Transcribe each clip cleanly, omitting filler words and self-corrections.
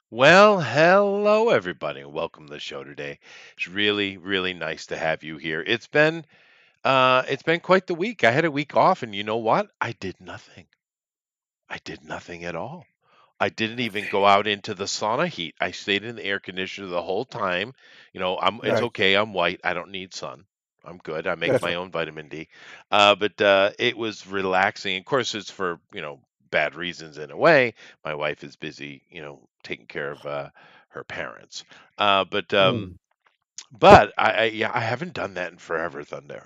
Well, hello everybody, and welcome to the show today. It's really, really nice to have you here. It's been quite the week. I had a week off, and you know what? I did nothing. I did nothing at all. I didn't even go out into the sauna heat. I stayed in the air conditioner the whole time. It's Nice. okay. I'm white. I don't need sun. I'm good. I make That's my right. own vitamin D. But it was relaxing. Of course, it's for bad reasons in a way. My wife is busy, taking care of her parents. Uh, but um, Mm. but I haven't done that in forever, Thunder.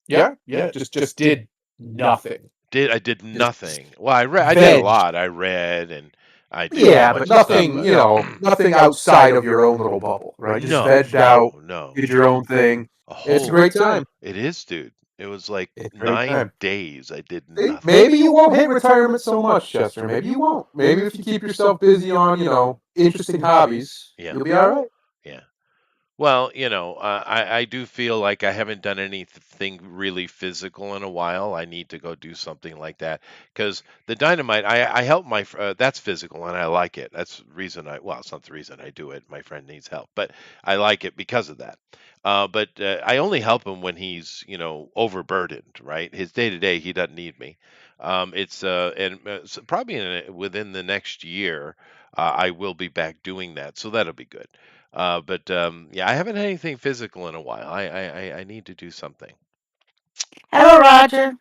Yeah. Just did nothing. I did Just nothing. Well, I did a veg. lot. I read and I did a Yeah, but bunch of stuff, nothing, but nothing outside of your own little bubble, right? Just no, vegged out, no, no. did your own thing. A It's a whole great time. It is, dude. It was like It's a great 9 time. days I did See, nothing. maybe you won't hate retirement so much, Chester. Maybe you won't. Maybe if you keep yourself busy on, interesting hobbies, Yeah, you'll be all right. yeah. Well, I do feel like I haven't done anything really physical in a while. I need to go do something like that because the dynamite. I help that's physical and I like it. That's the reason well, it's not the reason I do it. My friend needs help, but I like it because of that. But I only help him when he's overburdened. Right, his day to day, he doesn't need me. It's and so probably within the next year, I will be back doing that, so that'll be good. But yeah, I haven't had anything physical in a while. I need to do something. Hello, Roger.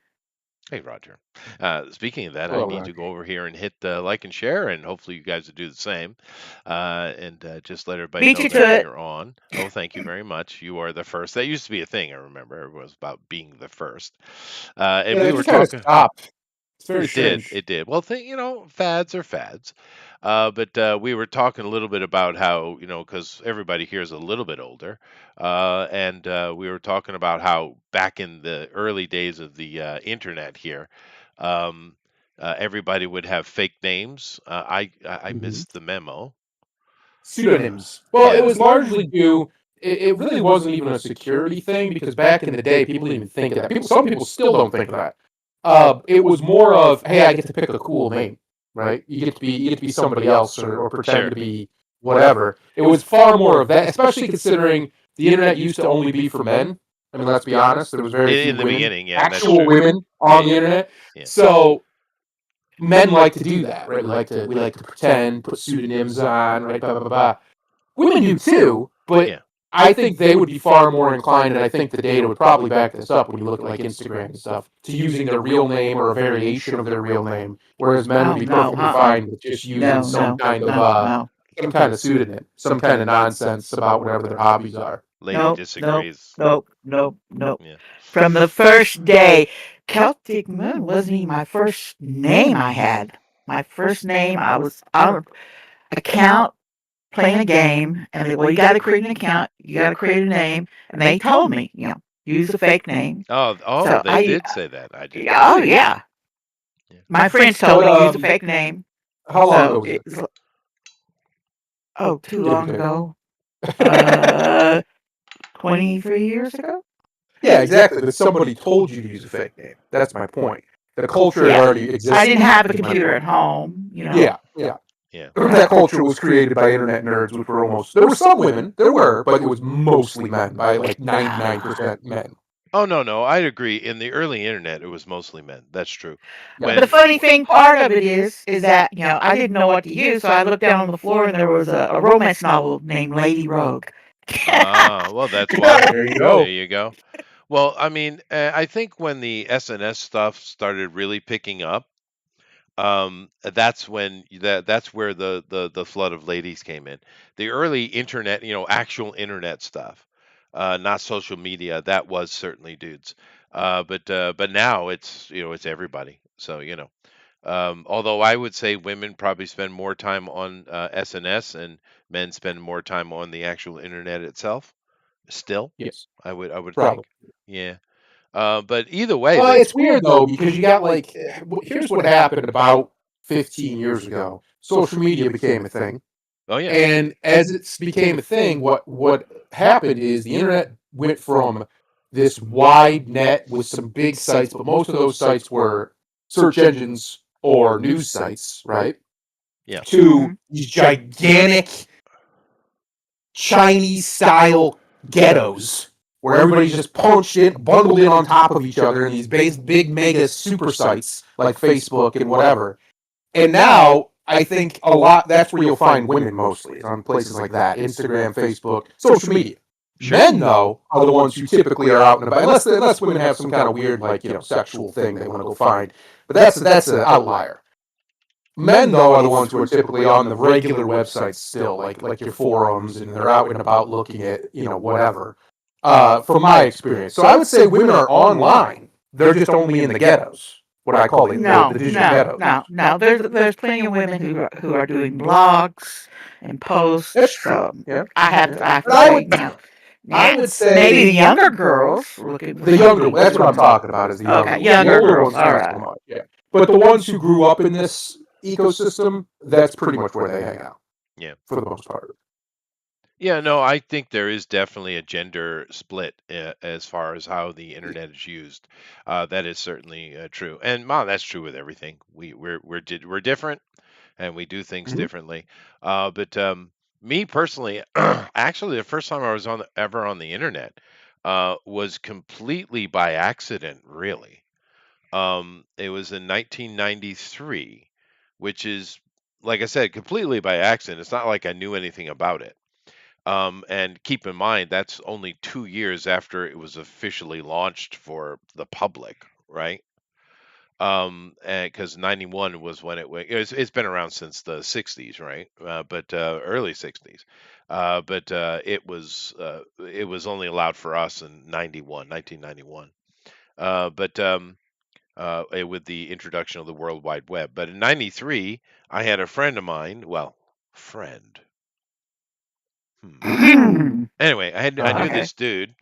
Hey, Roger. Speaking of that, I Hello, need to Roger. go over here and hit like and share, and hopefully you guys will do the same. And just let everybody Beat know you that to it. you're on. Oh, thank you very much. You are the first. That used to be a thing. I remember it was about being the first. And Yeah, we it were just kind of talking. stopped. It's very It did. strange. It did. Well, fads are fads. But we were talking a little bit about how, because everybody here is a little bit older, and we were talking about how back in the early days of the internet here, um, everybody would have fake names. I Mhm. missed the memo. Pseudonyms. Well, it Yeah. was largely due. It really wasn't even a security thing because back in the day, people didn't even think of that. Some people still don't think of that. It was more of, hey, I get to pick a cool name, right? You get to be somebody else or pretend Sure. to be whatever. It was far more of that, especially considering the internet used to only be for men. I mean, let's be honest, there was very few In the women, beginning, yeah, that's actual true. women Yeah, on the yeah, internet. yeah, So men like to do that, right? We like to pretend, put pseudonyms on, right? Blah blah blah. Blah. Women do too, but yeah. I think they would be far more inclined, and I think the data would probably back this up when you look at like Instagram and stuff, to using their real name or a variation of their real name, whereas men would Oh be no, perfectly fine with just using no, no, no. some kind of pseudonym, some kind of nonsense about whatever their hobbies are. Lady Nope, nope, disagrees. nope, nope, nope. Yeah. From the first day, Celtic Moon wasn't even my first name I had. My first name, I was on an account playing a game, and they, well, you got to create an account, you got to create a name, and they told me, use a fake name. Oh, So they did say that. I didn't know oh that. yeah, Yeah. my friends What told me use a fake name. How long So ago was this? it's too Give or long take. ago. Uh, 23 years ago. Yeah, exactly. But somebody told you to use a fake name. That's my point. The culture had Yeah, already I existed. didn't have a Is my computer point. at home. Yeah, yeah. Yeah. That culture was created by internet nerds, which were almost there were some women, there were, but it was mostly men, by like 99% men. Oh, no, no, I'd agree. In the early internet, it was mostly men. That's true. Yeah. But the funny thing, part of it is that I didn't know what to use, so I looked down on the floor and there was a romance novel named Lady Rogue. Well, that's why. There you There go. you go. Well, I mean, I think when the SNS stuff started really picking up, that's when that's where the flood of ladies came in. The early internet, actual internet stuff, not social media, that was certainly dudes. But now it's everybody. So although I would say women probably spend more time on SNS and men spend more time on the actual internet itself. Still, Yes, I would probably. think, yeah. But either way, Well, that it's weird though because you got like here's what happened about 15 years ago. Social media became a thing. oh yeah, And as it became a thing, what happened is the internet went from this wide net with some big sites, but most of those sites were search engines or news sites, right? Yeah. to these gigantic Chinese style ghettos where everybody's just punched in, bundled in on top of each other in these big mega super sites like Facebook and whatever. And now I think a lot that's where you'll find women mostly, is on places like that, Instagram, Facebook, social media. Sure. Men, though, are the ones who typically are out and about, unless women have some kind of weird, like, sexual thing they want to go find. But that's an outlier. Men, though, are the ones who are typically on the regular websites still, like your forums, and they're out and about looking at, whatever. From my experience, so I would say women are online. They're just only in the ghettos. What I call the No, digital no, ghettos. no. There's plenty of women who are doing blogs and posts. That's true. So Yeah. I have to But say, I would say maybe the younger girls looking for the younger. something That's what I'm to- talking about. Is the younger. Okay, ones. younger The older girls, ones, not alright. so much. Yeah. But the ones who grew up in this ecosystem, that's pretty much where they hang out. Yeah. For the most part. Yeah, no, I think there is definitely a gender split as far as how the internet is used. That is certainly true, and that's true with everything. We're different, and we do things Mhm. differently. But me personally, actually, the first time I was ever on the internet was completely by accident. Really, it was in 1993, which is, like I said, completely by accident. It's not like I knew anything about it. And keep in mind, that's only 2 years after it was officially launched for the public, right? And because 91 was when it's been around since the 60s, right? But early 60s. But it was only allowed for us in 1991. But with the introduction of the World Wide Web. But in 93, I had a friend of mine, well, friend. Anyway, I knew Okay. this dude,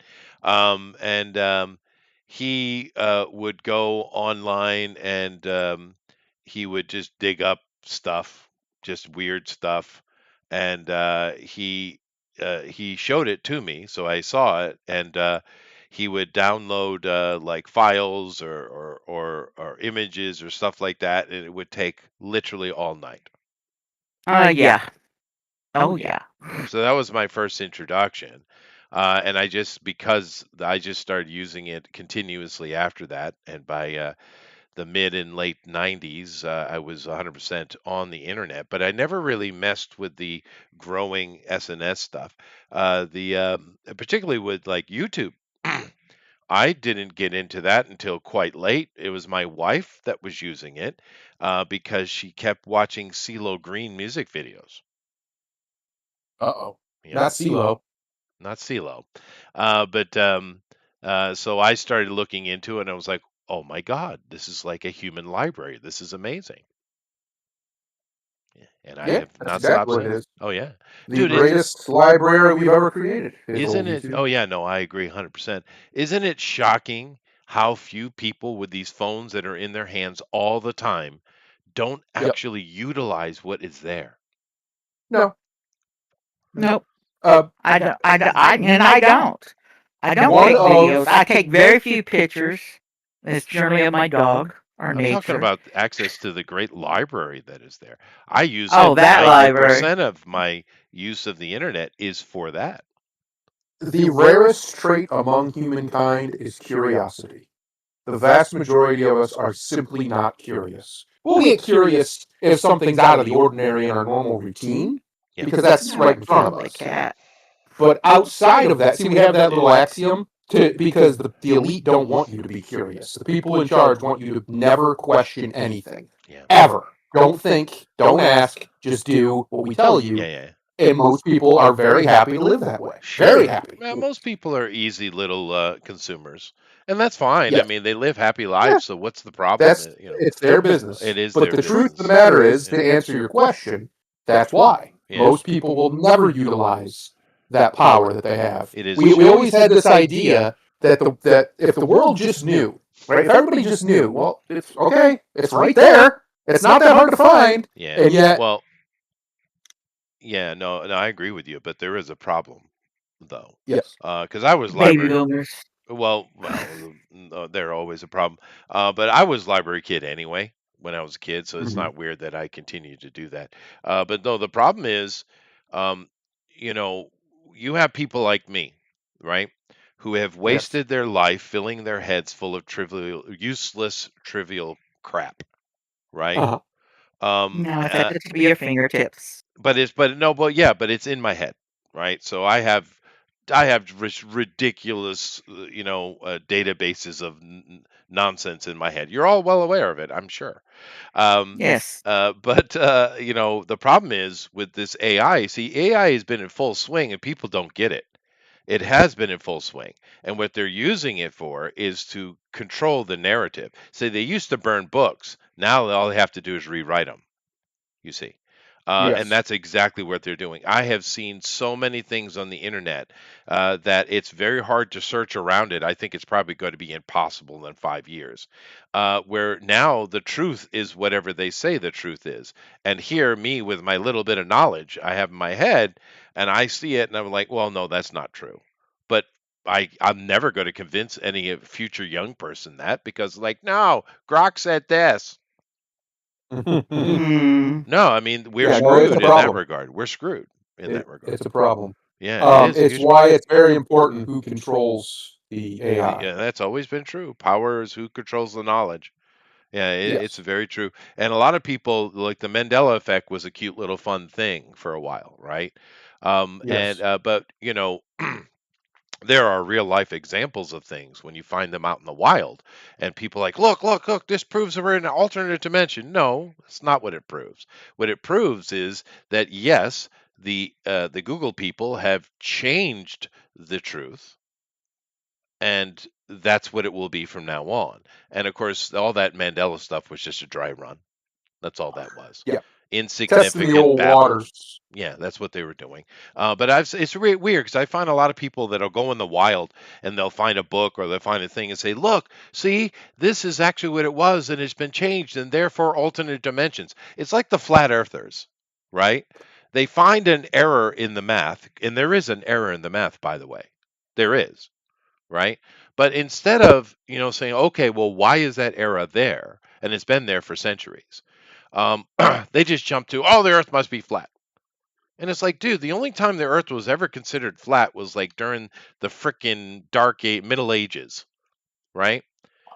and he would go online and he would just dig up stuff, just weird stuff, and he showed it to me, so I saw it, and he would download like files or images or stuff like that, and it would take literally all night. Yeah. Oh yeah. So that was my first introduction. And because I just started using it continuously after that, and by the mid and late 90s, I was 100% on the internet, but I never really messed with the growing SNS stuff. Particularly with like YouTube. I didn't get into that until quite late. It was my wife that was using it because she kept watching CeeLo Green music videos. Uh-oh. Yeah. Not CeeLo. Not CeeLo. So I started looking into it and I was like, oh my God, this is like a human library. This is amazing. Yeah, and I Yeah, have that's not exactly stopped what it since. is. Oh yeah. The Dude, greatest library we've ever created is isn't old it? YouTube. Oh yeah, no, I agree 100%. Isn't it shocking how few people with these phones that are in their hands all the time don't Yep. actually utilize what is there? No. Nope. Uh, I don't. I don't. I don't One take of- videos. I take very few pictures. It's generally of my dog or I'm nature. talking about access to the great library that is there. I use Oh, it. that library. 90% of my use of the internet is for that. The rarest trait among humankind is curiosity. The vast majority of us are simply not curious. We'll get curious if something's out of the ordinary in our normal routine, Yeah. because that's right in front of Like us. cat. But outside of that, see, we have that little axiom because the elite don't want you to be curious. The people in charge want you to never question anything. Yeah. Ever. Don't think, don't ask, just do what we tell you. Yeah. And most people are very happy to live that way. Very happy. Well, most people are easy little consumers, and that's fine. Yes. I mean, they live happy lives, Yeah. so what's the problem? That's it's their business. It is But their the truth of business. the matter is, to answer your question, that's why Yeah. most people will never utilize that power that they have. It is. We always had this idea that if the world just knew, right? If everybody just knew, well, it's okay. It's right there. It's not that hard to find. Yeah. And yet, Well, yeah, no, I agree with you, but there is a problem, though. yes. Because I was Baby library. boomers. Well, they're always a problem. But I was library kid anyway. when I was a kid, so it's Mhm. not weird that I continue to do that. But no, the problem is, um, you know, you have people like me, right, who have Yes. wasted their life filling their heads full of trivial, useless, trivial crap, right? Uh-huh. Um, Now it's at uh, the tip of your fingertips. but yeah, but it's in my head, right? So I have ridiculous, databases of nonsense in my head. You're all well aware of it, I'm sure. Um, Yes. but the problem is with this AI. See, AI has been in full swing, and people don't get it. It has been in full swing, and what they're using it for is to control the narrative. Say they used to burn books. Now all they have to do is rewrite them, you see. And Yes. that's exactly what they're doing. I have seen so many things on the internet that it's very hard to search around it. I think it's probably going to be impossible in 5 years. Where now the truth is whatever they say the truth is. And here, me with my little bit of knowledge I have in my head, and I see it, and I'm like, well, no, that's not true. But I'm never going to convince any future young person that, because, like, no, Grok said this. Mm. No, I mean, we're Yeah, no, it's a screwed in that problem. regard. We're screwed in that regard. It's a problem. Yeah, it is a It's huge problem. why it's very important who controls the AI. Yeah, that's always been true. Power is who controls the knowledge. Yeah, it's Yes. very true. And a lot of people, like, the Mandela effect was a cute little fun thing for a while, right? And Yes. but there are real life examples of things when you find them out in the wild, and people like, look, look, look, this proves that we're in an alternate dimension. No, that's not what it proves. What it proves is that, yes, the Google people have changed the truth, and that's what it will be from now on. And of course, all that Mandela stuff was just a dry run. That's all that was. Yeah. Testing the Insignificant old babble. waters. Yeah, that's what they were doing. But it's really weird because I find a lot of people that'll go in the wild and they'll find a book or they'll find a thing and say, "Look, see, this is actually what it was, and it's been changed, and therefore alternate dimensions." It's like the flat earthers, right? They find an error in the math, and there is an error in the math, by the way. There is, right? But instead of saying, "Okay, well, why is that error there?" and it's been there for centuries, they just jump to, "Oh, the Earth must be flat." And it's like, dude, the only time the Earth was ever considered flat was like during the frickin' Middle Ages, right?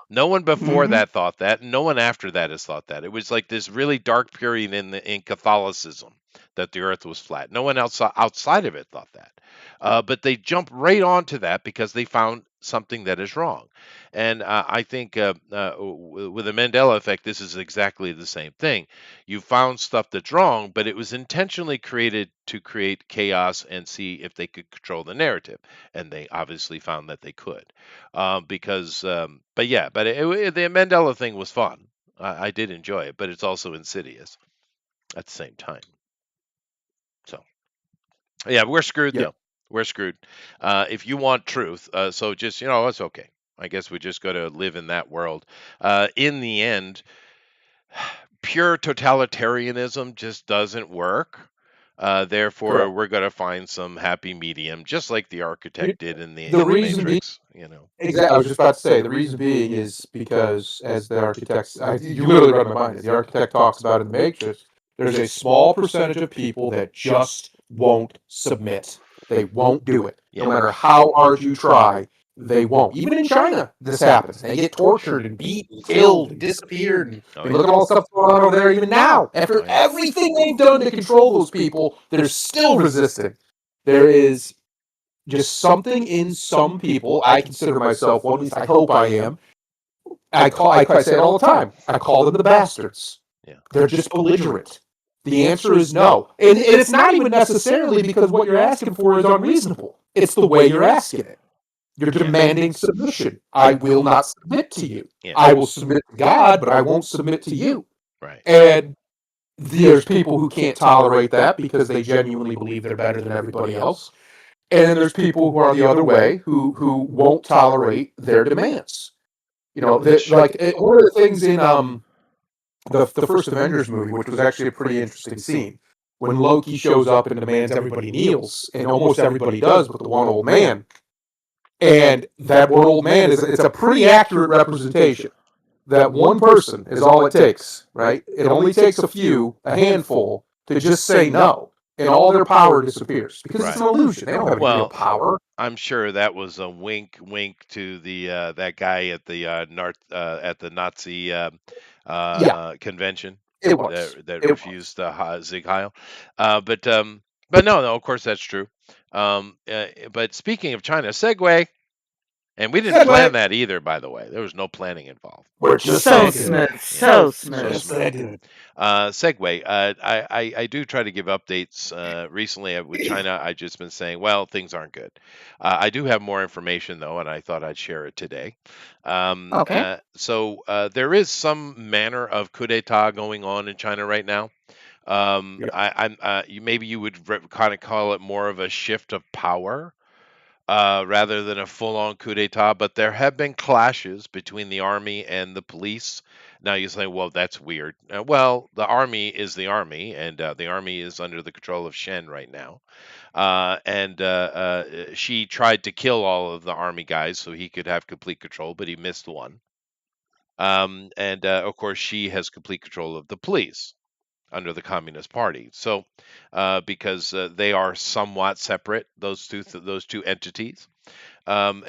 No one before Hmm. that thought that, and no one after that has thought that. It was like this really dark period in Catholicism that the Earth was flat. No one else outside of it thought that, but they jump right onto that because they found something that is wrong. And I think with the Mandela effect, this is exactly the same thing. You found stuff that's wrong, but it was intentionally created to create chaos and see if they could control the narrative, and they obviously found that they could. But yeah, but the Mandela thing was fun. I did enjoy it, but it's also insidious at the same time. So yeah, we're screwed Yeah. though. We're screwed. If you want truth, so just it's okay. I guess we just got to live in that world. In the end, pure totalitarianism just doesn't work. Therefore, Correct. we're going to find some happy medium, just like the You- architect did in the The in the reason being, Matrix. exactly, I was just about to say, the reason being is because, as the architects, you literally read my mind, as the architect talks about in the Matrix, there's a small percentage of people that just won't submit. They won't do it. No Yeah. matter how hard you try, they won't. Even in China, this happens. They get tortured and beaten, killed, and disappeared. And, Oh I mean, yeah. look at all the stuff going on over there even now. After Oh yeah. everything they've done to control those people, they're still resisting. There is just something in some people. I consider myself one, at least I hope I am. I say it all the time. I call them the bastards. Yeah. They're just belligerent. The answer is no. And it's not even necessarily because what you're asking for is unreasonable. It's the way you're asking it. You're demanding submission. I will not submit to you. Yeah. I will submit to God, but I won't submit to you. Right. And there's people who can't tolerate that because they genuinely believe they're better than everybody else. And then there's people who are the other way who won't tolerate their demands. One of the things in the first Avengers movie, which was actually a pretty interesting scene, when Loki shows up and demands everybody kneels, and almost everybody does, but the one old man, and that one old man it's a pretty accurate representation. that one person is all it takes, right? It only takes a few, a handful, to just say no, and all their power disappears because it's Right. an illusion. They don't have any real Well, power. I'm sure that was a wink to the that guy at the at the Nazi Yeah, convention it was. that It was. refused Sieg Heil. Uh, but um, but no, of course that's true. But speaking of China, segue, and we didn't Segue. plan that either, by the way. There was no planning involved. We're just So saying smooth, it. so So smooth. Just smooth. saying it. Segue. I do try to give updates. Recently with China, I've just been saying, well, things aren't good. I do have more information though, and I thought I'd share it today. Okay. There is some manner of coup d'état going on in China right now. Yeah. Maybe you would kind of call it more of a shift of power rather than a full-on coup d'état. But there have been clashes between the army and the police. Now you say, well, that's weird. Well, the army is the army, and the army is under the control of Shen right now. And She tried to kill all of the army guys so he could have complete control, but he missed one. And Of course, she has complete control of the police under the Communist Party. So, because they are somewhat separate, those two entities.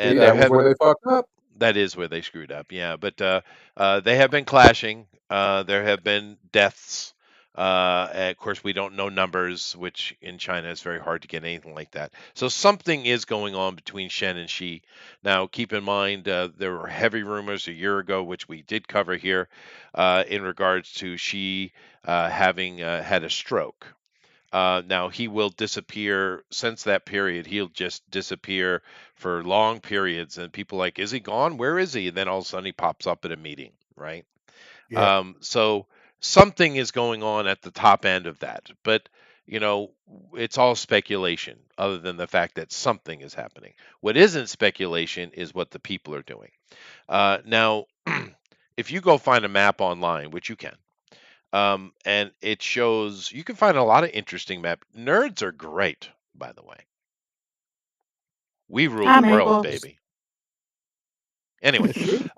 See, And there that was have where they fucked up. That is where they screwed up, yeah. But They have been clashing. There have been deaths. And of course, we don't know numbers, which in China is very hard to get anything like that. So something is going on between Shen and Xi. Now, keep in mind, there were heavy rumors a year ago, which we did cover here, in regards to Xi having had a stroke. Now he will disappear since that period. He'll just disappear for long periods, and people are like, is he gone? Where is he? And then all of a sudden he pops up at a meeting, right? Yeah. So something is going on at the top end of that, but it's all speculation, other than the fact that something is happening. What isn't speculation is what the people are doing. Now, if you go find a map online, which you can, and it shows you can find a lot of interesting map. Nerds are great, by the way. We rule the I'm world, able. baby. Anyway, It's true.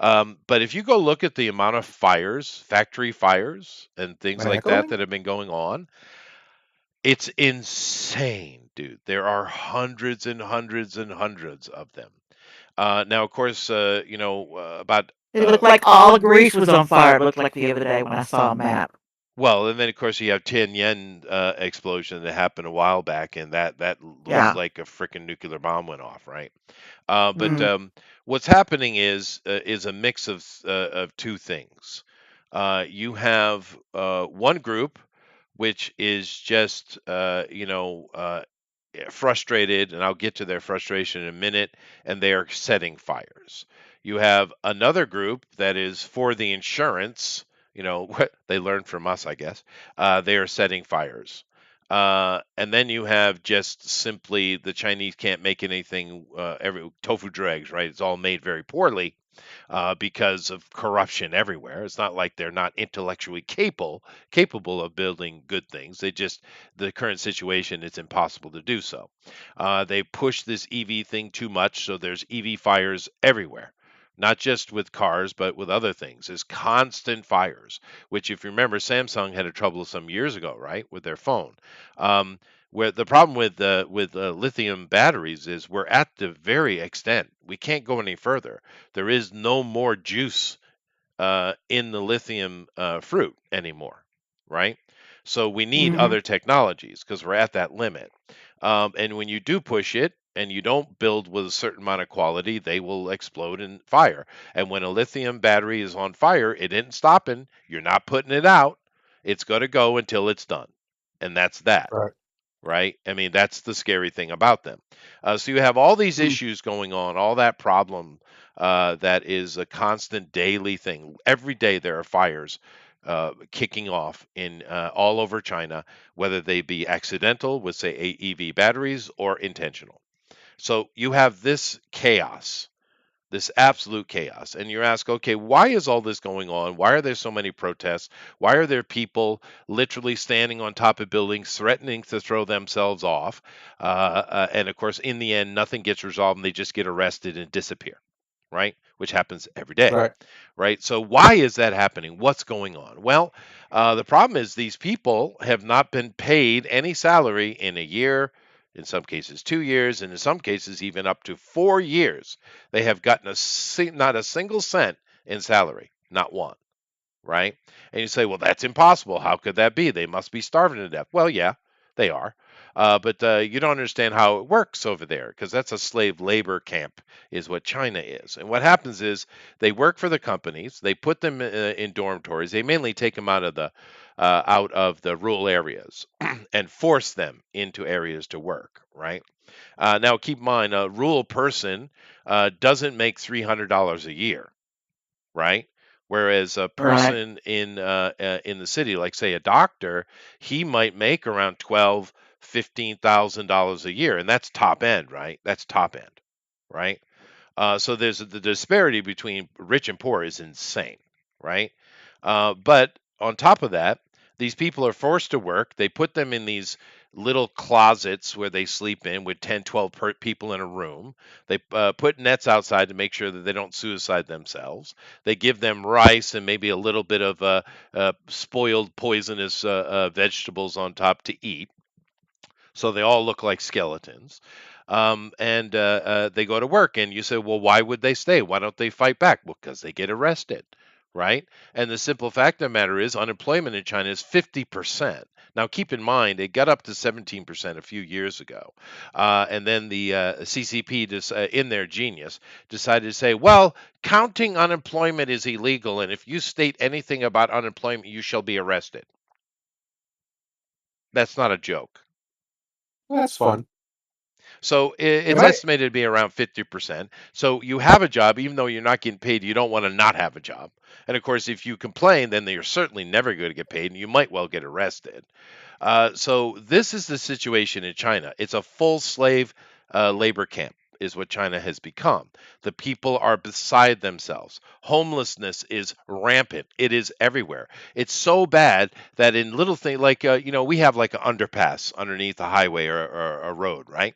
but if you go look at the amount of fires, factory fires, and things like that Echoing? that have been going on, it's insane, dude. There are hundreds and hundreds and hundreds of them. Now, of course, about It looked like all of Greece was on fire. It looked like the other day when I saw a map. well, and then of course you have Tiananmen explosion that happened a while back, and that looked Yeah. like a freaking nuclear bomb went off, right? But Mm. What's happening is a mix of two things. You have one group which is just frustrated, and I'll get to their frustration in a minute, and they are setting fires. You have another group that is for the insurance, what they learned from us, I guess. They are setting fires. And then you have just simply the Chinese can't make anything, every tofu dregs, right? It's all made very poorly because of corruption everywhere. It's not like they're not intellectually capable of building good things. The current situation, it's impossible to do so. They push this EV thing too much, so there's EV fires everywhere. Not just with cars, but with other things. There's constant fires, which, if you remember, Samsung had a trouble some years ago, right, with their phone. Um, where the problem with lithium batteries is we're at the very extent. We can't go any further. There is no more juice in the lithium fruit anymore, right? So we need Hmm. other technologies because we're at that limit. And when you do push it and you don't build with a certain amount of quality, they will explode in fire. And when a lithium battery is on fire, it isn't stopping. You're not putting it out. It's going to go until it's done. And that's that, Right. right? I mean, that's the scary thing about them. So you have all these Mm. issues going on, all that problem that is a constant daily thing. Every day there are fires kicking off in all over China, whether they be accidental with, say, EV batteries or intentional. So you have this absolute chaos. And you ask, okay, why is all this going on? Why are there so many protests? Why are there people literally standing on top of buildings threatening to throw themselves off? And of course, in the end, nothing gets resolved and they just get arrested and disappear. right? Which happens every day, Right. right? So why is that happening? What's going on? Well, the problem is these people have not been paid any salary in a year, in some cases 2 years, and in some cases even up to 4 years. They have gotten not a single cent in salary, not one, right? And you say, well, that's impossible. How could that be? They must be starving to death. Well, yeah, they are. But you don't understand how it works over there because that's a slave labor camp, is what China is. And what happens is they work for the companies, they put them in dormitories, they mainly take them out of the rural areas and force them into areas to work, right? Now, keep in mind, a rural person doesn't make $300 a year, right? Whereas a Right. person in the city, like say a doctor, he might make around $12,000, $15,000 a year, and that's top end, right? That's top end, right? So there's the disparity between rich and poor is insane, right? But on top of that, these people are forced to work. They put them in these little closets where they sleep in with 10, 12 people in a room. They put nets outside to make sure that they don't suicide themselves. They give them rice and maybe a little bit of spoiled, poisonous vegetables on top to eat, so they all look like skeletons. And they go to work, and you say, well, why would they stay? Why don't they fight back? Well, because they get arrested, right? And the simple fact of the matter is, unemployment in China is 50%. Now, keep in mind, it got up to 17% a few years ago. And then the CCP, in their genius, decided to say, well, counting unemployment is illegal, and if you state anything about unemployment, you shall be arrested. That's not a joke. That's fun. So Am it's I? estimated to be around 50%. So you have a job, even though you're not getting paid, you don't want to not have a job. And of course, if you complain, then you're certainly never going to get paid and you might well get arrested. So this is the situation in China. It's a full slave labor camp, is what China has become. The people are beside themselves. Homelessness is rampant. It is everywhere. It's so bad that in little things like we have like an underpass underneath a highway or a road, right?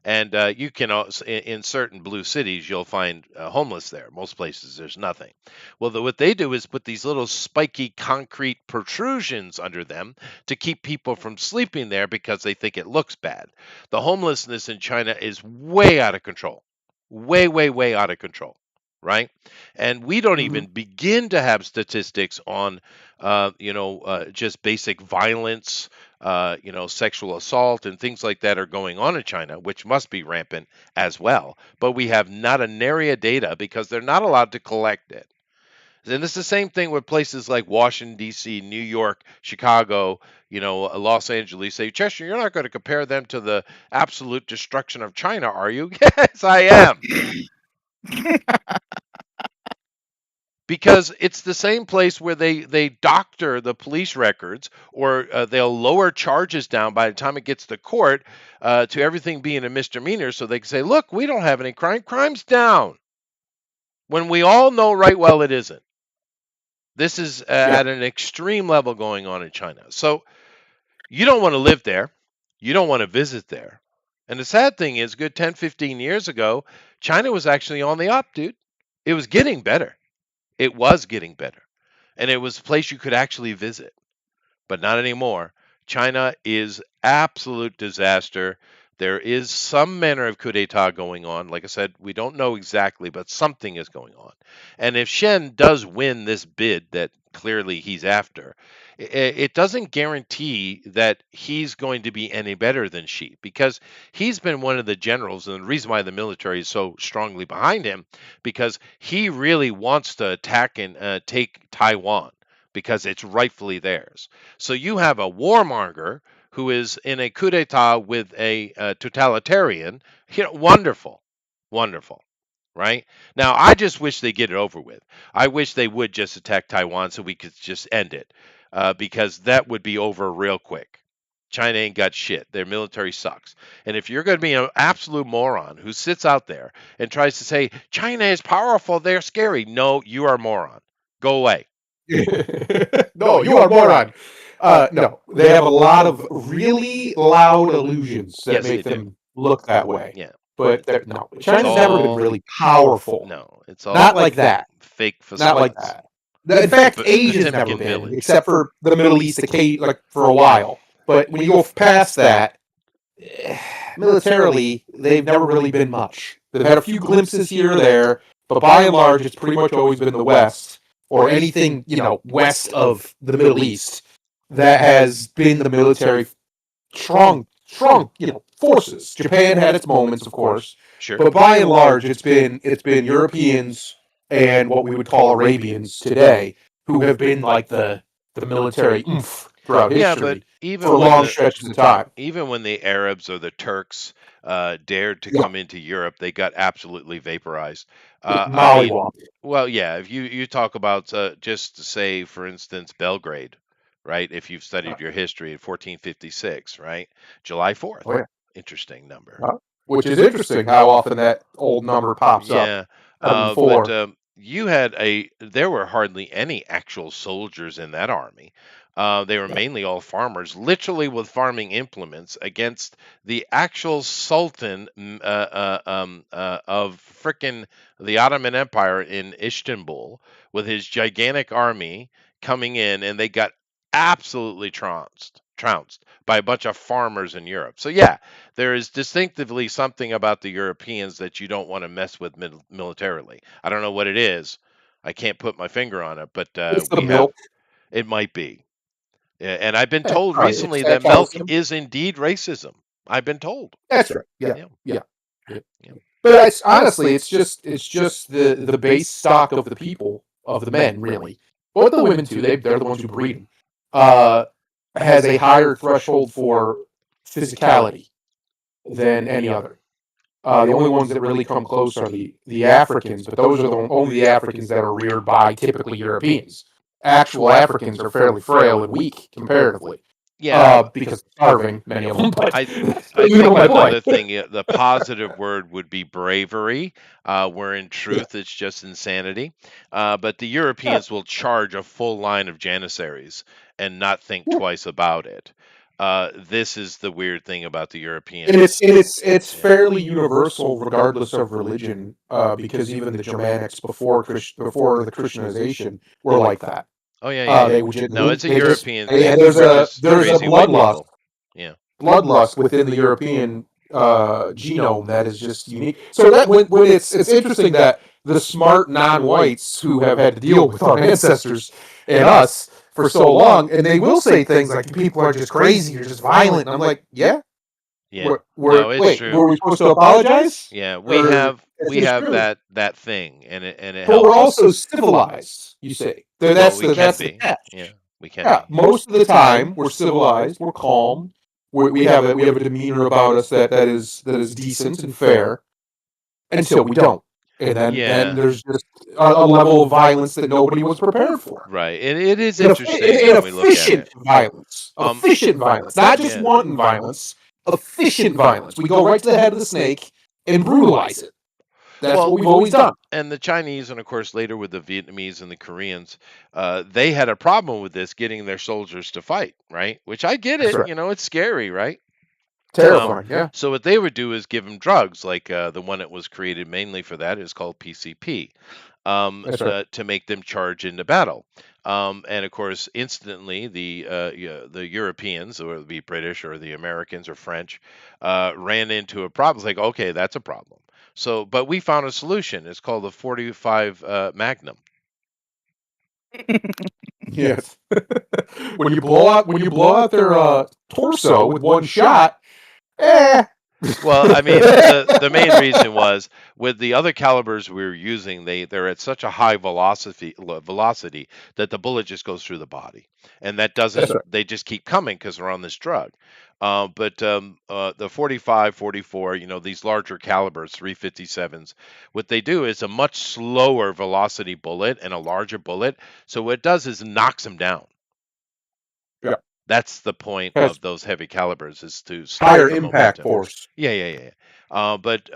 And you can also, in certain blue cities, you'll find homeless there. Most places, there's nothing. Well, what they do is put these little spiky concrete protrusions under them to keep people from sleeping there because they think it looks bad. The homelessness in China is way out of control, way, way, way out of control. Right, and we don't Mhm. even begin to have statistics on, just basic violence, sexual assault and things like that are going on in China, which must be rampant as well. But we have not a nary a data because they're not allowed to collect it. And it's the same thing with places like Washington, D.C., New York, Chicago, Los Angeles. Say, Chester, you're not going to compare them to the absolute destruction of China, are you? Yes, I am. Because it's the same place where they doctor the police records, or they'll lower charges down by the time it gets to court, to everything being a misdemeanor, so they can say, look, we don't have any crime's down, when we all know right well it isn't. This is Yeah. at an extreme level going on in China. So you don't want to live there, you don't want to visit there. And the sad thing is, good 10, 15 years ago, China was actually on the up, dude. It was getting better. It was getting better. And it was a place you could actually visit, but not anymore. China is absolute disaster. There is some manner of coup d'etat going on. Like I said, we don't know exactly, but something is going on. And if Shen does win this bid that clearly he's after, it doesn't guarantee that he's going to be any better than Xi, because he's been one of the generals, and the reason why the military is so strongly behind him, because he really wants to attack and take Taiwan because it's rightfully theirs. So you have a warmonger who is in a coup d'etat with a totalitarian. Wonderful, wonderful, right? Now, I just wish they get it over with. I wish they would just attack Taiwan so we could just end it, because that would be over real quick. China ain't got shit. Their military sucks. And if you're going to be an absolute moron who sits out there and tries to say China is powerful, they're scary, no, you are a moron. Go away. No, you are a moron. No, they have a lot of really loud illusions that Yes, make they do. them look that way. Yeah. but no, China's It's never been all really powerful. no, it's Not all like that. fake Not like facades. that. In fact, Asia's never Potemkin been, village. except for the Middle East, like for a while. But when you go past that, militarily, they've never really been much. They've had a few glimpses here or there, but by and large, it's pretty much always been the West or anything west of the Middle East that has been the military strong forces. Japan had its moments, of course, Sure. but by and large, it's been Europeans and what we would call Arabians today who have been like the military oomph throughout Yeah, but history for long stretches of time. even when the Arabs or the Turks dared to Yeah. come into Europe, they got absolutely vaporized. I mean, Mollywop. well, yeah, if you talk about just say, for instance, Belgrade, right? If you've studied your history in 1456, right? July 4th. Oh, yeah. Interesting number. Which is interesting how often that old number pops up. Yeah, 74. but there were hardly any actual soldiers in that army. They were mainly all farmers, literally with farming implements against the actual Sultan of frickin' the Ottoman Empire in Istanbul with his gigantic army coming in, and they got absolutely trounced by a bunch of farmers in Europe. So yeah, there is distinctively something about the Europeans that you don't want to mess with militarily. I don't know what it is. I can't put my finger on it, but It's the milk. it might be. Yeah, and I've been Yeah, told right, recently it's that that milk calcium. is indeed racism. I've been told. That's right. Yeah. Yeah. But it's honestly, it's just the base stock of the people, of the men, really. But the women too. They're the ones who breed them. Has a higher threshold for physicality than any other. The only ones that really come close are the Africans, but those are only the Africans that are reared by typically Europeans. Actual Africans are fairly frail and weak comparatively. Yeah. Because of starving, many of them. But I you know think my another point. thing, the positive word would be bravery, where in truth it's just insanity. But the Europeans will charge a full line of Janissaries and not think twice about it. This is the weird thing about the Europeans. And it's fairly universal, regardless of religion, because even the Germanics before the Christianization were like that. Oh yeah. They would just, No, it's a they just- European they- thing. there's We're a just there's a crazy white bloodlust people. Yeah. bloodlust within the European genome that is just unique. So that when it's interesting that the smart non-whites who have had to deal with our ancestors and us for so long, and they will say things like people are just crazy or just violent. And I'm like, yeah. Yeah. Wait, it's true. were we supposed to apologize? Yeah, Or we it's have true. that thing, and it But helps. we're also civilized, you say. That's we the can that's be. the catch. Yeah, we can Yeah, be. most of the time we're civilized, we're calm, we have a demeanor about us that is decent and fair until we don't, and then there's just a level of violence that nobody was prepared for. Right. It is And interesting when we look at efficient it. violence, efficient violence, not just Yeah. wanton violence, efficient violence. We go right to the head of the snake and brutalize it. That's what we've always done. And the Chinese, and of course later with the Vietnamese and the Koreans, they had a problem with this getting their soldiers to fight, right? Which I get That's it. right. You know, it's scary, right? Terrifying, yeah. So what they would do is give them drugs, like the one that was created mainly for that is called PCP, That's right. to make them charge into battle. And of course, instantly the Europeans, or the British or the Americans or French, ran into a problem. It's like, okay, that's a problem. So, but we found a solution. It's called the 45 Magnum. Yes. when you blow out their torso with one shot, Well, I mean, the main reason was with the other calibers we were using, they're at such a high velocity that the bullet just goes through the body, and that doesn't. right. They just keep coming because they're on this drug. But the 45, 44, these larger calibers, 357s, what they do is a much slower velocity bullet and a larger bullet. So what it does is knocks them down. Yeah. That's the point Has of those heavy calibers, is to stop higher the impact momentum. force. Yeah. But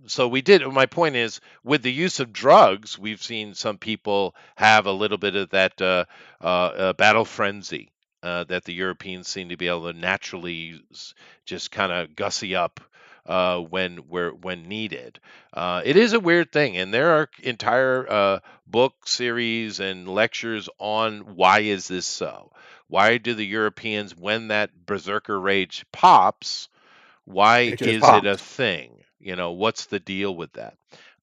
so we did. My point is, with the use of drugs, we've seen some people have a little bit of that battle frenzy that the Europeans seem to be able to naturally just kind of gussy up when needed. It is a weird thing, and there are entire book series and lectures on why is this so? Why do the Europeans, when that berserker rage pops, why It just is it a popped. thing? What's the deal with that?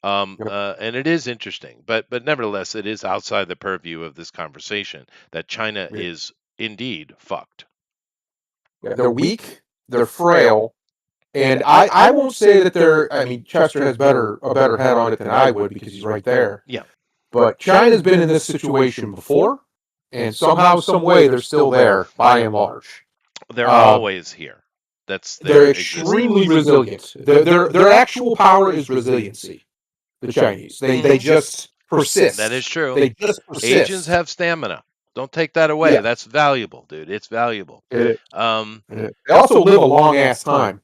Yep. And it is interesting, but nevertheless, it is outside the purview of this conversation that China Yeah. is indeed fucked. They're weak. They're frail. And I won't say that they're. I mean, Chester has a better head on it than I would because he's right there. Yeah, But China's been in this situation before, and somehow, some way, they're still there by and large. they're Uh, always here. That's they're their existence. extremely resilient. Their actual power is resiliency. The Chinese. They just persist. That is true. They just Asians persist. have stamina. Don't take that away. Yeah. That's valuable, dude. It's valuable. It, Um, it. They also live a long ass time.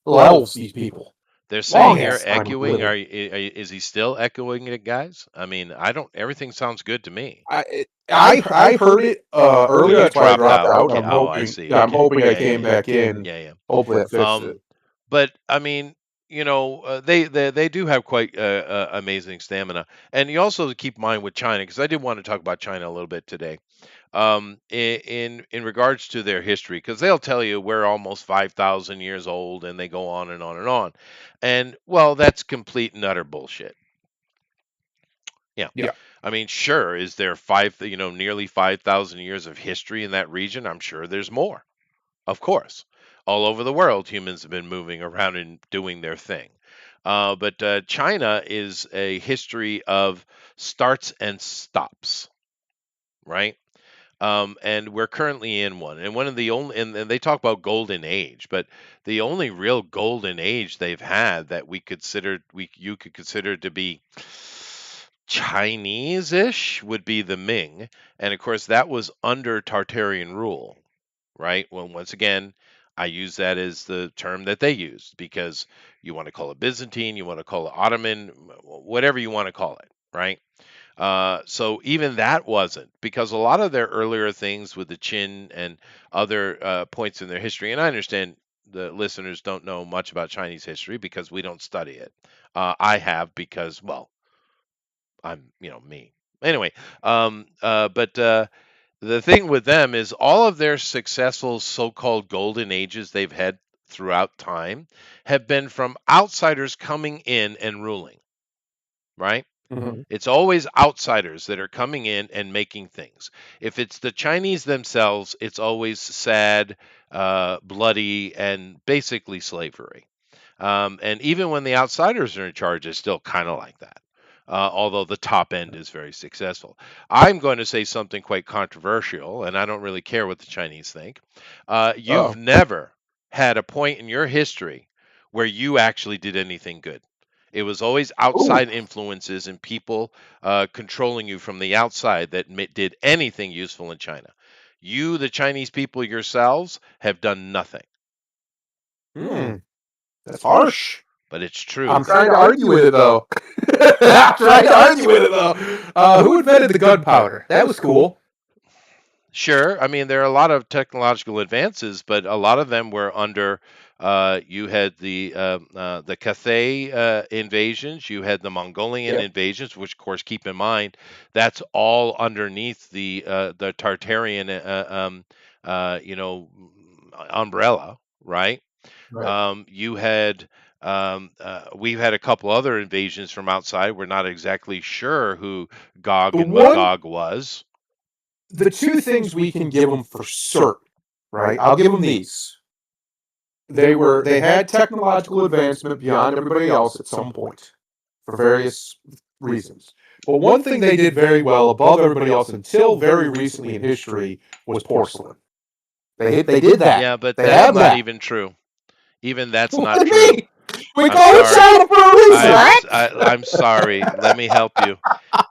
Little elves, these people. they're saying Long here ass time echoing. living. Is he still echoing it, guys? I mean, I don't. Everything sounds good to me. I heard it earlier. You That's why I dropped dropped out. out. Okay. I'm Oh, I hoping. see. Yeah, I'm Okay. hoping I Yeah, came yeah, back in. yeah, yeah. Hopefully that fixed it. But I mean, they do have quite amazing stamina, and you also keep in mind with China, because I did want to talk about China a little bit today. In regards to their history, because they'll tell you we're almost 5,000 years old, and they go on and on and on, and well, that's complete and utter bullshit. Yeah. Yeah. I mean, sure, is there nearly 5,000 years of history in that region? I'm sure there's more. Of course. All over the world, humans have been moving around and doing their thing. But China is a history of starts and stops, right? And we're currently in one. And one of the only, and they talk about golden age, but the only real golden age they've had that you could consider to be Chinese-ish would be the Ming, and of course that was under Tartarian rule, right? Well, once again, I use that as the term that they used, because you want to call it Byzantine, you want to call it Ottoman, whatever you want to call it, right? So even that wasn't, because a lot of their earlier things with the Qin and other points in their history, and I understand the listeners don't know much about Chinese history because we don't study it. I have, because, well, I'm, me. Anyway, but the thing with them is all of their successful so-called golden ages they've had throughout time have been from outsiders coming in and ruling, right? Mhm. It's always outsiders that are coming in and making things. If it's the Chinese themselves, it's always sad, bloody, and basically slavery. And even when the outsiders are in charge, it's still kind of like that. Although the top end is very successful. I'm going to say something quite controversial, and I don't really care what the Chinese think. You've Uh-oh. never had a point in your history where you actually did anything good. It was always Ooh. outside influences and people controlling you from the outside that did anything useful in China. You, the Chinese people yourselves, have done nothing. That's harsh. But it's true. I'm trying to argue with it, though. I'm trying to argue with it, though. Who invented the gunpowder? That was cool. Sure. I mean, there are a lot of technological advances, but a lot of them were under. You had the Cathay invasions. You had the Mongolian Yeah. invasions, which, of course, keep in mind that's all underneath the Tartarian, umbrella, right? Right. You had. We've had a couple other invasions from outside. We're not exactly sure who Gog The and one, Magog was. the two things we can give them for certain, right? I'll give them these. They had technological advancement beyond everybody else at some point for various reasons. But one thing they did very well above everybody else until very recently in history was porcelain. They did that. Yeah, but They that's have not that. even true. Even that's What not do you true. mean? We I'm call it sorry. China for a reason. What? I'm sorry. Let me help you.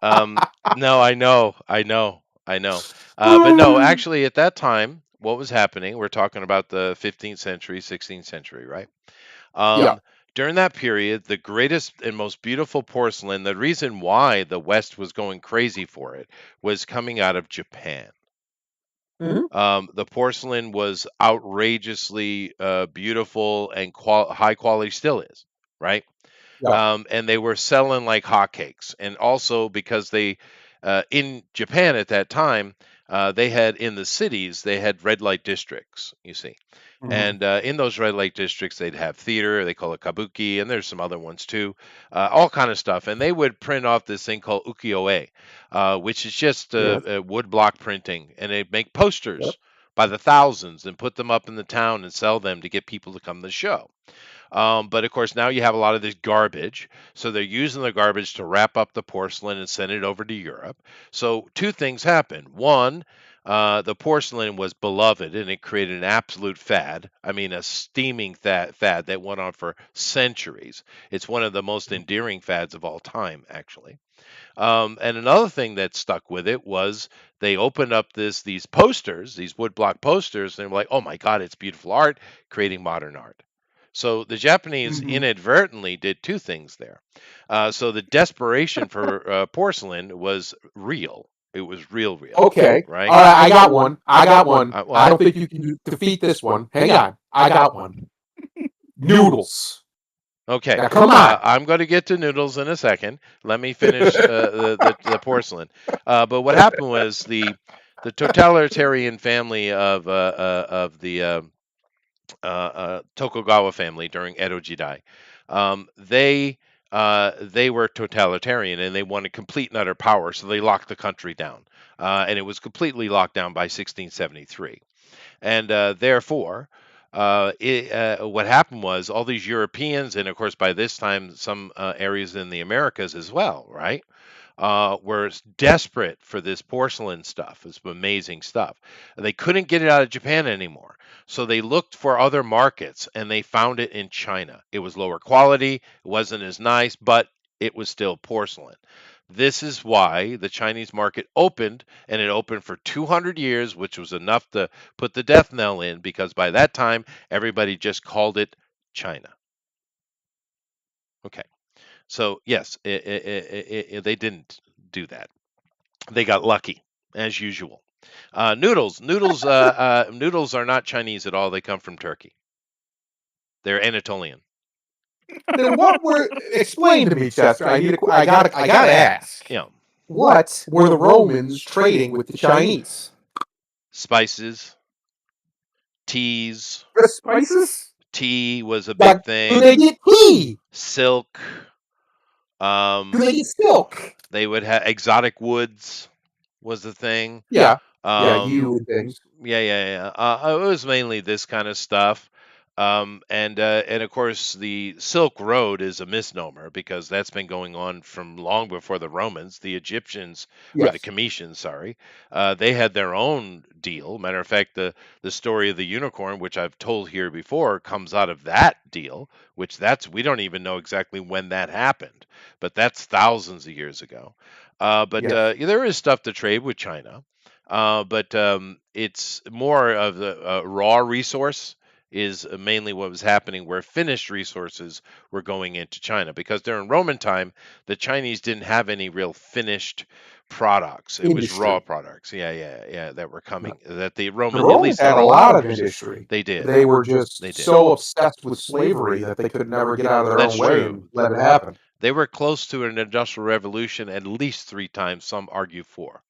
No, I know. But no, actually, at that time, what was happening? We're talking about the 15th century, 16th century, right? Yeah. During that period, the greatest and most beautiful porcelain, the reason why the West was going crazy for it, was coming out of Japan. Mhm. The porcelain was outrageously beautiful and high quality, still is, right? Yeah. And they were selling like hotcakes. And also because they, in Japan at that time, they had in the cities they had red light districts. You see, Mhm. and in those red light districts they'd have theater. They call it kabuki, and there's some other ones too, all kind of stuff. And they would print off this thing called ukiyo-e, which is just Yes. wood block printing, and they'd make Yep. posters by the thousands and put them up in the town and sell them to get people to come to the show. But of course, now you have a lot of this garbage. So they're using the garbage to wrap up the porcelain and send it over to Europe. So two things happen. One, the porcelain was beloved and it created an absolute fad. I mean, a steaming fad that went on for centuries. It's one of the most endearing fads of all time, actually. And another thing that stuck with it was they opened up these posters, these woodblock posters, and they were like, "Oh my God, it's beautiful art, creating modern art." So the Japanese Mhm. inadvertently did two things there. So the desperation for porcelain was real. It was real, Okay. right? All right. I got one. I got one. I What? don't think you can defeat this one. Hang on. I got one. Noodles. Okay, Now, come on. I'm going to get to noodles in a second. Let me finish the porcelain. But what happened was the totalitarian family of the Tokugawa family during Edo Jidai. They were totalitarian and they wanted complete and utter power, so they locked the country down, and it was completely locked down by 1673. And therefore, what happened was all these Europeans, and of course by this time some areas in the Americas as well, right? Were desperate for this porcelain stuff, this amazing stuff. They couldn't get it out of Japan anymore. So they looked for other markets and they found it in China. It was lower quality, it wasn't as nice, but it was still porcelain. This is why the Chinese market opened, and it opened for 200 years, which was enough to put the death knell in because by that time everybody just called it China. Okay. So, yes, they didn't do that. They got lucky, as usual. Noodles are not Chinese at all. They come from Turkey. They're Anatolian. Then what were? Explain to me, Chester. I gotta ask. You know, What were the Romans trading with the Chinese? spices, teas. The spices. Tea was a Like, big do they thing. get tea? Silk. Do they get silk? They would have exotic woods was the thing. Yeah. Yeah. Um, You and things. yeah. It was mainly this kind of stuff. And of course the Silk Road is a misnomer because that's been going on from long before the Romans. The Egyptians or the Yes. Cometians, sorry, they had their own deal. Matter of fact, the story of the unicorn, which I've told here before, comes out of that deal. Which that's we don't even know exactly when that happened, but that's thousands of years ago. But Yes. there is stuff to trade with China. But it's more of the raw resource is mainly what was happening where finished resources were going into China because during Roman time the Chinese didn't have any real finished products. It was raw Industry. products. Yeah, that were No. coming that the The Roman, at Romans least the had a Roman lot of leaders, industry. they did. They were just They did. so obsessed with slavery that they could never get out of their That's own way true. and let it happen. They were close to an industrial revolution at least three times. Some argue four.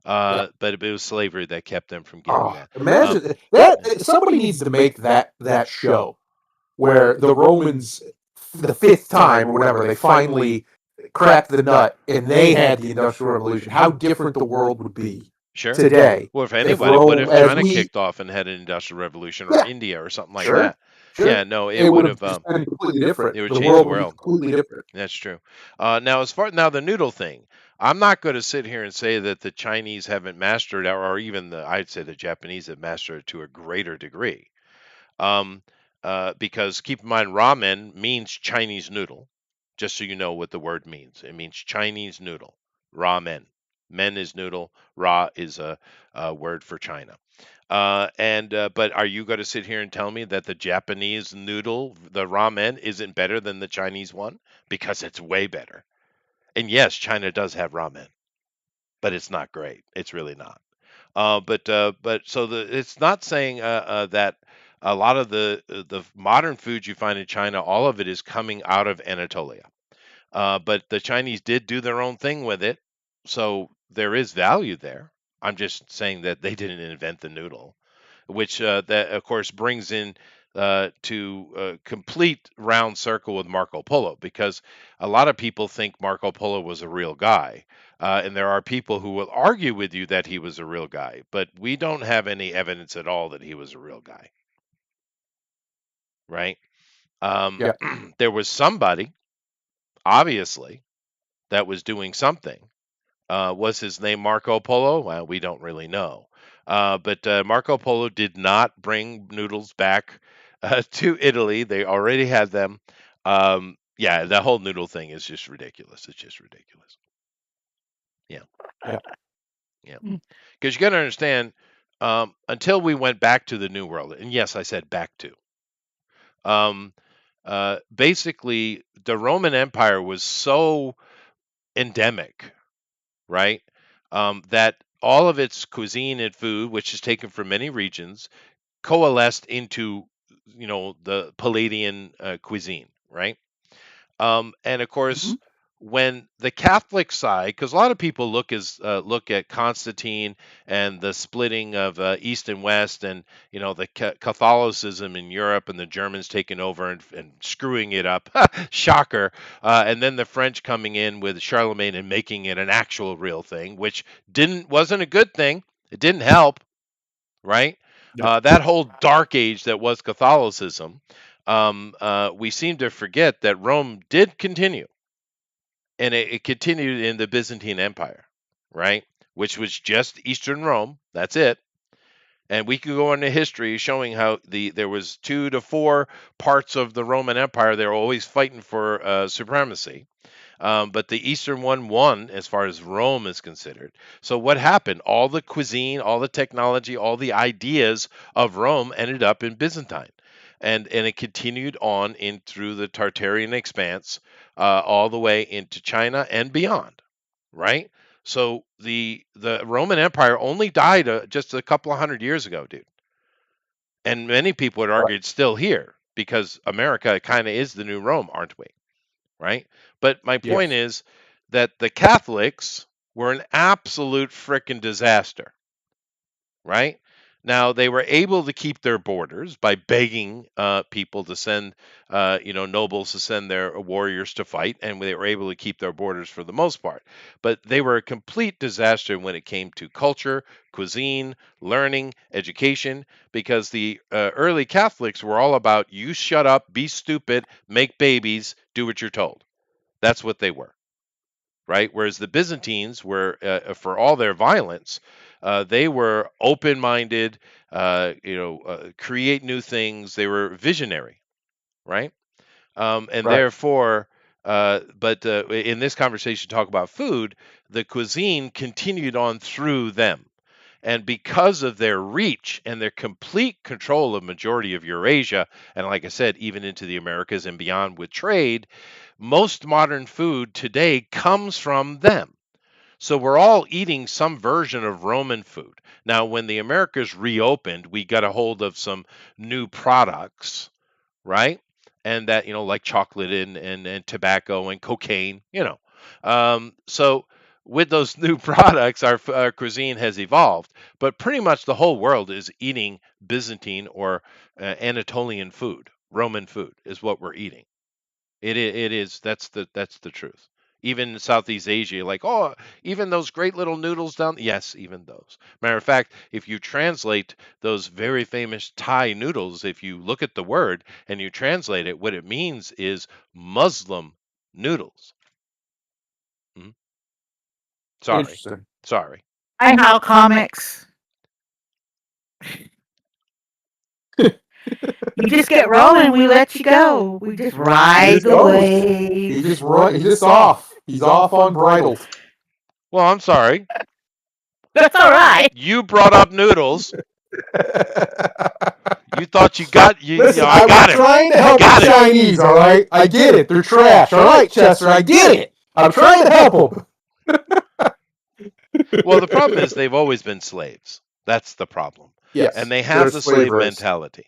Yeah. But it was slavery that kept them from getting Oh, that. imagine that. Somebody needs to make that show where the Romans, the fifth time or whatever, they finally cracked the nut and they had the Industrial Revolution. How different the world would be Sure. today Well, if if anybody, what Rome, if as China we, kicked off and had an industrial revolution, or yeah, India, or something like sure, that? sure, Yeah, no, it it would would have have. just been completely different. It would The change the world would be world. completely different. That's true. Now the noodle thing, I'm not going to sit here and say that the Chinese haven't mastered, or even I'd say the Japanese have mastered it to a greater degree. Um, because keep in mind, ramen means Chinese noodle. Just so you know what the word means, it means Chinese noodle. Ramen. Men is noodle. Ra is a word for China. But are you going to sit here and tell me that the Japanese noodle, the ramen, isn't better than the Chinese one? Because it's way better. And yes, China does have ramen, but it's not great. It's really not. But so it's not saying that a lot of the modern foods you find in China, all of it is coming out of Anatolia. But the Chinese did do their own thing with it, so there is value there. I'm just saying that they didn't invent the noodle, which that of course brings in to a complete round circle with Marco Polo, because a lot of people think Marco Polo was a real guy. And there are people who will argue with you that he was a real guy, but we don't have any evidence at all that he was a real guy, right? Um, Yeah. there was somebody, obviously, that was doing something. Was his name Marco Polo? Well, we don't really know. But Marco Polo did not bring noodles back to Italy. They already had them. Yeah, the whole noodle thing is just ridiculous. It's just ridiculous. Yeah. Yeah. Yeah. Mm. Because you got to understand, until we went back to the New World, and yes, I said back to, um, basically, the Roman Empire was so endemic, right? That all of its cuisine and food, which is taken from many regions, coalesced into, the Palladian cuisine, right? And of course, Mhm. when the Catholic side, because a lot of people look at Constantine and the splitting of East and West, and the Catholicism in Europe and the Germans taking over and screwing it up, shocker, and then the French coming in with Charlemagne and making it an actual real thing, which wasn't a good thing. It didn't help, right? Yeah. That whole dark age that was Catholicism, we seem to forget that Rome did continue, and it continued in the Byzantine Empire, right? Which was just Eastern Rome. That's it. And we could go into history showing how there was 2 to 4 parts of the Roman Empire. They were always fighting for supremacy. But the Eastern one won as far as Rome is considered. So what happened? All the cuisine, all the technology, all the ideas of Rome ended up in Byzantine. And it continued on in through the Tartarian expanse, all the way into China and beyond, right? So the Roman Empire only died just a couple of hundred years ago, dude. And many people would Right. argue it's still here because America kind of is the new Rome, aren't we? Right? But my point Yes. is that the Catholics were an absolute frickin' disaster, right? Now they were able to keep their borders by begging people to send, nobles to send their warriors to fight, and they were able to keep their borders for the most part. But they were a complete disaster when it came to culture, cuisine, learning, education, because the early Catholics were all about you shut up, be stupid, make babies, do what you're told. That's what they were, right? Whereas the Byzantines were, for all their violence, they were open-minded, create new things. They were visionary, right? And Right. therefore, but in this conversation, talk about food, the cuisine continued on through them. And because of their reach and their complete control of majority of Eurasia, and like I said, even into the Americas and beyond with trade, most modern food today comes from them. So we're all eating some version of Roman food. Now, when the Americas reopened, we got a hold of some new products, right? And that, like chocolate and tobacco and cocaine. So with those new products, our cuisine has evolved, but pretty much the whole world is eating Byzantine or Anatolian food. Roman food is what we're eating. It is that's the truth. Even in Southeast Asia, like, oh, even those great little noodles down. Yes, even those. Matter of fact, if you translate those very famous Thai noodles, if you look at the word and you translate it, what it means is Muslim noodles. Mhm. Sorry, Interesting. sorry. I know comics. You just get rolling, we let you go. We just He ride just the goes. He wave. just run. He's just off. He's off unbridled. Well, I'm sorry. That's all right. You brought up noodles. You thought you got Listen, I we're got him. trying to I help the got him. Chinese, all right? I get it. They're trash. All right, Chester, I get it. I'm trying to help them. Well, the problem is they've always been slaves. That's the problem. Yes. And they They're have the slave slavers. mentality.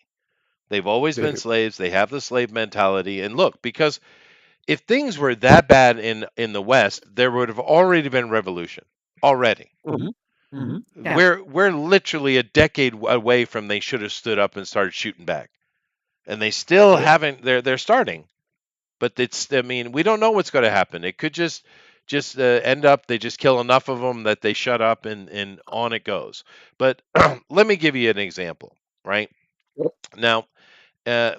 They've always They been do. slaves. They have the slave mentality. And look, because if things were that bad in the West, there would have already been revolution already. Mhm. Mhm. Yeah. We're literally a decade away from they should have stood up and started shooting back, and they still Yeah. haven't. They're starting, but it's. I mean, we don't know what's going to happen. It could just end up they just kill enough of them that they shut up and on it goes. But let me give you an example. Right Yep. now,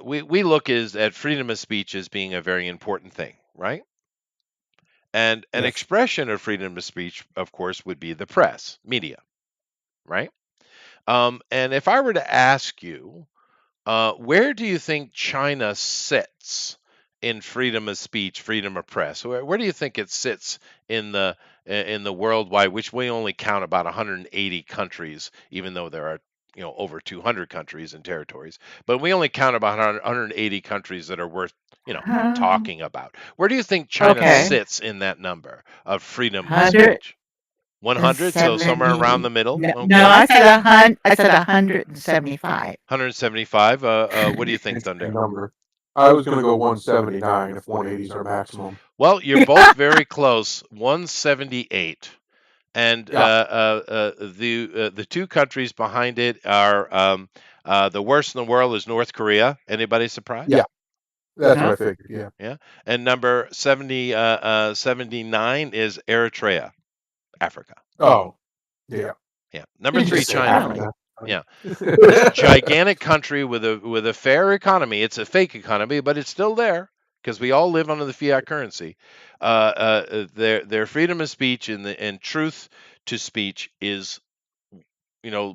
we look at freedom of speech as being a very important thing, right? And an Yes. expression of freedom of speech, of course, would be the press, media, right? And if I were to ask you, where do you think China sits in freedom of speech, freedom of press? Where do you think it sits in the worldwide, which we only count about 180 countries, even though there are over 200 countries and territories, but we only count about 180 countries that are worth talking about. Where do you think China Okay. sits in that number of freedom of 100 speech? 100, so somewhere around the middle. No, Okay. I said 100. I said 175. 175. What do you think, Interesting Thunder? number. I was going to go 179 if 180 is our maximum. Well, you're both very close. 178, and Yeah. the two countries behind it are the worst in the world is North Korea. Anybody surprised? Yeah. That's No. what I figured. Yeah. Yeah. And number 79 is Eritrea, Africa. Oh. Yeah. Yeah. Number 3, Interesting. China. Really? Yeah. This gigantic country with a fair economy. It's a fake economy, but it's still there because we all live under the fiat currency. Their freedom of speech and truth to speech is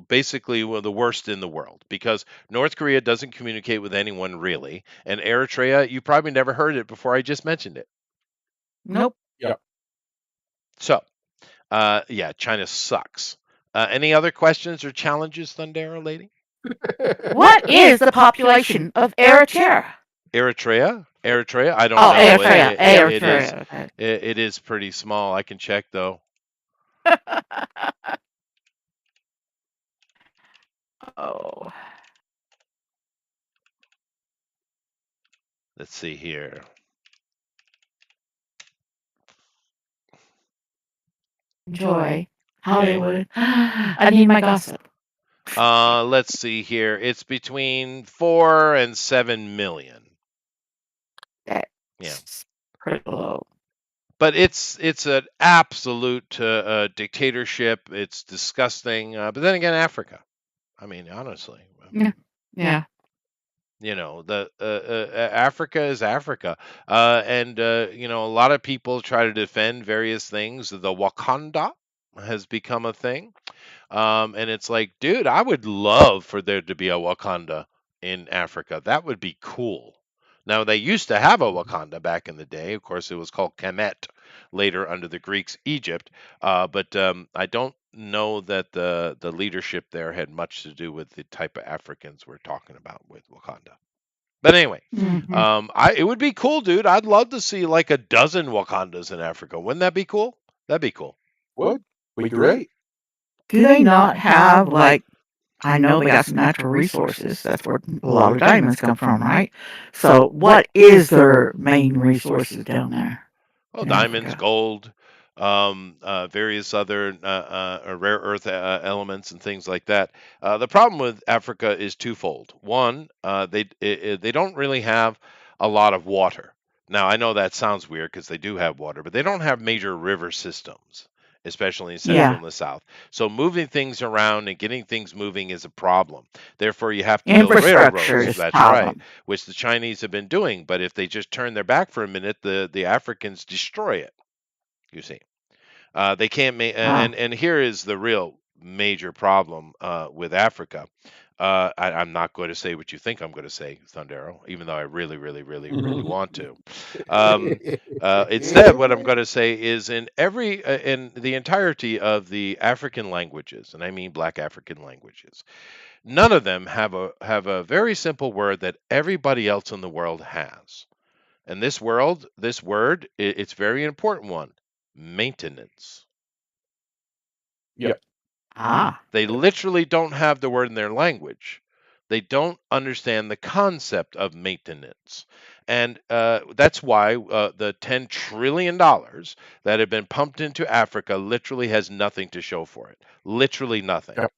basically one of the worst in the world because North Korea doesn't communicate with anyone really, and Eritrea, you probably never heard it before I just mentioned it. Nope. Yeah. So, yeah, China sucks. Any other questions or challenges, Thundera lady? What is the population of Eritrea? Eritrea? I don't Oh, know. Eritrea. Eritrea. Okay. It is pretty small. I can check though. Oh. Let's see here. Enjoy. Hollywood. I need my gossip. Let's see here. It's between 4 and 7 million. That's Yeah. pretty low. But it's an absolute dictatorship. It's disgusting. But then again, Africa. I mean, honestly. Yeah. The Africa is Africa, and a lot of people try to defend various things. The Wakanda has become a thing, and it's like, dude, I would love for there to be a Wakanda in Africa. That would be cool. Now they used to have a Wakanda back in the day. Of course, it was called Kemet, later under the Greeks, Egypt. But I don't know that the leadership there had much to do with the type of Africans we're talking about with Wakanda. But anyway, it would be cool, dude. I'd love to see like a dozen Wakandas in Africa. Wouldn't that be cool? That'd be cool. Would be great. Do they not have, like, I know they got some natural resources. That's where a lot of diamonds come from, right? So what is their main resources down there? Well, in diamonds, Africa? gold, various other rare earth elements and things like that. The problem with Africa is twofold. One, they don't really have a lot of water. Now, I know that sounds weird because they do have water, but they don't have major river systems, especially in Central Yeah. and the South. So moving things around and getting things moving is a problem. Therefore, you have to build Infrastructure railroads. is a That's right, problem. which the Chinese have been doing. But if they just turn their back for a minute, the Africans destroy it. You see, they can't make, Wow. and here is the real major problem with Africa. I'm not going to say what you think I'm going to say, Thundero, even though I really, really, really, really want to. Instead, what I'm going to say is in the entirety of the African languages, and I mean Black African languages, none of them have a very simple word that everybody else in the world has. And this word, it's a very important one: maintenance. Yep. Ah. They literally don't have the word in their language. They don't understand the concept of maintenance. And that's why the $10 trillion that have been pumped into Africa literally has nothing to show for it. Literally nothing. Yep.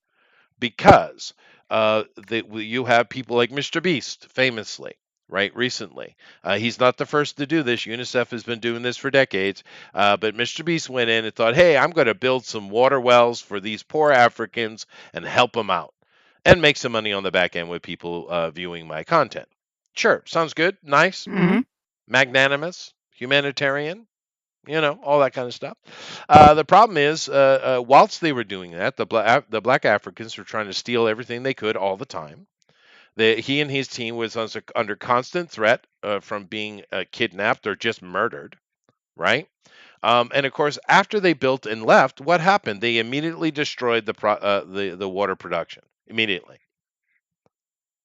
Because you have people like Mr. Beast, famously, right? Recently, he's not the first to do this. UNICEF has been doing this for decades, but Mr. Beast went in and thought, "Hey, I'm going to build some water wells for these poor Africans and help them out, and make some money on the back end with people viewing my content." Sure, sounds good, nice, Hmm. magnanimous, humanitarian, all that kind of stuff. The problem is, whilst they were doing that, the black Africans were trying to steal everything they could all the time. He and his team was under constant threat from being kidnapped or just murdered, right? And of course, after they built and left, what happened? They immediately destroyed the water production immediately,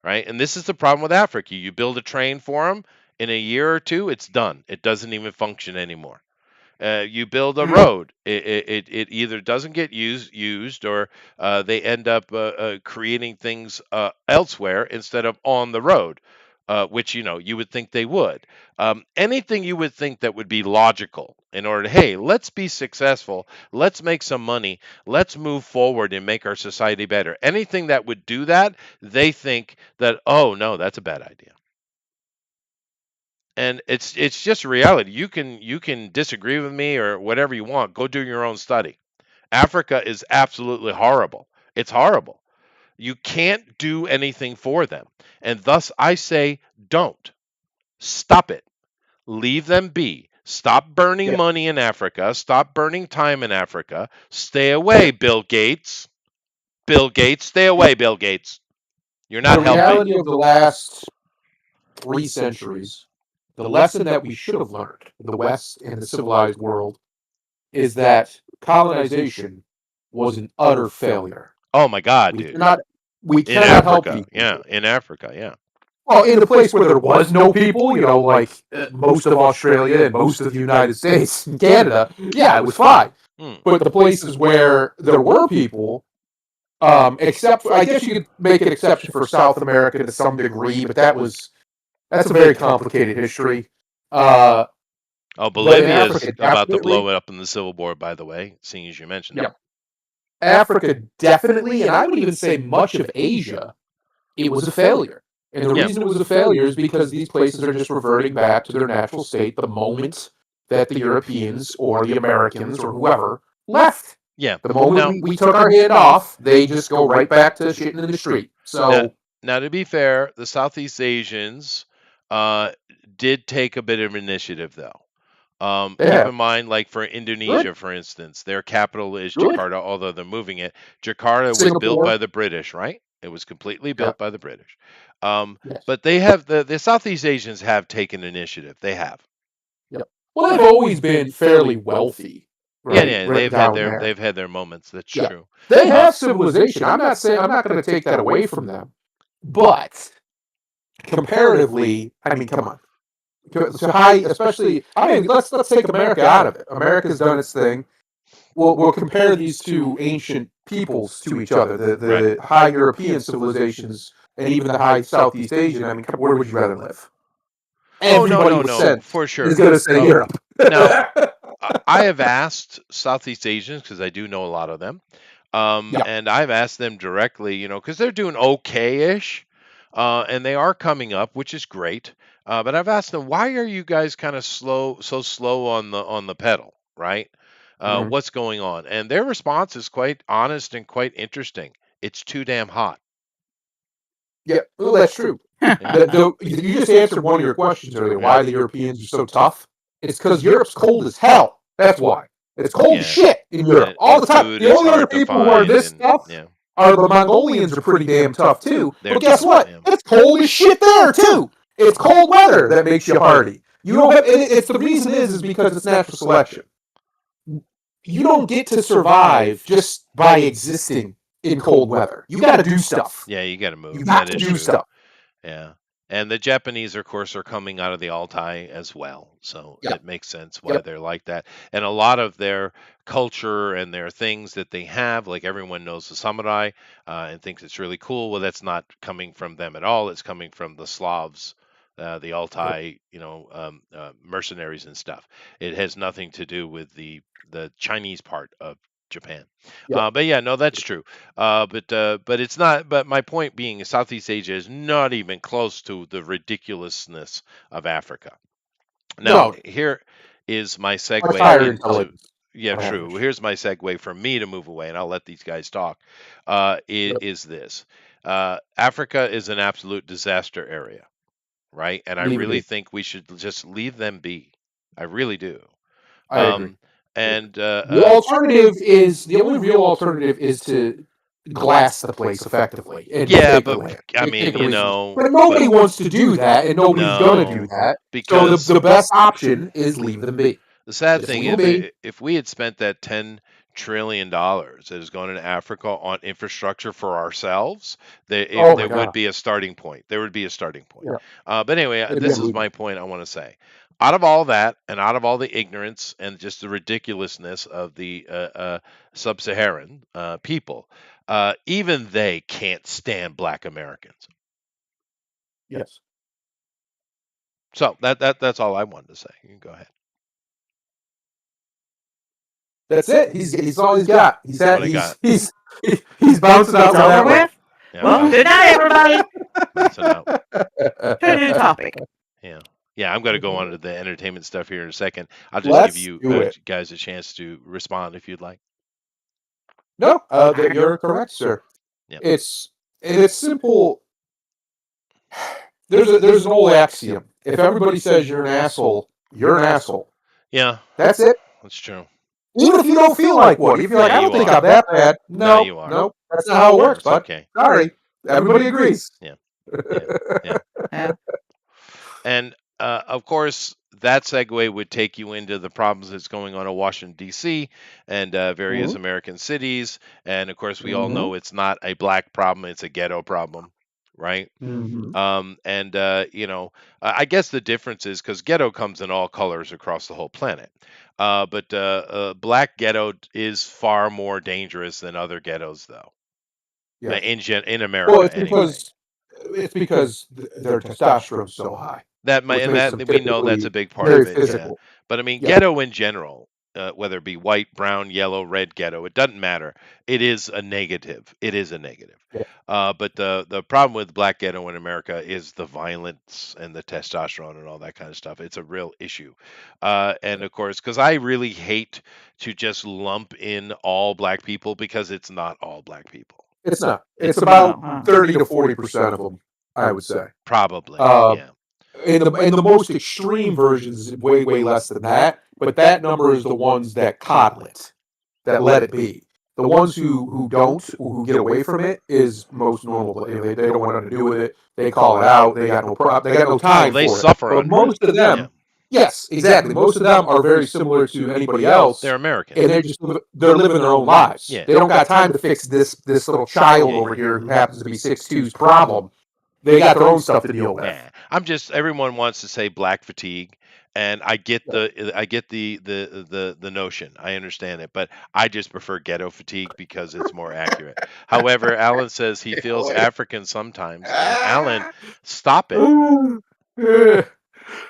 right? And this is the problem with Africa. You build a train for them, in a year or two, it's done. It doesn't even function anymore. You build a road, it either doesn't get used, or they end up creating things elsewhere instead of on the road, which you would think they would. Anything you would think that would be logical in order to, hey, let's be successful, let's make some money, let's move forward and make our society better. Anything that would do that, they think that, oh no, that's a bad idea. And it's just reality. You can disagree with me or whatever you want. Go do your own study. Africa is absolutely horrible. It's horrible. You can't do anything for them. And thus I say don't. Stop it. Leave them be. Stop burning Yeah. money in Africa. Stop burning time in Africa. Stay away, Bill Gates. Bill Gates, stay away, Bill Gates. You're not The helping. reality of the last 3 centuries, the lesson that we should have learned in the West and the civilized world is that colonization was an utter failure. Oh my God, We dude. cannot, we In cannot help Africa. these Yeah, people. in Africa, yeah. Well, in a place where there was no people, like most of Australia and most of the United States and Canada, yeah, it was fine. Hmm. But the places where there were people, except I guess you could make an exception for South America to some degree, but that's a very complicated history. Oh, But in Bolivia is Africa, about to blow definitely, it up in the Civil War, by the way, seeing as you mentioned yeah, it. Africa definitely, and I would even say much of Asia, it was a failure. And the Yeah. reason it was a failure is because these places are just reverting back to their natural state the moment that the Europeans or the Americans or whoever left. Yeah. The moment Now, we took our hand off, they just go right back to shitting in the street. So, now, to be fair, the Southeast Asians did take a bit of initiative, though. Keep yeah, in mind, like for good, Indonesia, for instance, their capital is good. Jakarta, although they're moving it. Jakarta was built Singapore, by the British, right? It was completely yeah, built by the British. yes, But they have the Southeast Asians have taken initiative. They have. yep. Well, they've always been fairly wealthy, Yeah, right? yeah, Right down there. they've had their moments. That's Yeah, true. they Uh, have civilization. I'm not saying I'm not going to take that away from them, but comparatively, I mean, come on. To high, especially, I mean, let's take America out of it. America's done its thing. We'll compare these two ancient peoples to each other, the high European civilizations and even the high Southeast Asian. I mean, where would you rather live? oh no, Everybody no, with no, sense for is sure. going to say Europe. Now, I have asked Southeast Asians because I do know a lot of them, Yeah, and I've asked them directly, because they're doing okay-ish, and they are coming up, which is great. But I've asked them, why are you guys kind of so slow on the pedal, right? mhm. What's going on? And their response is quite honest and quite interesting. It's too damn hot. Yeah, well, that's true. Yeah. You just answered one of your questions earlier. Why the Europeans are so tough? It's because Europe's cold as hell. That's why. It's cold as Yeah, shit in Europe all and the time. food The is only other hard to people who are find, this and tough yeah, are the Mongolians are pretty damn tough too. they're But guess tough. what? Yeah. It's cold as shit there too. It's cold weather that makes you hardy. You don't have. It's the reason is because it's natural selection. You don't get to survive just by existing in cold weather. You got to do stuff. Yeah, you got to You move. got That to is do true. stuff. Yeah. And the Japanese, of course, are coming out of the Altai as well. So Yep. it makes sense why Yep. they're like that. And a lot of their culture and their things that they have, like everyone knows the samurai and thinks it's really cool. Well, that's not coming from them at all. It's coming from the Slavs, the Yep. Altai, mercenaries and stuff. It has nothing to do with the Chinese part of Japan. Yep. But yeah, no, that's true. But it's not. But my point being, Southeast Asia is not even close to the ridiculousness of Africa. Now, No, here is my much segue higher into. intelligence Yeah, on true. average. Here's my segue for me to move away, and I'll let these guys talk. Yep. Is this Africa is an absolute disaster area, right? And I Leave it really be. think we should just leave them be. I really do. I agree. Um, and The only real alternative is to glass the place effectively and yeah, take the but land, I take mean, the resources. But but nobody wants to do that, and nobody's going to do no, that. So because the best option is leave them be. the sad Just thing leave them is, be. if we had spent that $10 trillion that has gone into Africa on infrastructure for ourselves, Oh my there would god. be a starting point. There would be a starting point. Yeah. But anyway, It'd be this is unbelievable. my point I want to say. Out of all that, and out of all the ignorance and just the ridiculousness of the sub-Saharan people, even they can't stand Black Americans. Yes. So that's all I wanted to say. You can go ahead. That's it. He's all he's got. He's That's what at I got. he's bouncing out It's on over that one. with. Yeah, Well, good night, everybody. bouncing out. To a new topic. Yeah. Yeah, I'm going to go on to the entertainment stuff here in a second. I'll just give Let's you do it. guys a chance to respond if you'd like. No, you're correct, sir. Yep. It's simple. There's an old axiom. If everybody says you're an asshole, you're an asshole. Yeah, That's it. that's true. Even if you don't feel like one, if you're like, Yeah, I don't you think are. I'm that bad. No, No, you are. no, that's not how it No, works, it's bud. okay. Sorry, everybody agrees. Yeah. Yeah. And of course, that segue would take you into the problems that's going on in Washington, D.C. and various Mhm. American cities. And of course, we all Mhm. know it's not a black problem, it's a ghetto problem, right? Mhm. I guess the difference is because ghetto comes in all colors across the whole planet. But black ghetto is far more dangerous than other ghettos, though. Yeah. In Well, America, anyway. it's because their testosterone's so high, That might, which and makes them that we know that's typically a big part very of it, yeah. physical. But I mean, Yeah. ghetto in general, whether it be white, brown, yellow, red ghetto, it doesn't matter. It is a negative. It is a negative. Yeah. But the problem with black ghetto in America is the violence and the testosterone and all that kind of stuff. It's a real issue. And of course, because I really hate to just lump in all black people because it's not all black people. It's not. It's It's about not. 30 to 40% of them, I would say. Probably, Uh, yeah. in the most extreme versions, is way less than that. But that number is the ones that coddle it, that let it be. The ones who don't, who get away from it, is most normal. They don't want nothing to do with it. They call it out. They got they got no Well, time they for it. suffer But under most it. of them, Yeah. yes, exactly. Most of them are very similar to anybody else, They're American. and they're living their own lives. Yeah. They don't got time to fix this little child Yeah. over here who happens to be 6'2's problem. They got their own stuff to deal with. Yeah, everyone wants to say black fatigue, and I get the notion. I understand it, but I just prefer ghetto fatigue because it's more accurate. However, Alan says he feels African sometimes, and Alan, stop it.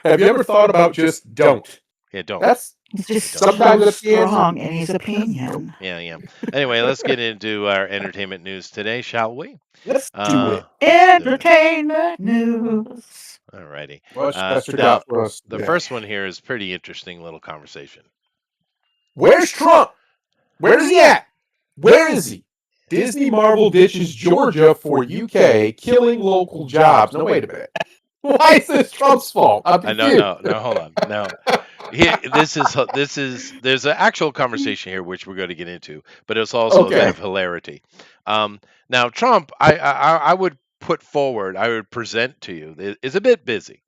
Have you ever thought about just don't? Yeah, don't. That's He's just sometimes so that's the answer. strong in his opinion. Yeah. Anyway, let's get into our entertainment news today, shall we? Let's do it. Entertainment news. Alrighty. What's Chester now, got for us the today? first one here is pretty interesting little conversation. Where's Trump? Where's he at? Where is he? Disney Marvel ditches Georgia for UK, killing local jobs. No, wait a minute. Why is this Trump's fault? I'm I confused. know. No, hold on. No, here, this is. There's an actual conversation here which we're going to get into, but it's also a bit of hilarity. Now Trump, I would put forward, I would present to you, is a bit busy.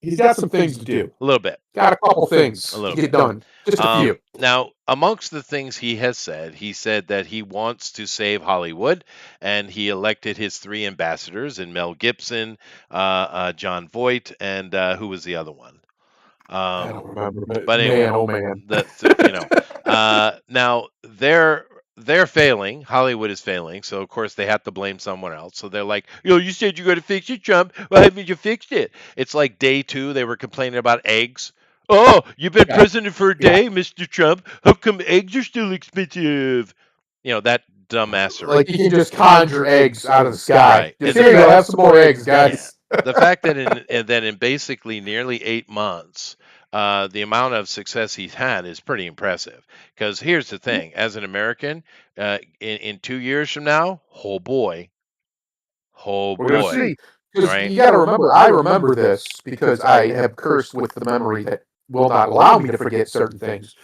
he's got some things to do. A little bit. Got a couple things A to little get bit. done. Just a few. Now, amongst the things he said that he wants to save Hollywood, and he elected his three ambassadors in Mel Gibson, John Voight, and who was the other one? I don't remember, but But anyway, man, oh man. now they're failing. Hollywood is failing, so of course they have to blame someone else. So they're like, you said you're going to fix it, Trump. Why haven't you fixed it? It's like day 2. They were complaining about eggs. Oh, you've been Yeah. president for a Yeah. day, Mr. Trump. How come eggs are still expensive? That dumbassery. Like you can just conjure eggs out of the sky. Right. Just And here you go, have some more eggs, guys. the fact that in basically nearly 8 months, the amount of success he's had is pretty impressive. Because here's the thing: as an American, in 2 years from now, oh boy, We're gonna boy, see. Because right? you got to remember, I remember this because I have cursed with the memory that will not allow me to forget certain things.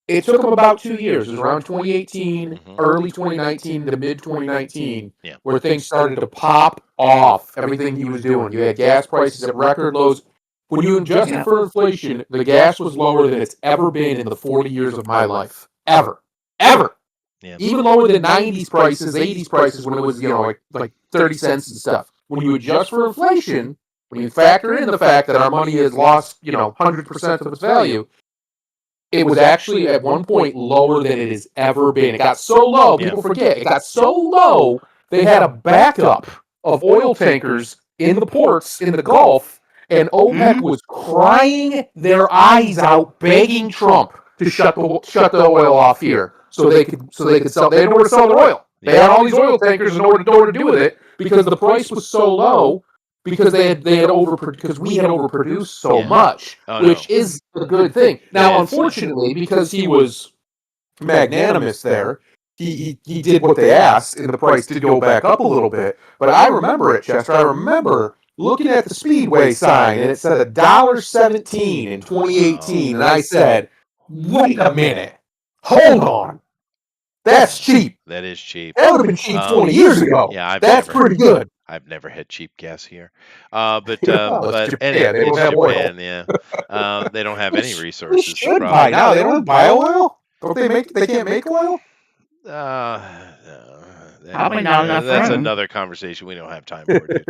It took him about 2 years. It was around 2018, Mhm. early 2019 to mid 2019, Yeah. where things started to pop off. Everything he was doing. You had gas prices at record lows. When you adjust it for inflation, the gas was lower than it's ever been in the 40 years of my life. Ever. Yeah. Even lower than 90s prices, 80s prices when it was, like 30 cents and stuff. When you adjust for inflation, when you factor in the fact that our money has lost, 100% of its value, it was actually at one point lower than it has ever been. It got so low, people forget, it got so low, they had a backup of oil tankers in the ports in the Gulf, and OPEC was crying their eyes out, begging Trump to shut the oil off here, so they could sell. They had nowhere to sell their oil. They had all these oil tankers and nowhere to do with it because the price was so low. Because because we had overproduced so much, which is a good thing. Now, unfortunately, because he was magnanimous there, he did what they asked, and the price did go back up a little bit. But I remember it, Chester. I remember looking at the Speedway sign, and it said $1.17 in 2018, and I said, "Wait a minute, hold on, that's cheap. That is cheap. That would have been cheap 20 years ago. Yeah, that's pretty good." I've never had cheap gas here, Well, but it's Japan. anyway, They don't it's have oil. Japan. Yeah, they don't have any They resources. should buy now. They don't buy oil. Don't they make? They can't make oil. No, Probably not enough that's room. another conversation we don't have time for, dude.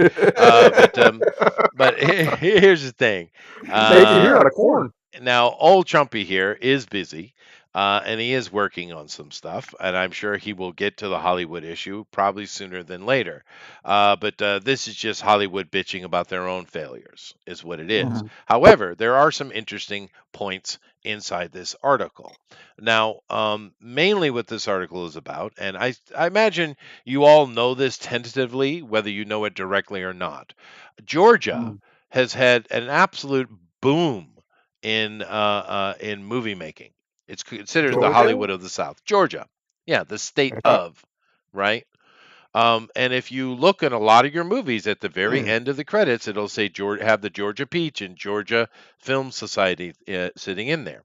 But here's the thing. Make it here out of corn. Now, old Trumpy here is busy, and he is working on some stuff, and I'm sure he will get to the Hollywood issue probably sooner than later. But this is just Hollywood bitching about their own failures, is what it is. However, there are some interesting points inside this article. Now, mainly what this article is about, and I imagine you all know this tentatively, whether you know it directly or not. Georgia has had an absolute boom in movie making. It's considered the Hollywood of the South. Georgia, yeah, the state of, right? And if you look at a lot of your movies, at the very end of the credits, it'll say have the Georgia Peach and Georgia Film Society sitting in there.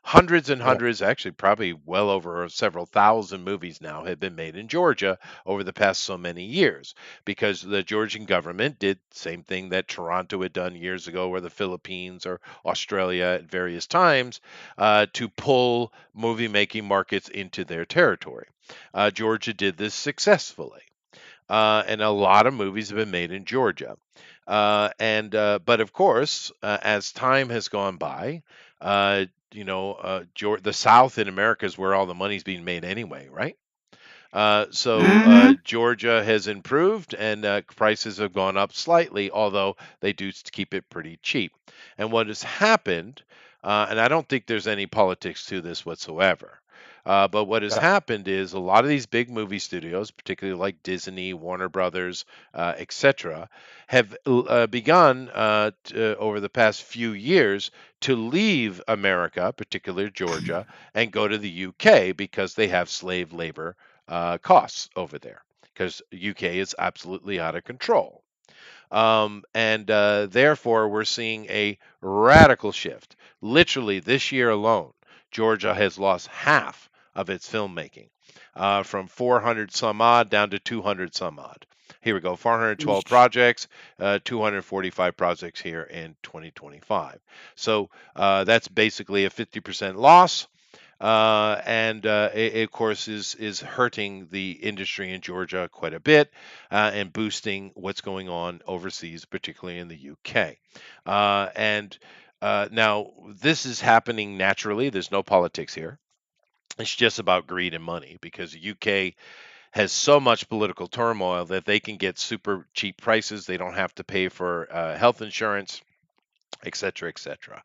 Hundreds and hundreds, actually probably well over several thousand movies now have been made in Georgia over the past so many years, because the Georgian government did the same thing that Toronto had done years ago, or the Philippines or Australia at various times, to pull movie making markets into their territory. Georgia did this successfully. And a lot of movies have been made in Georgia. But of course, as time has gone by, the South in America is where all the money's being made anyway, right? So Georgia has improved, and prices have gone up slightly, although they do keep it pretty cheap. And what has happened, and I don't think there's any politics to this whatsoever. But what has happened is a lot of these big movie studios, particularly like Disney, Warner Brothers, etc., have begun over the past few years to leave America, particularly Georgia, and go to the UK because they have slave labor costs over there, because UK is absolutely out of control. And therefore, we're seeing a radical shift. Literally, this year alone, Georgia has lost half of its filmmaking, from 400 some odd down to 200 some odd. Here we go. 412 projects, 245 projects here in 2025. So that's basically a 50% loss. And it, of course, is hurting the industry in Georgia quite a bit and boosting what's going on overseas, particularly in the UK. And now this is happening naturally. There's no politics here. It's just about greed and money because the UK has so much political turmoil that they can get super cheap prices. They don't have to pay for health insurance, et cetera, et cetera.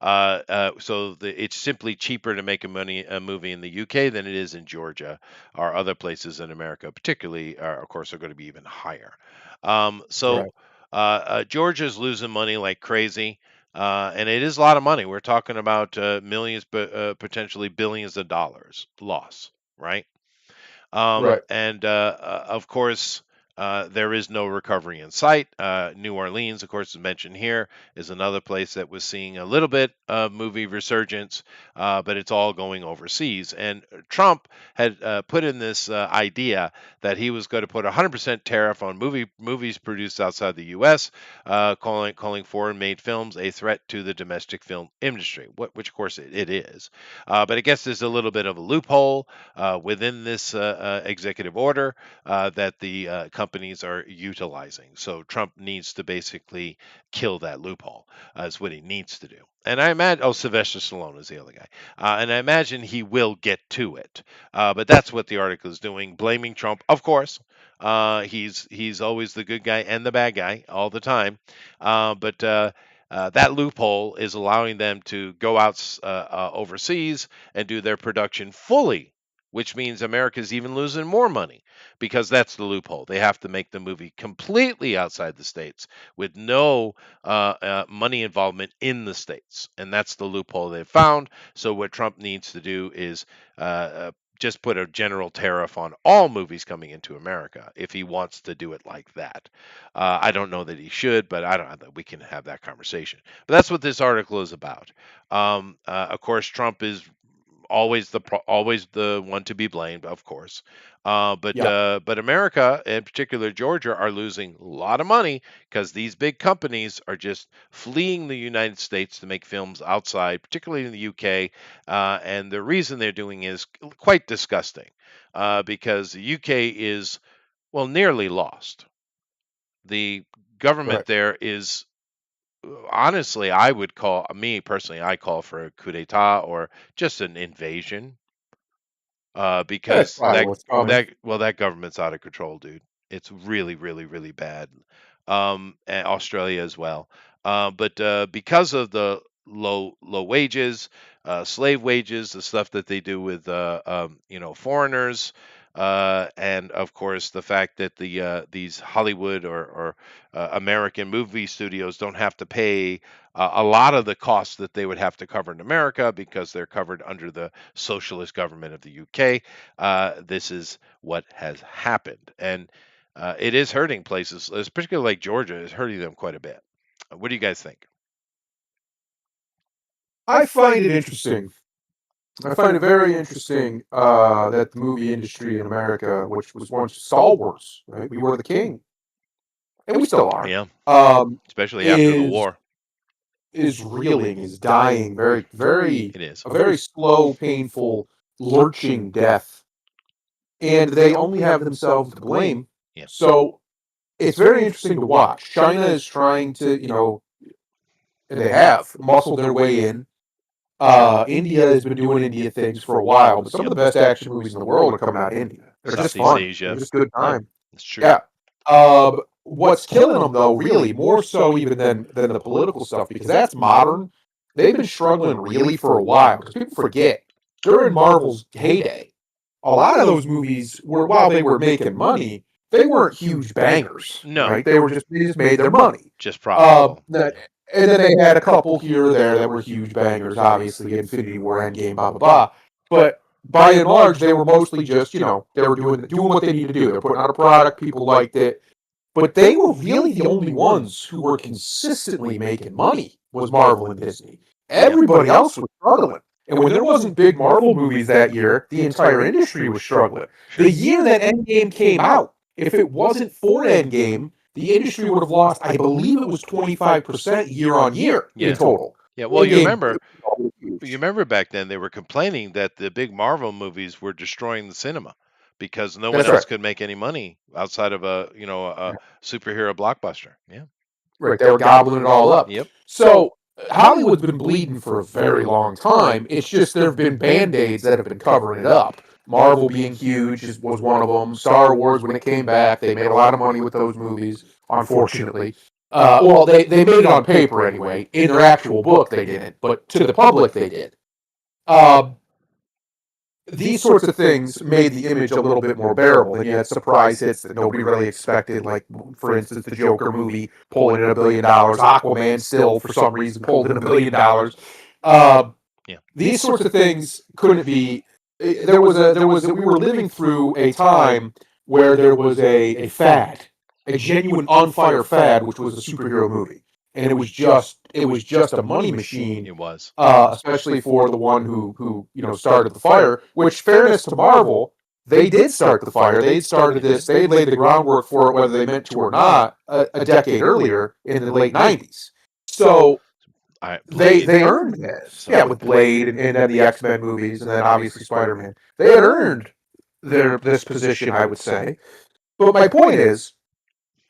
It's simply cheaper to make a movie in the UK than it is in Georgia or other places in America, particularly, of course, are going to be even higher. Right. Georgia's losing money like crazy. And it is a lot of money. We're talking about millions, but potentially billions of dollars loss, right? Right. And of course, there is no recovery in sight. New Orleans, of course, is mentioned here, is another place that was seeing a little bit of movie resurgence, but it's all going overseas. And Trump had put in this idea that he was going to put a 100% tariff on movies produced outside the U.S., calling foreign-made films a threat to the domestic film industry, which of course it is. But I guess there's a little bit of a loophole within this executive order that the companies are utilizing. So Trump needs to basically kill that loophole. Is what he needs to do. And I imagine, Sylvester Stallone is the other guy, and I imagine he will get to it. But that's what the article is doing, blaming Trump, of course. He's always the good guy and the bad guy all the time. But that loophole is allowing them to go out overseas and do their production fully, which means America's even losing more money because that's the loophole. They have to make the movie completely outside the states with no money involvement in the states, and that's the loophole they've found. So what Trump needs to do is just put a general tariff on all movies coming into America if he wants to do it like that. I don't know that he should, but I don't. We can have that conversation. But that's what this article is about. Of course, Trump is always the one to be blamed, of course. Yeah. But America, in particular Georgia, are losing a lot of money because these big companies are just fleeing the United States to make films outside, particularly in the UK. And the reason they're doing is quite disgusting because the UK is, well, nearly lost. The government Right. there is, honestly, I would call, me personally, I call for a coup d'etat or just an invasion That's because probably what's coming. that government's out of control, dude. It's really, really, really bad. And Australia as well. But because of the low wages, slave wages, the stuff that they do with foreigners, and of course the fact that these Hollywood or American movie studios don't have to pay a lot of the costs that they would have to cover in America because they're covered under the socialist government of the UK. This is what has happened, and it is hurting places, particularly like Georgia, is hurting them quite a bit. What do you guys think? I find it interesting. I find it very interesting that the movie industry in America, which was once stalwarts, right? We were the king, and we still are. Yeah, Um, especially after the is war. is reeling, is dying, very It is. a very slow, painful, lurching death, and they only have themselves to blame. Yeah. So it's very interesting to watch. China is trying to, and they have muscled their way in. India has been doing India things for a while, but some of the best action movies in the world are coming out of India. They're just Southeast fun. They're Asia. just good Yeah, time. it's true. Yeah. What's killing them though, really, more so even than the political stuff, because that's modern. They've been struggling really for a while. Because people forget during Marvel's heyday, a lot of those movies were, while they were making money, they weren't huge bangers. No. Right? They just made their money. Just profitable. And then they had a couple here or there that were huge bangers, obviously, Infinity War, Endgame, blah, blah, blah. But by and large, they were mostly just, they were doing what they needed to do. They're putting out a product, people liked it. But they were really the only ones who were consistently making money, was Marvel and Disney. Everybody else was struggling. And when there wasn't big Marvel movies that year, the entire industry was struggling. The year that Endgame came out, If it wasn't for Endgame, the industry would have lost, I believe it was 25% year on year in Yeah. total. Yeah. Well, Endgame was you huge. remember back then they were complaining that the big Marvel movies were destroying the cinema because no one That's else right. could make any money outside of a superhero blockbuster. Yeah. Right, they were gobbling it all up. Yep. So Hollywood's been bleeding for a very long time. It's just there have been band-aids that have been covering it up. Marvel being huge was one of them. Star Wars, when it came back, they made a lot of money with those movies, unfortunately. Well, they made it on paper anyway. In their actual book, they didn't, but to the public, they did. These sorts of things made the image a little bit more bearable. And you had surprise hits that nobody really expected, like, for instance, the Joker movie pulling in $1 billion. Aquaman still, for some reason, pulled in $1 billion. Yeah. These sorts of things couldn't be. We were living through a time where there was a fad, a genuine on fire fad, which was a superhero movie, and it was just a money machine. It was. Especially for the one who started the fire. Which, fairness to Marvel, they did start the fire. They started this. They laid the groundwork for it, whether they meant to or not, a decade earlier in the late '90s. So they earned this. Yeah, with Blade and then the X-Men movies, and then obviously Spider-Man. They had earned this position, I would say. But my point is,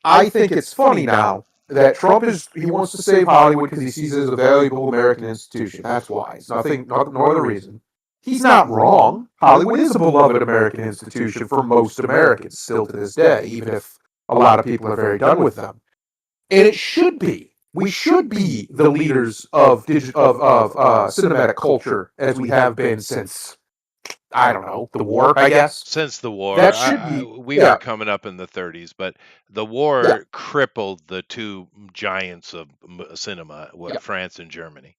I think it's funny now that Trump he wants to save Hollywood because he sees it as a valuable American institution. That's why. It's no other reason. He's not wrong. Hollywood is a beloved American institution for most Americans still to this day, even if a lot of people are very done with them. And it should be. We should be the leaders of cinematic culture as we have been since, I don't know, the war, I guess. Since the war, That should be. we were coming up in the 30s, but the war crippled the two giants of cinema, France and Germany.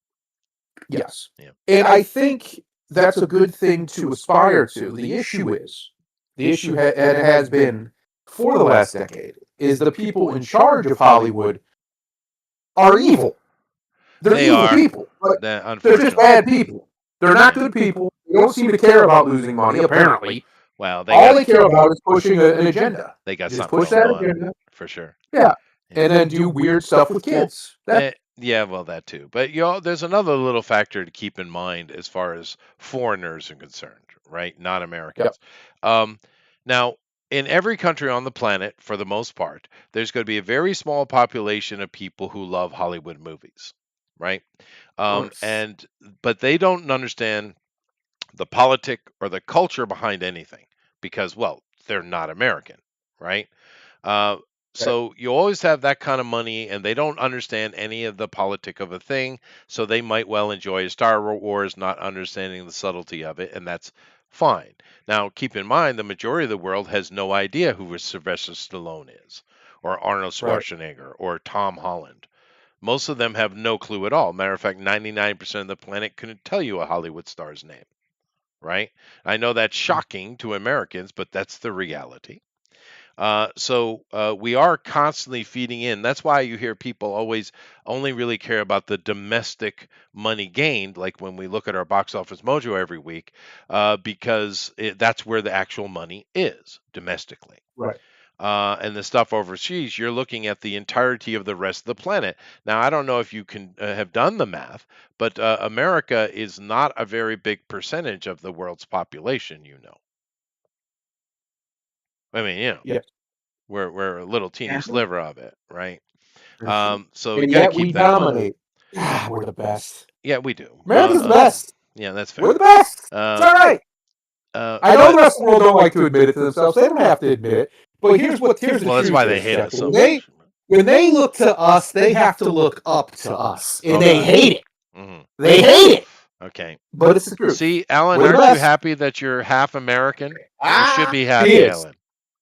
Yes. Yeah. And I think that's a good thing to aspire to. The issue has been for the last decade, is the people in charge of Hollywood are evil. They're evil people. But they're just bad people. They're not good people. They don't seem to care about losing money, apparently. Well, all they care about is pushing an agenda. They got just something push going that on, agenda. for sure. Yeah. And then do weird stuff with kids. Yeah, well, that too. But there's another little factor to keep in mind as far as foreigners are concerned, right? Not Americans. Now, in every country on the planet, for the most part, there's going to be a very small population of people who love Hollywood movies, right? But they don't understand the politic or the culture behind anything because, well, they're not American, right? So you always have that kind of money, and they don't understand any of the politic of a thing, so they might well enjoy Star Wars, not understanding the subtlety of it, and that's fine. Now, keep in mind, the majority of the world has no idea who Sylvester Stallone is, or Arnold Schwarzenegger, or Tom Holland. Most of them have no clue at all. Matter of fact, 99% of the planet couldn't tell you a Hollywood star's name, right? I know that's shocking to Americans, but that's the reality. So we are constantly feeding in. That's why you hear people always only really care about the domestic money gained, like when we look at our Box Office Mojo every week, because that's where the actual money is domestically. Right. And the stuff overseas, you're looking at the entirety of the rest of the planet. Now, I don't know if you can have done the math, but America is not a very big percentage of the world's population, I mean, we're a little teeny sliver of it, right? So you got to keep that dominate. We're the best. Yeah, we do. America's the best. Yeah, that's fair. We're the best. It's all right. I know the rest of the world don't like to admit it to themselves. They don't have to admit it. But here's the truth. That's why they hate us so much. When they look to us, they have to look up to us, and they hate it. Mm-hmm. They hate it. Okay. But it's the truth. See, Alan, aren't you happy that you're half American? You should be happy, Alan.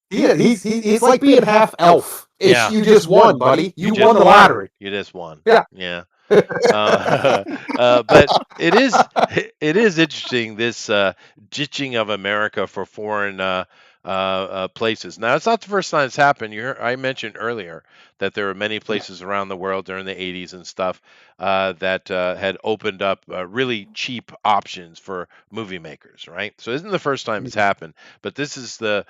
He's like being half elf. You just won, buddy. You won the lottery. You just won. Yeah. But it is interesting, this ditching of America for foreign places. Now, it's not the first time it's happened. I mentioned earlier that there were many places around the world during the 80s and stuff that had opened up really cheap options for movie makers, right? So it isn't the first time it's happened, but this is the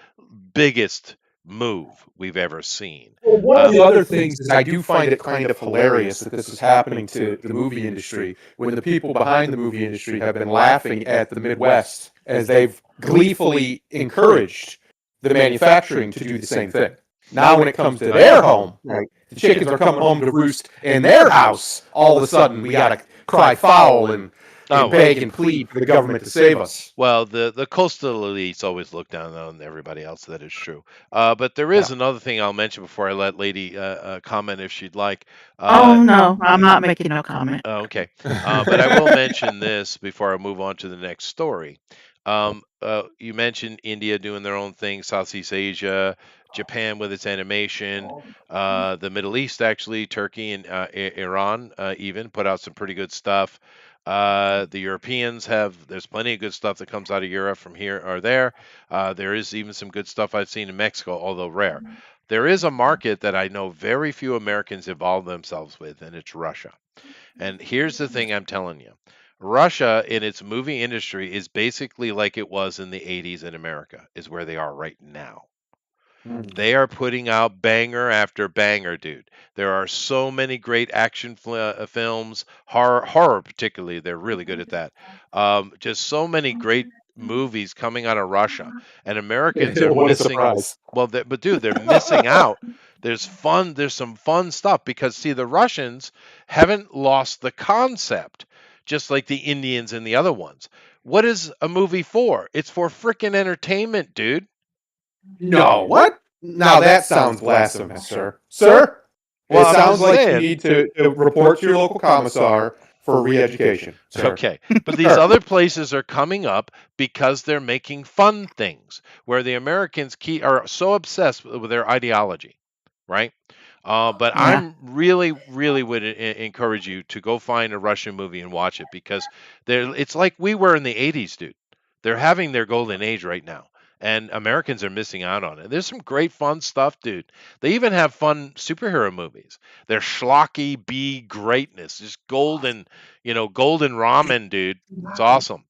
biggest move we've ever seen. Well, one of the other things is I do find it kind of hilarious that this is happening to the movie industry when the people behind the movie industry have been laughing at the Midwest as they've gleefully encouraged the manufacturing to do the same thing. Now, when it comes to their home, right, the chickens are coming home to roost in their house. All of a sudden, we got to cry foul and beg and plead for the government to save us. Well, the coastal elites always look down on everybody else. That is true. But there is another thing I'll mention before I let Lady comment if she'd like. Oh no, I'm not making no comment. Okay. But I will mention this before I move on to the next story. You mentioned India doing their own thing, Southeast Asia, Japan with its animation, the Middle East, actually, Turkey and Iran even put out some pretty good stuff. The Europeans there's plenty of good stuff that comes out of Europe from here or there. There is even some good stuff I've seen in Mexico, although rare. There is a market that I know very few Americans involve themselves with, and it's Russia. And here's the thing I'm telling you. Russia in its movie industry is basically like it was in the 80s in America, is where they are right now. They are putting out banger after banger, dude. There are so many great action films, horror particularly. They're really good at that. Just so many great movies coming out of Russia, and Americans are What a missing. surprise. Well, but dude, they're missing out. There's fun. There's some fun stuff because see, the Russians haven't lost the concept, just like the Indians and the other ones. What is a movie for? It's for freaking entertainment, dude. No, what? Now that sounds blasphemous, sir. Sir? Well, It I'm sounds just like you saying. need to report to your local commissar for re-education, sir. Okay, but these other places are coming up because they're making fun things where the Americans are so obsessed with their ideology, right? But Yeah. I'm really, really would encourage you to go find a Russian movie and watch it because it's like we were in the 80s, dude. They're having their golden age right now, and Americans are missing out on it. There's some great fun stuff, dude. They even have fun superhero movies. They're schlocky B greatness, just golden, golden ramen, dude. It's awesome.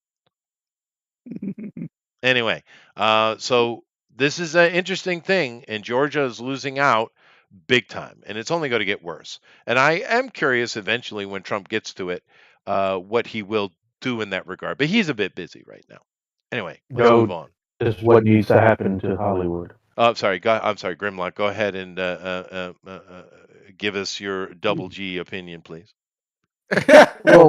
Anyway, so this is an interesting thing, and Georgia is losing out big time, and it's only going to get worse. And I am curious eventually when Trump gets to it, what he will do in that regard. But he's a bit busy right now. Anyway, let's move on. Is what needs to happen to Hollywood. I'm sorry, Grimlock. Go ahead and give us your double G opinion, please. Well,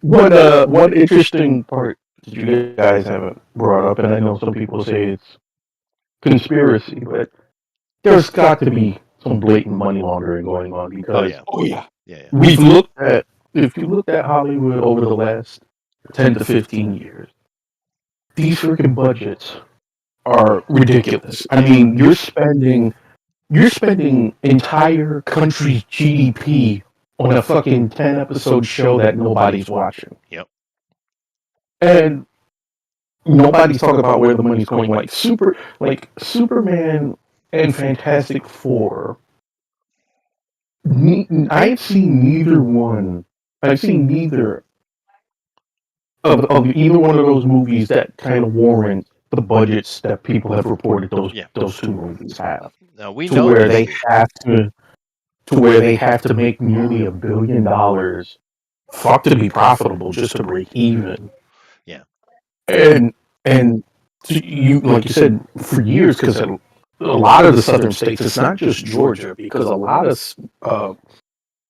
one interesting part that you guys haven't brought up, and I know some people say it's conspiracy, but there's got to be some blatant money laundering going on because Yeah. we've looked at if you looked at Hollywood over the last 10 to 15 years, these freaking budgets are ridiculous. I mean, you're spending entire country's GDP on a fucking 10 episode show that nobody's watching. Yep. And nobody's talking about where the money's going. Like Superman and Fantastic Four. I've seen neither one. I've seen neither of either one of those movies that kind of warrant the budgets that people have reported those two movies have. Now we to know where this. they have to make nearly $1 billion fuck to be profitable just to break even. Yeah. And you like you said for years because a lot of the southern states, it's not just Georgia, because a lot of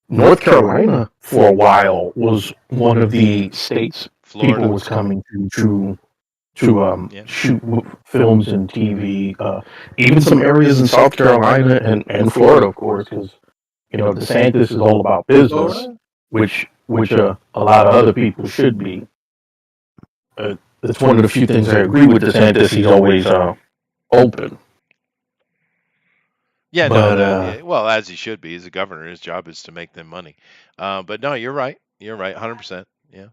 North Carolina for a while was one of the states Florida people was coming to shoot films and TV. Even some areas in South Carolina and Florida, of course, because DeSantis is all about business, which a lot of other people should be. It's one of the few things I agree with DeSantis. He's always open. Yeah, but, well, as he should be. He's a governor. His job is to make them money. But no, you're right. You're right, 100%. Yeah.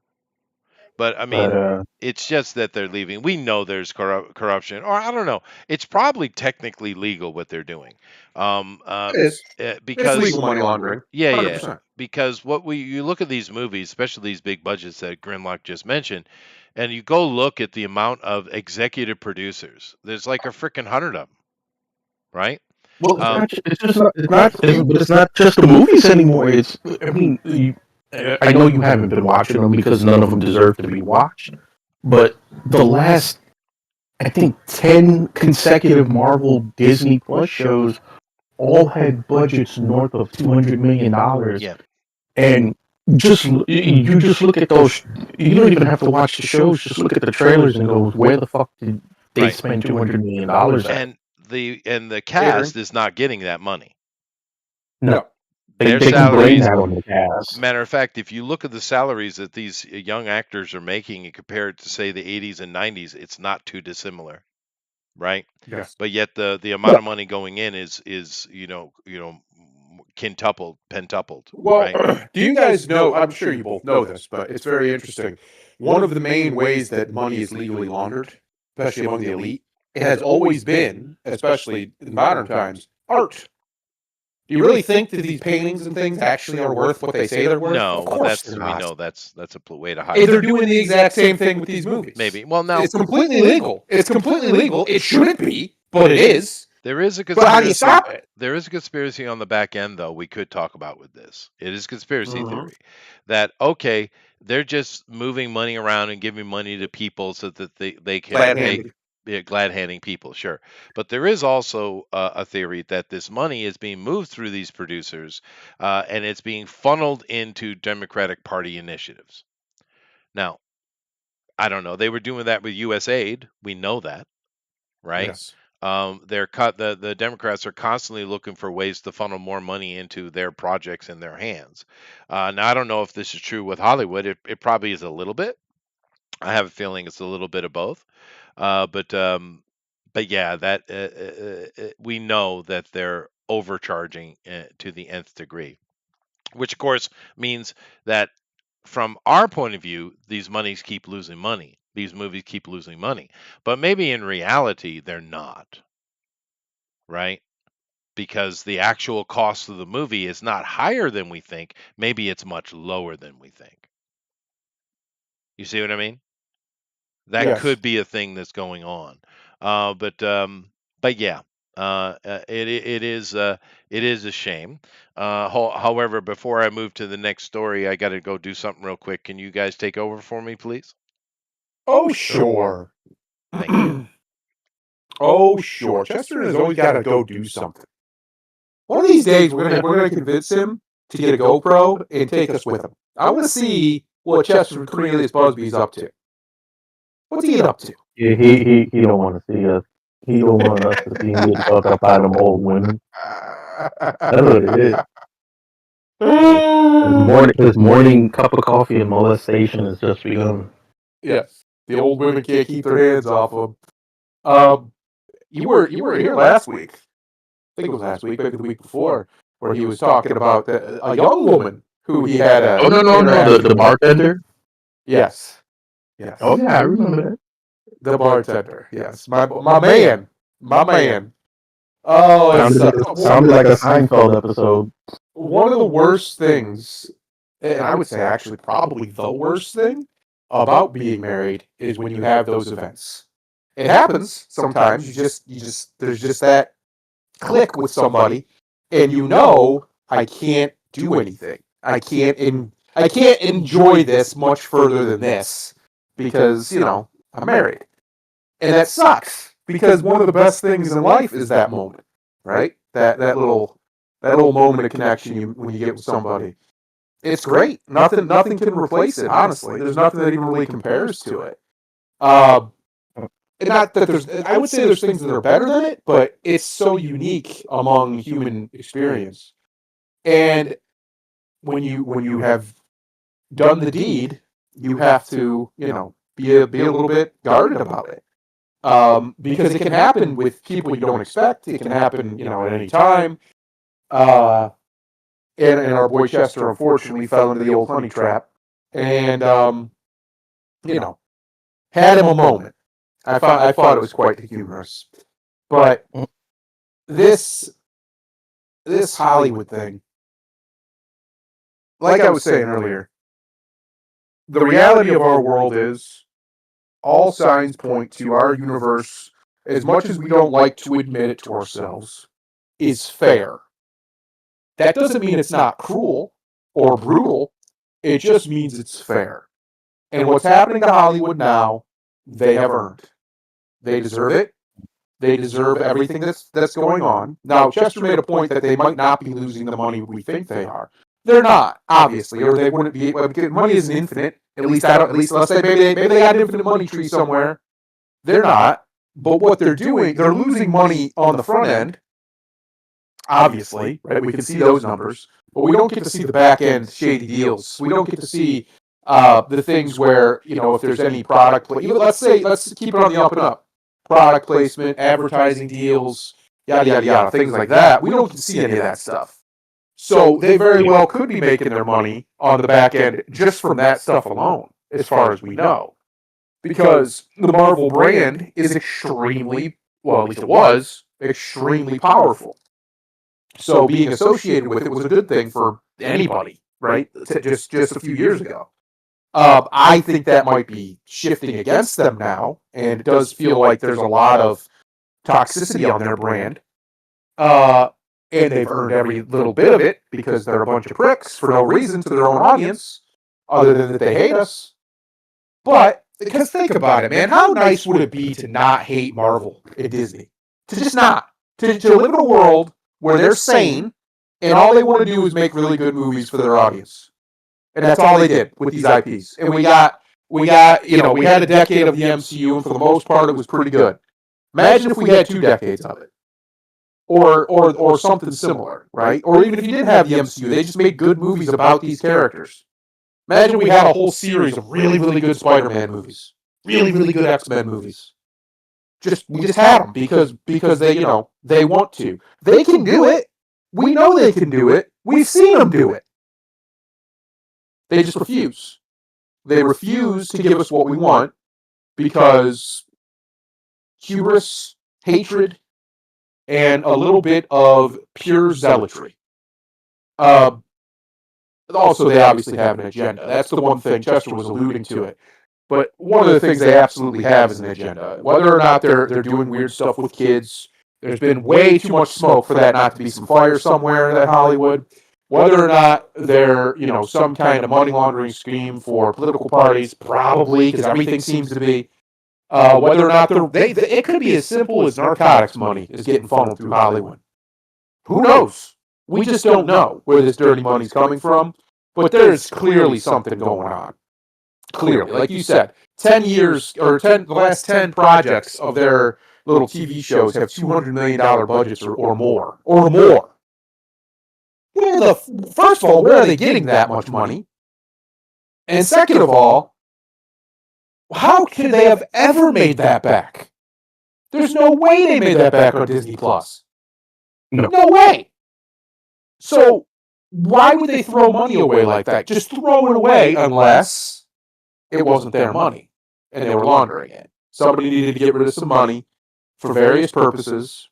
But I But mean, it's just that they're leaving. We know there's corruption, or I don't know. It's probably technically legal what they're doing, It is. It's because legal money laundering. yeah, 100%. because you look at these movies, especially these big budgets that Grimlock just mentioned, and you go look at the amount of executive producers. There's like a freaking 100 of them, right? well, it's Um, not. It's just not. It's not. But it's not just the movies anymore. It's. I mean, I know you haven't been watching them because none of them deserve to be watched. But the last, I think, 10 consecutive Marvel Disney Plus shows all had budgets north of $200 million, yeah, and you just look at those. You don't even have to watch the shows. Just look at the trailers and go, where the fuck did they right. spend $200 million at? And the cast is not getting that money. No, Their they can blame salaries. that on the cast. Matter of fact, if you look at the salaries that these young actors are making and compare it to say the 80s and 90s, it's not too dissimilar, right? Yes. But yet the amount of money going in is quintupled, pentupled, Well, right? do you guys know? I'm sure you both know this, but it's very interesting. One of the main ways that money is legally laundered, especially among the elite, it has always been, especially in modern times, art. Do you really think that these paintings and things actually are worth what they say they're worth? No, Of well, course we they're not. know that's a way to Hey, hide they're that. doing the exact same thing with these movies. Maybe. Well, now It's completely legal. It's completely legal. It shouldn't be, but it is. there is a But how do you conspiracy. stop it? There is a conspiracy on the back end, though, we could talk about with this. It is conspiracy Mhm. theory that, okay, they're just moving money around and giving money to people so that they can Glad-handed. glad handing people, sure. But there is also a theory that this money is being moved through these producers and it's being funneled into Democratic Party initiatives. Now, I don't know. They were doing that with USAID. We know that, right? Yes. The Democrats are constantly looking for ways to funnel more money into their projects in their hands. Now, I don't know if this is true with Hollywood. It probably is a little bit. I have a feeling it's a little bit of both. But yeah, that we know that they're overcharging to the nth degree, which of course means that from our point of view, these monies keep losing money. These movies keep losing money, but maybe in reality they're not, right? Because the actual cost of the movie is not higher than we think. Maybe it's much lower than we think. You see what I mean? That Yes. could be a thing that's going on. But yeah, it is a shame. However, before I move to the next story, I got to go do something real quick. Can you guys take over for me, please? Oh, sure. Thank you. Oh, sure. Chester has always got to go do something. One of these days, we're gonna convince him to get a GoPro and take us with him. I want to see what Chester Cornelius Busby's up to. What's he get up to? Yeah, he don't want to see us. He don't want us to see him get fucked up by them old women. That's what it is. His morning cup of coffee and molestation has just begun. Yes, the old women can't keep their hands off him. You were here last week. I think it was last week, maybe the week before, where he was talking about a young woman who he had a. Oh no, the bartender. Yes. Yes. Oh yeah, I remember that. The bartender. Yes. My man. My man. Oh, Sounded like a Seinfeld episode. One of the worst things, and I would say actually probably the worst thing about being married is when you have those events. It happens sometimes. There's just that click with somebody, and I can't do anything. I can't enjoy this much further than this because I'm married, and that sucks because one of the best things in life is that moment, right? That little moment of connection when you get with somebody. It's great. Nothing can replace it. Honestly, there's nothing that even really compares to it. Not that I would say there's things that are better than it, but it's so unique among human experience. And when you have done the deed, you have to be a little bit guarded about it. Because it can happen with people you don't expect. It can happen, at any time. And our boy Chester unfortunately fell into the old honey trap. And had him a moment. I thought it was quite humorous. But this Hollywood thing, like I was saying earlier, the reality of our world is all signs point to our universe, as much as we don't like to admit it to ourselves, is fair. That doesn't mean it's not cruel or brutal. It just means it's fair. And what's happening to Hollywood now, they have earned. They deserve it. They deserve everything that's going on. Now, Chester made a point that they might not be losing the money we think they are. They're not, obviously, or they wouldn't be. Because money isn't infinite. At least let's say maybe they got an infinite money tree somewhere. They're not. But what they're doing, they're losing money on the front end. Obviously, right? We can see those numbers, but we don't get to see the back end shady deals. We don't get to see the things where, if there's any product, let's keep it on the up and up. Product placement, advertising deals, yada, yada, yada, things like that. We don't get to see any of that stuff. So they very well could be making their money on the back end just from that stuff alone, as far as we know. Because the Marvel brand is extremely, well, at least it was, extremely powerful. So being associated with it was a good thing for anybody, right? Just a few years ago. I think that might be shifting against them now, and it does feel like there's a lot of toxicity on their brand. And they've earned every little bit of it because they're a bunch of pricks for no reason to their own audience, other than that they hate us. But, because think about it, man, how nice would it be to not hate Marvel and Disney? To just not. To live in a world where they're sane, and all they want to do is make really good movies for their audience. And that's all they did with these IPs. And we had a decade of the MCU, and for the most part, it was pretty good. Imagine if we had 2 decades of it. Or something similar, right? Or even if you didn't have the MCU, they just made good movies about these characters. Imagine we had a whole series of really, really good Spider-Man movies. Really, really good X-Men movies. We just had them because they, they want to. They can do it. We know they can do it. We've seen them do it. They just refuse. They refuse to give us what we want because hubris, hatred, and a little bit of pure zealotry. Also, they obviously have an agenda. That's the one thing. Chester was alluding to it. But one of the things they absolutely have is an agenda. Whether or not they're doing weird stuff with kids, there's been way too much smoke for that not to be some fire somewhere in that Hollywood. Whether or not they're, some kind of money laundering scheme for political parties, probably, because everything seems to be. Whether or not it could be as simple as narcotics money is getting funneled through Hollywood. Who knows? We just don't know where this dirty money's coming from, but there's clearly something going on. Clearly, like you said, 10 years, or the last 10 projects of their little TV shows have $200 million budgets or more. Or more. First of all, where are they getting that much money? And second of all, how could they have ever made that back? There's no way they made that back on Disney Plus. No way. So why would they throw money away like that? Just throw it away unless it wasn't their money and they were laundering it. Somebody needed to get rid of some money for various purposes,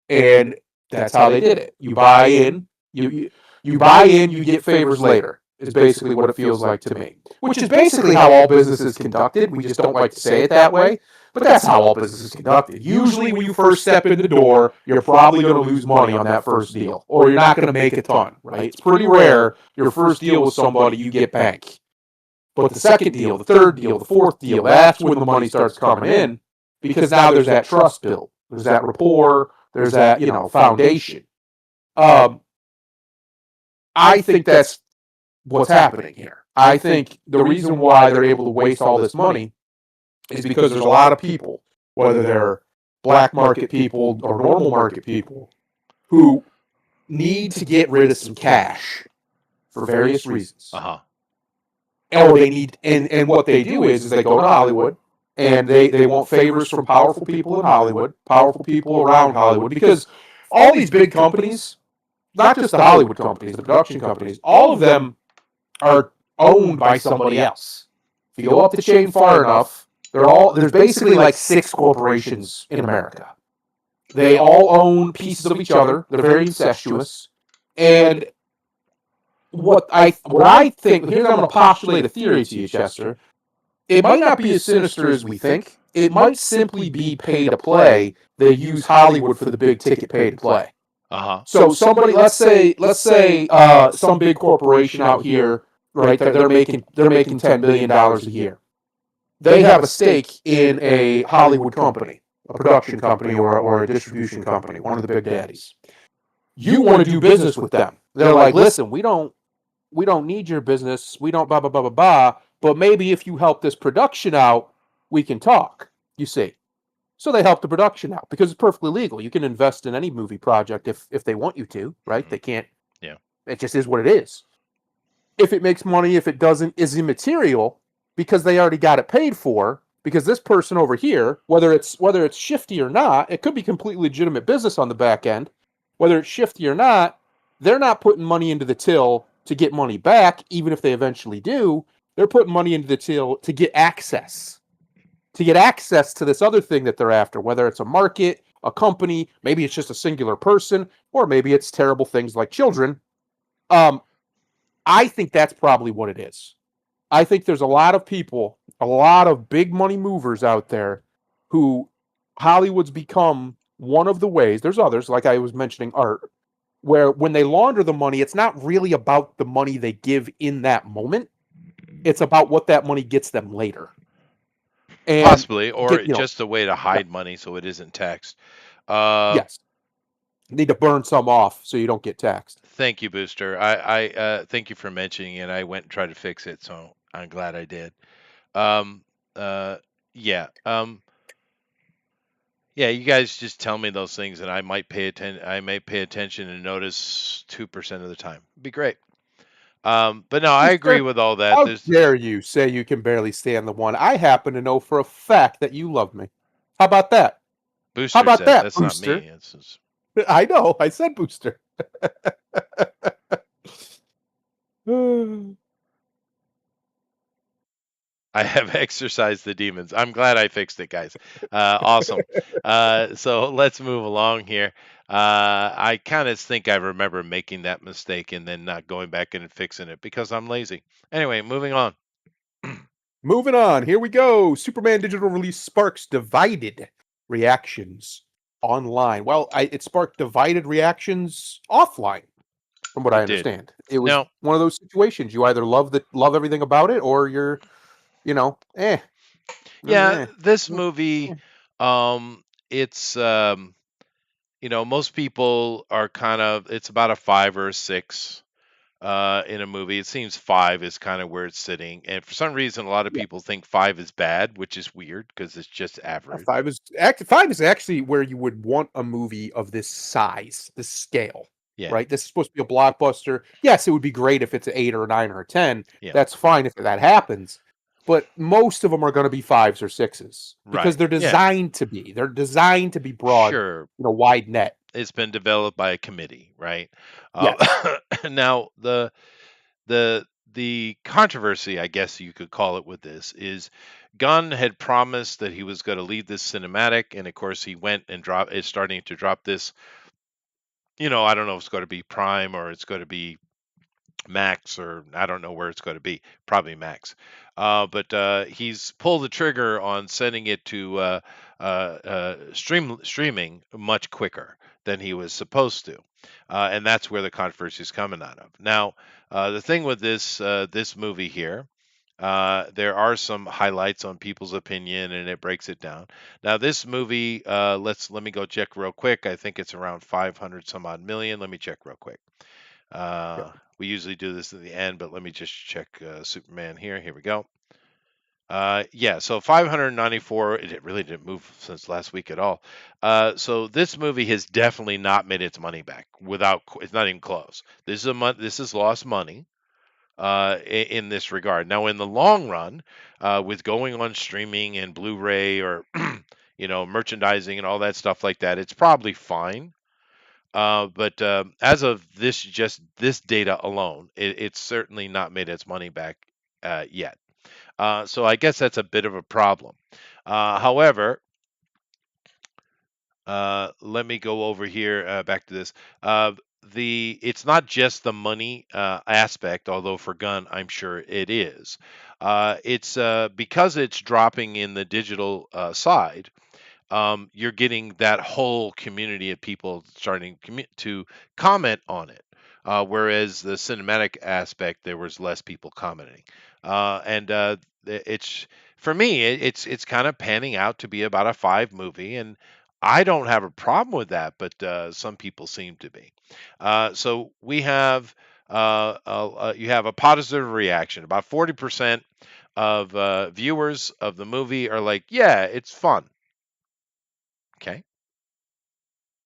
and that's how they did it. You buy in, you buy in, you get favors later, is basically what it feels like to me. Which is basically how all business is conducted. We just don't like to say it that way, but that's how all business is conducted. Usually when you first step in the door, you're probably going to lose money on that first deal, or you're not going to make a ton, right? It's pretty rare your first deal with somebody, you get bank. But the second deal, the third deal, the fourth deal, that's when the money starts coming in, because now there's that trust built. There's that rapport. There's that, foundation. I think that's what's happening here. I think the reason why they're able to waste all this money is because there's a lot of people, whether they're black market people or normal market people, who need to get rid of some cash for various reasons. Or they need, and what they do is they go to Hollywood, and they want favors from powerful people in Hollywood, powerful people around Hollywood, because all these big companies, not just the Hollywood companies, the production companies, all of them are owned by somebody else. If you go up the chain far enough, there's basically like 6 corporations in America. They all own pieces of each other. They're very incestuous. And what I think, here's I'm going to postulate a theory to you, Chester. It might not be as sinister as we think. It might simply be pay to play. They use Hollywood for the big ticket pay to play. Uh-huh. So somebody, let's say, some big corporation out here, right? They're making $10 billion a year. They have a stake in a Hollywood company, a production company, or a distribution company, one of the big daddies. You want to do business with them. They're like, listen, we don't need your business. We don't blah blah blah blah blah. But maybe if you help this production out, we can talk. You see. So they help the production out because it's perfectly legal. You can invest in any movie project if they want you to, right? They can't. Yeah. It just is what it is. If it makes money, if it doesn't, is immaterial because they already got it paid for. Because this person over here, whether it's shifty or not, it could be completely legitimate business on the back end. Whether it's shifty or not, they're not putting money into the till to get money back, even if they eventually do. They're putting money into the till to get access. To get access to this other thing that they're after, whether it's a market, a company, maybe it's just a singular person, or maybe it's terrible things like children. I think that's probably what it is. I think there's a lot of people, a lot of big money movers out there who Hollywood's become one of the ways. There's others, like I was mentioning, art, where when they launder the money, it's not really about the money they give in that moment. It's about what that money gets them later. And Possibly, or just a way to hide money so it isn't taxed. Yes. Need to burn some off so you don't get taxed. Thank you, Booster. I thank you for mentioning it. I went and tried to fix it, so I'm glad I did. Yeah. Yeah, you guys just tell me those things and I might pay attention and notice 2% of the time. It'd be great. But no, I agree with all that. How dare you say you can barely stand the one? I happen to know for a fact that you love me. How about that? Booster How about said, that, that's Booster? not me. It's I know. I said Booster. I have exorcised the demons. I'm glad I fixed it, guys. Awesome. So let's move along here. I kind of think I remember making that mistake and then not going back in and fixing it because I'm lazy. Anyway, moving on. Moving on. Here we go. Superman digital release sparks divided reactions online. Well, it sparked divided reactions offline, from what I understand. It was one of those situations. You either love everything about it, or you're, eh. Yeah, this movie, it's most people are it's about a 5 or a 6 in a movie. It seems 5 is kind of where it's sitting, and for some reason, a lot of people think 5 is bad, which is weird because it's just average. 5 is actually where you would want a movie of this size, this scale. Yeah. Right. This is supposed to be a blockbuster. Yes, it would be great if it's an 8 or a 9 or a 10. Yeah. That's fine if that happens. But most of them are going to be 5s or 6s because they're designed to be. They're designed to be broad, wide net. It's been developed by a committee, right? Yes. Now the controversy, I guess you could call it, with this is Gunn had promised that he was going to lead this cinematic, and of course he went and is starting to drop this. I don't know if it's going to be Prime or it's going to be Max, or I don't know where it's going to be. Probably Max. But he's pulled the trigger on sending it to streaming much quicker than he was supposed to, and that's where the controversy is coming out of. Now, the thing with this movie here, there are some highlights on people's opinion, and it breaks it down. Now, this movie, let me go check real quick. I think it's around 500 some odd million. Let me check real quick. We usually do this at the end, but let me just check Superman here. Here we go. So 594. It really didn't move since last week at all. So this movie has definitely not made its money back. It's not even close. This is lost money in this regard. Now, in the long run, with going on streaming and Blu-ray or merchandising and all that stuff like that, it's probably fine. But as of this data alone, it's certainly not made its money back yet. So I guess that's a bit of a problem. However, let me go over here back to this. Uh, it's not just the money aspect, although for Gun, I'm sure it is. It's because it's dropping in the digital side. You're getting that whole community of people starting to comment on it. Whereas the cinematic aspect, there was less people commenting, and it's for me, it's kind of panning out to be about a 5 movie, and I don't have a problem with that, but some people seem to be. So we have you have a positive reaction. About 40% of viewers of the movie are like, "Yeah, it's fun." Okay.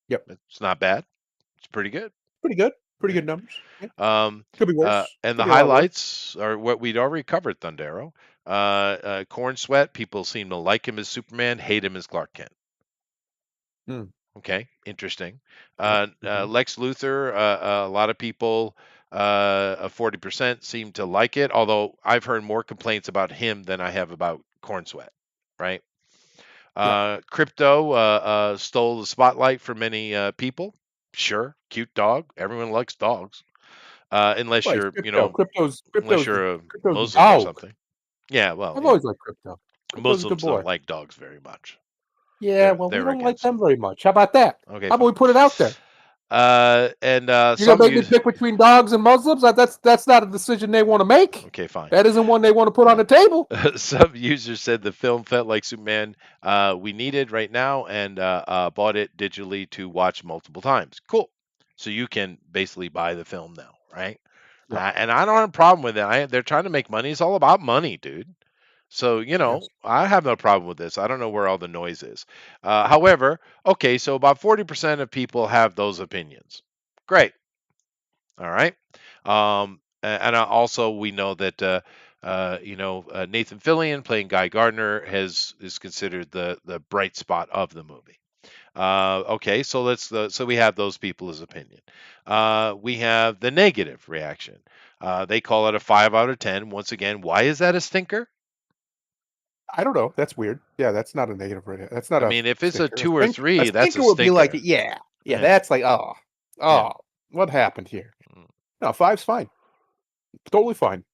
Yep. It's not bad. It's pretty good. Pretty good. Pretty Yeah. good numbers. Yeah. Um, Could be worse. and Could the be a lot worse. highlights are what we'd already covered, Thundero. Corn Sweat, people seem to like him as Superman, hate him as Clark Kent. Hmm. Okay, interesting. Mhm. Lex Luthor, a lot of people, 40% seem to like it, although I've heard more complaints about him than I have about Corn Sweat, right? Crypto stole the spotlight for many people. Sure, cute dog. Everyone likes dogs, unless Well, it's you're, crypto. Crypto's unless the you're a crypto's the Muslim or dog. something. Yeah, well, I've always liked crypto. Crypto's a good Muslims don't boy. like dogs very much. Yeah, well, we They're don't like against them them. very much. How about that? Okay, How about fine. we put it out there? And You're some gonna make me use. pick between dogs and Muslims? That's not a decision they want to make. Okay, fine. That isn't one they want to put on the table. Some users said the film felt like Superman we needed right now, and bought it digitally to watch multiple times. Cool. So you can basically buy the film now, right? Yeah. And I don't have a problem with it. They're trying to make money. It's all about money, dude. So, Yes. I have no problem with this. I don't know where all the noise is. However, okay, so about 40% of people have those opinions. Great. All right. And also we know that Nathan Fillion playing Guy Gardner is considered the bright spot of the movie. Okay, so so we have those people's opinion. We have the negative reaction. They call it a 5 out of 10. Once again, why is that a stinker? I don't know. That's weird. Yeah, that's not a negative rating. That's not I a mean, if it's a stinker. 2 or 3, A that's a stinker would be like, stinker. yeah, Yeah. that's like, oh, Yeah. what happened here? Mm. No, 5's fine. Totally fine.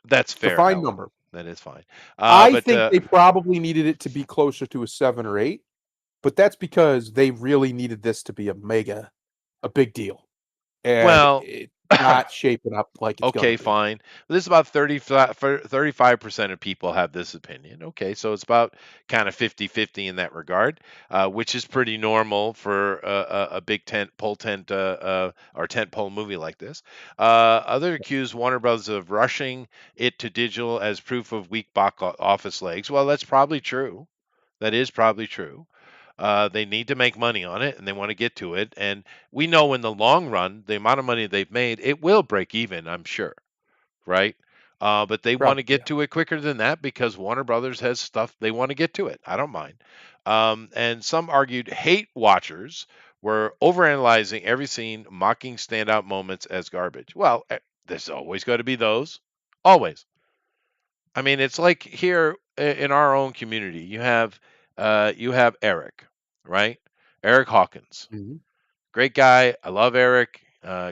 That's It's a fair. fine Howard. number. That is fine. I think they probably needed it to be closer to a 7 or 8, but that's because they really needed this to be a big deal. And Well, it's not shaping up like it's okay, gonna be. fine. This is about 35% of people have this opinion. Okay, so it's about kind of 50-50 in that regard, which is pretty normal for a big or tent pole movie like this. Other accuse Warner Brothers of rushing it to digital as proof of weak box office legs. Well, that's probably true. That is probably true. They need to make money on it and they want to get to it. And we know in the long run, the amount of money they've made, it will break even, I'm sure. Right. But they want to Probably, get to it quicker than that because Warner Brothers has stuff they want to get to it. I don't mind. And some argued hate watchers were overanalyzing every scene, mocking standout moments as garbage. Well, there's always got to be those. Always. I mean, it's like here in our own community, you have Eric, right? Eric Hawkins, Mhm. great guy. I love Eric.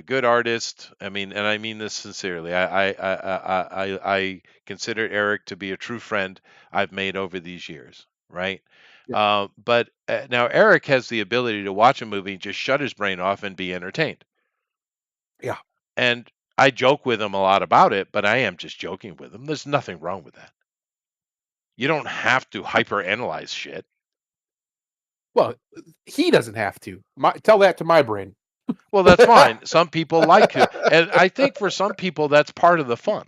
Good artist. I mean, and I mean this sincerely. I consider Eric to be a true friend I've made over these years, right? Yeah. But now Eric has the ability to watch a movie, just shut his brain off, and be entertained. Yeah. And I joke with him a lot about it, but I am just joking with him. There's nothing wrong with that. You don't have to hyper-analyze shit. Well, he doesn't have to. Tell that to my brain. Well, that's fine. Some people like to, and I think for some people that's part of the fun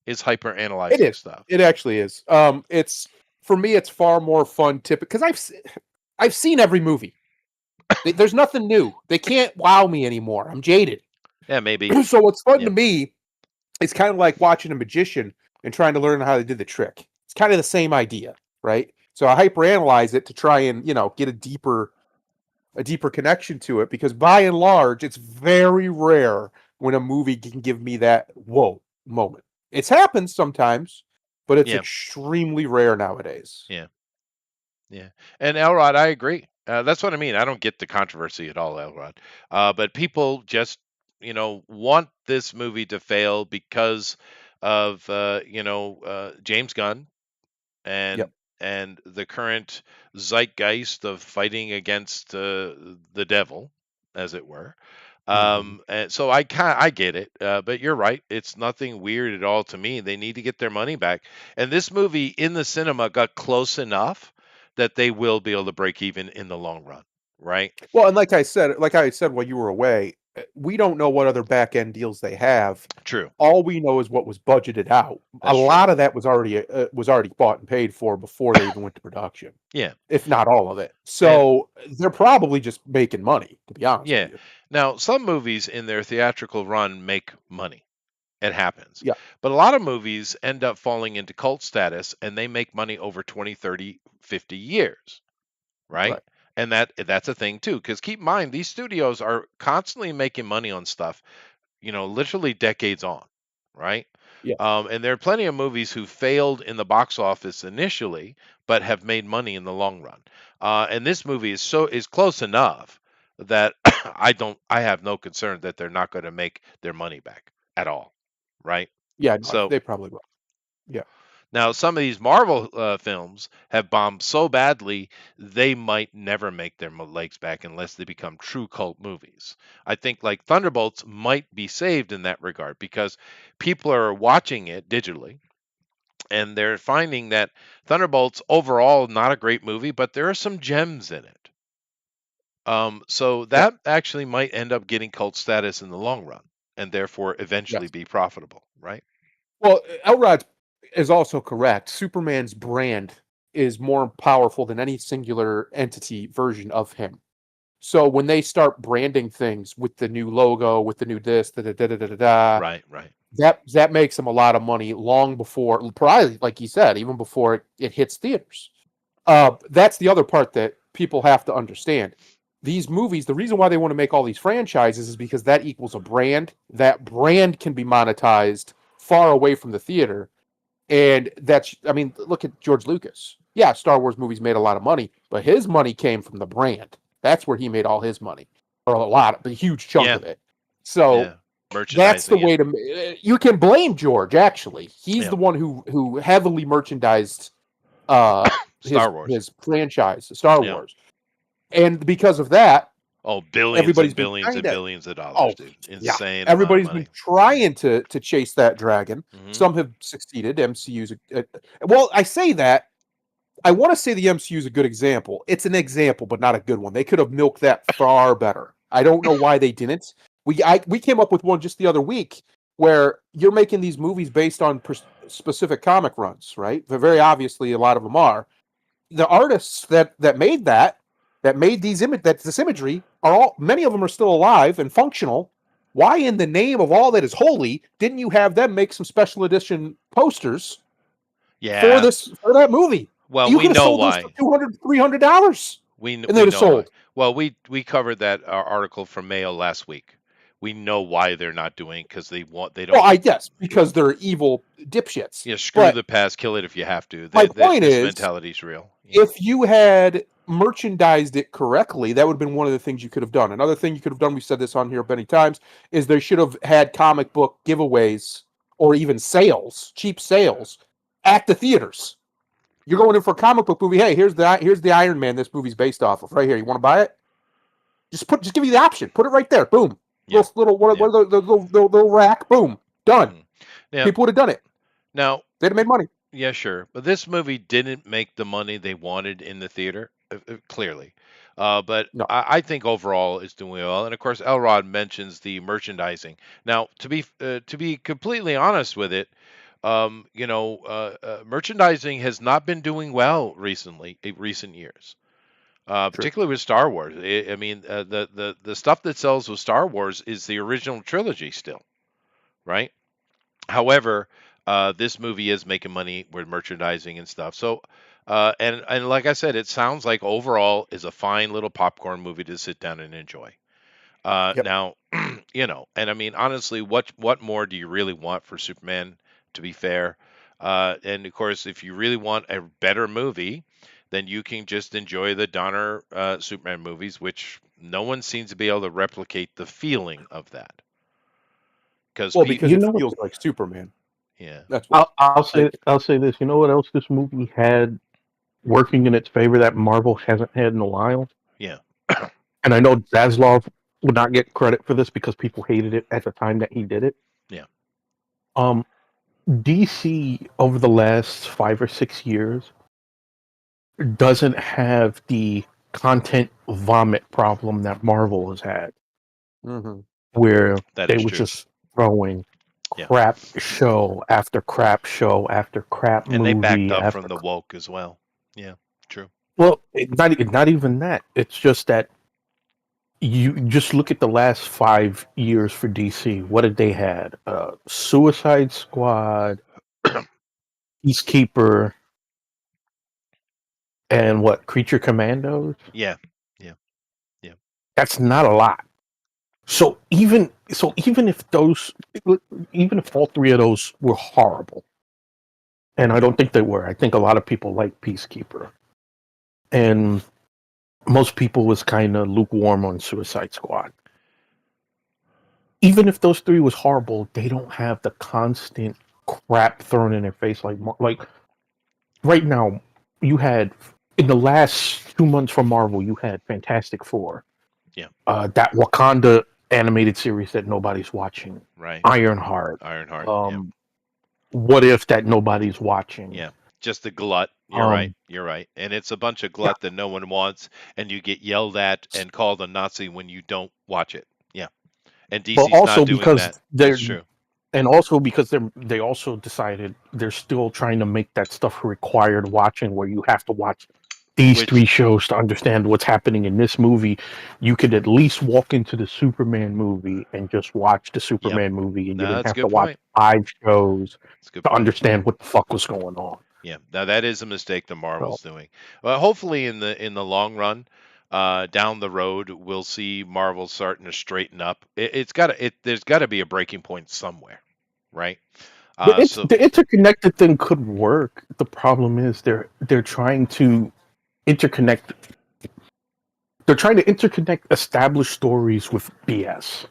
is It hyper-analyzing is. stuff. It actually is. It's for me. It's far more fun, because I've seen every movie. There's nothing new. They can't wow me anymore. I'm jaded. Yeah, maybe. So what's fun Yeah. to me, it's kind of like watching a magician and trying to learn how they did the trick. It's kind of the same idea, right? So I hyperanalyze it to try and get a deeper connection to it, because by and large, it's very rare when a movie can give me that whoa moment. It's happened sometimes, but it's Yeah. extremely rare nowadays. Yeah. Yeah. And Elrod, I agree. That's what I mean. I don't get the controversy at all, Elrod. But people just, want this movie to fail because of, James Gunn Yep. and the current zeitgeist of fighting against the devil, as it were. And so I get it, but you're right. It's nothing weird at all to me. They need to get their money back, and this movie in the cinema got close enough that they will be able to break even in the long run, right? Well, and like I said while you were away, we don't know what other back end deals they have. True, All we know is what was budgeted out. A that's true. lot of that was already bought and paid for before they even went to production, Yeah, if not all of it. and So they're probably just making money, to be honest yeah. with you. Now, some movies in their theatrical run make money. It happens. Yeah, But a lot of movies end up falling into cult status and they make money over 20, 30, 50 years, right? right. And that's a thing too, because keep in mind these studios are constantly making money on stuff, literally decades on, right? Yeah, And there are plenty of movies who failed in the box office initially, but have made money in the long run. And this movie is close enough that I have no concern that they're not going to make their money back at all, right? yeah. No, So they probably will. Yeah, now some of these Marvel films have bombed so badly they might never make their legs back unless they become true cult movies. I think like Thunderbolts might be saved in that regard because people are watching it digitally and they're finding that Thunderbolts overall not a great movie, but there are some gems in it. So yeah, that actually might end up getting cult status in the long run and therefore eventually yes. be profitable, right? Well, Elrod is also correct. Superman's brand is more powerful than any singular entity version of him. So when they start branding things with the new logo, with the new this, da da da da da da, da, Right, right. that makes them a lot of money long before, probably like you said, even before it hits theaters. That's the other part that people have to understand. These movies, the reason why they want to make all these franchises is because that equals a brand. That brand can be monetized far away from the theater. And I mean, look at George Lucas. Yeah, Star Wars movies made a lot of money, but his money came from the brand. That's where he made all his money, or a huge chunk Yeah, of it. So yeah. that's the Merchandising it. way to. You can blame George. Actually, he's Yeah. the one who heavily merchandised uh, Star Wars. his franchise, Star Yeah. Wars, and because of that, Oh, billions everybody's and been billions trying and to. billions of dollars, Oh, dude. yeah. Insane amount of Everybody's been money. trying to chase that dragon. Hmm. Some have succeeded. MCU's well, I say that. I want to say the MCU is a good example. It's an example, but not a good one. They could have milked that far better. I don't know why they didn't. We came up with one just the other week where you're making these movies based on specific comic runs, right? But very obviously, a lot of them are. The artists that made this imagery are all many of them are still alive and functional. Why in the name of all that is holy didn't you have them make some special edition posters Yeah. for that movie? Well, You we could have know sold those for why. $200, $300, and We they'd have know why. sold. Well, we covered that article from Mayo last week. We know why they're not doing because they Well, don't. because they're evil dipshits. Yeah, screw But the past, kill it if you have to. my point This is, mentality's real. Yeah. if you had merchandised it correctly, that would have been one of the things you could have done. Another thing you could have done, we said this on here many times, is they should have had comic book giveaways or even sales, cheap sales, at the theaters. You're going in for a comic book movie. Hey, here's the Iron Man this movie's based off of. Right here. You want to buy it? Just give you the option. Put it right there. Boom. Yeah. What are the little rack? Boom. Done. Mhm. Yeah. People would have done it. Now, They'd have made money. yeah, sure. But this movie didn't make the money they wanted in the theater, clearly. But No. I think overall it's doing well. And of course, Elrod mentions the merchandising. Now, to be completely honest with it, merchandising has not been doing well recently, in recent years. True. Particularly with Star Wars. I mean, the stuff that sells with Star Wars is the original trilogy still, right? However, this movie is making money with merchandising and stuff. So, and like I said, it sounds like overall is a fine little popcorn movie to sit down and enjoy. Yep. Now, and I mean honestly, what more do you really want for Superman? To be fair, And of course, if you really want a better movie, then you can just enjoy the Donner Superman movies, which no one seems to be able to replicate the feeling of that. Because Well, because You it know, feels like Superman. yeah, That's why. Like, I'll say this. You know what else this movie had working in its favor that Marvel hasn't had in a while? yeah, And I know Zaslav would not get credit for this because people hated it at the time that he did it. yeah, Um, DC over the last 5 or 6 years doesn't have the content vomit problem that Marvel has had, mhm. where that they is were true. just throwing Yeah, crap show after crap show after crap and they backed movie up after. from the woke as well. Yeah, true. Well, not even that. It's just that you just look at the last 5 years for DC. What did they had? Suicide Squad, Peacekeeper, and what? Creature Commandos. Yeah, yeah, yeah, That's not a lot. Even if even if all three of those were horrible, and I don't think they were. I think a lot of people like Peacekeeper, and most people was kind of lukewarm on Suicide Squad. Even if those three was horrible, they don't have the constant crap thrown in their face like right now. You had in the last 2 months from Marvel, you had Fantastic Four, yeah. that Wakanda animated series that nobody's watching, Right. Ironheart, Ironheart. Yeah, um, What If that nobody's watching. yeah. Just the glut. You're right. Um, You're right. And it's a bunch of yeah, glut that no one wants, and you get yelled at and called a Nazi when you don't watch it. Yeah. And but DC's not also doing because that. That's they're true. and also because they also decided they're still trying to make that stuff required watching where you have to watch these Which, three shows to understand what's happening in this movie. You could at least walk into the Superman movie and just watch the yep. Superman movie, and you No, didn't that's a have to good watch point. 5 shows That's a good to point. understand what the fuck was going on. Yeah. Now that is a mistake that So, Marvel's doing. Well, hopefully in the long run, down the road, we'll see Marvel starting to straighten up. It's got to. There's got to be a breaking point somewhere, right? So the interconnected thing could work. The problem is they're trying to interconnect. They're trying to interconnect established stories with BS.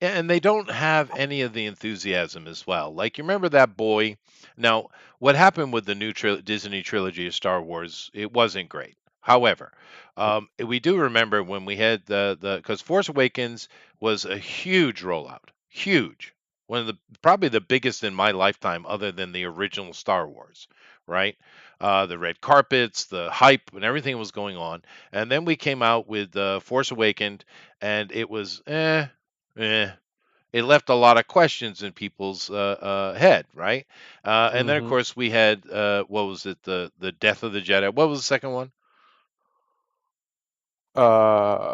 and they don't have any of the enthusiasm as well. Like you remember that boy. Now, what happened with the new Disney trilogy of Star Wars? It wasn't great. However, we do remember when we had the because Force Awakens was a huge rollout, huge, one of the probably the biggest in my lifetime, other than the original Star Wars, right? The red carpets, the hype, and everything was going on, and then we came out with Force Awakened, and it was eh, it left a lot of questions in people's head, right? And then of Mhm. course we had what was it, the Death of the Jedi? What was the second one?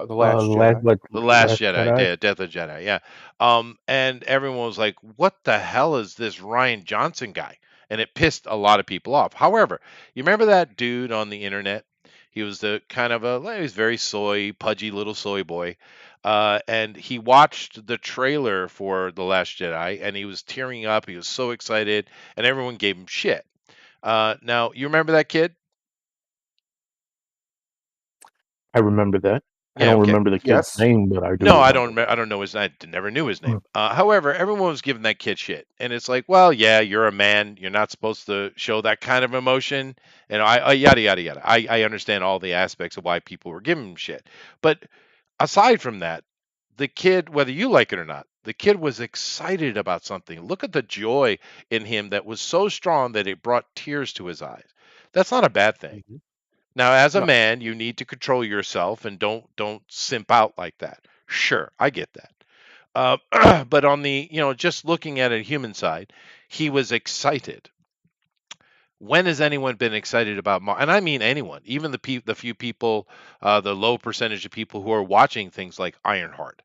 The Last Jedi. The Last Last Jedi, Jedi. Death of the Jedi, yeah. And everyone was like, "What the hell is this Ryan Johnson guy?" And it pissed a lot of people off. However, you remember that dude on the internet? He was the kind of he was very pudgy little soy boy, and he watched the trailer for the Last Jedi, and he was tearing up. He was so excited, and everyone gave him shit. Now you remember that kid? I remember that. I Yeah. don't Okay. remember the kid's Yes. name, but I do No, I don't. remember. I don't know his. I never knew his name. Mm. However, everyone was giving that kid shit, and it's like, well, yeah, you're a man. You're not supposed to show that kind of emotion, and I yada yada yada. I understand all the aspects of why people were giving him shit, but aside from that, the kid, whether you like it or not, the kid was excited about something. Look at the joy in him that was so strong that it brought tears to his eyes. That's not a bad thing. Mhm. Now, as a No. man, you need to control yourself and don't simp out like that. Sure, I get that. But on the just looking at a human side, he was excited. When has anyone been excited about And I mean anyone, even the few people, the low percentage of people who are watching things like Ironheart.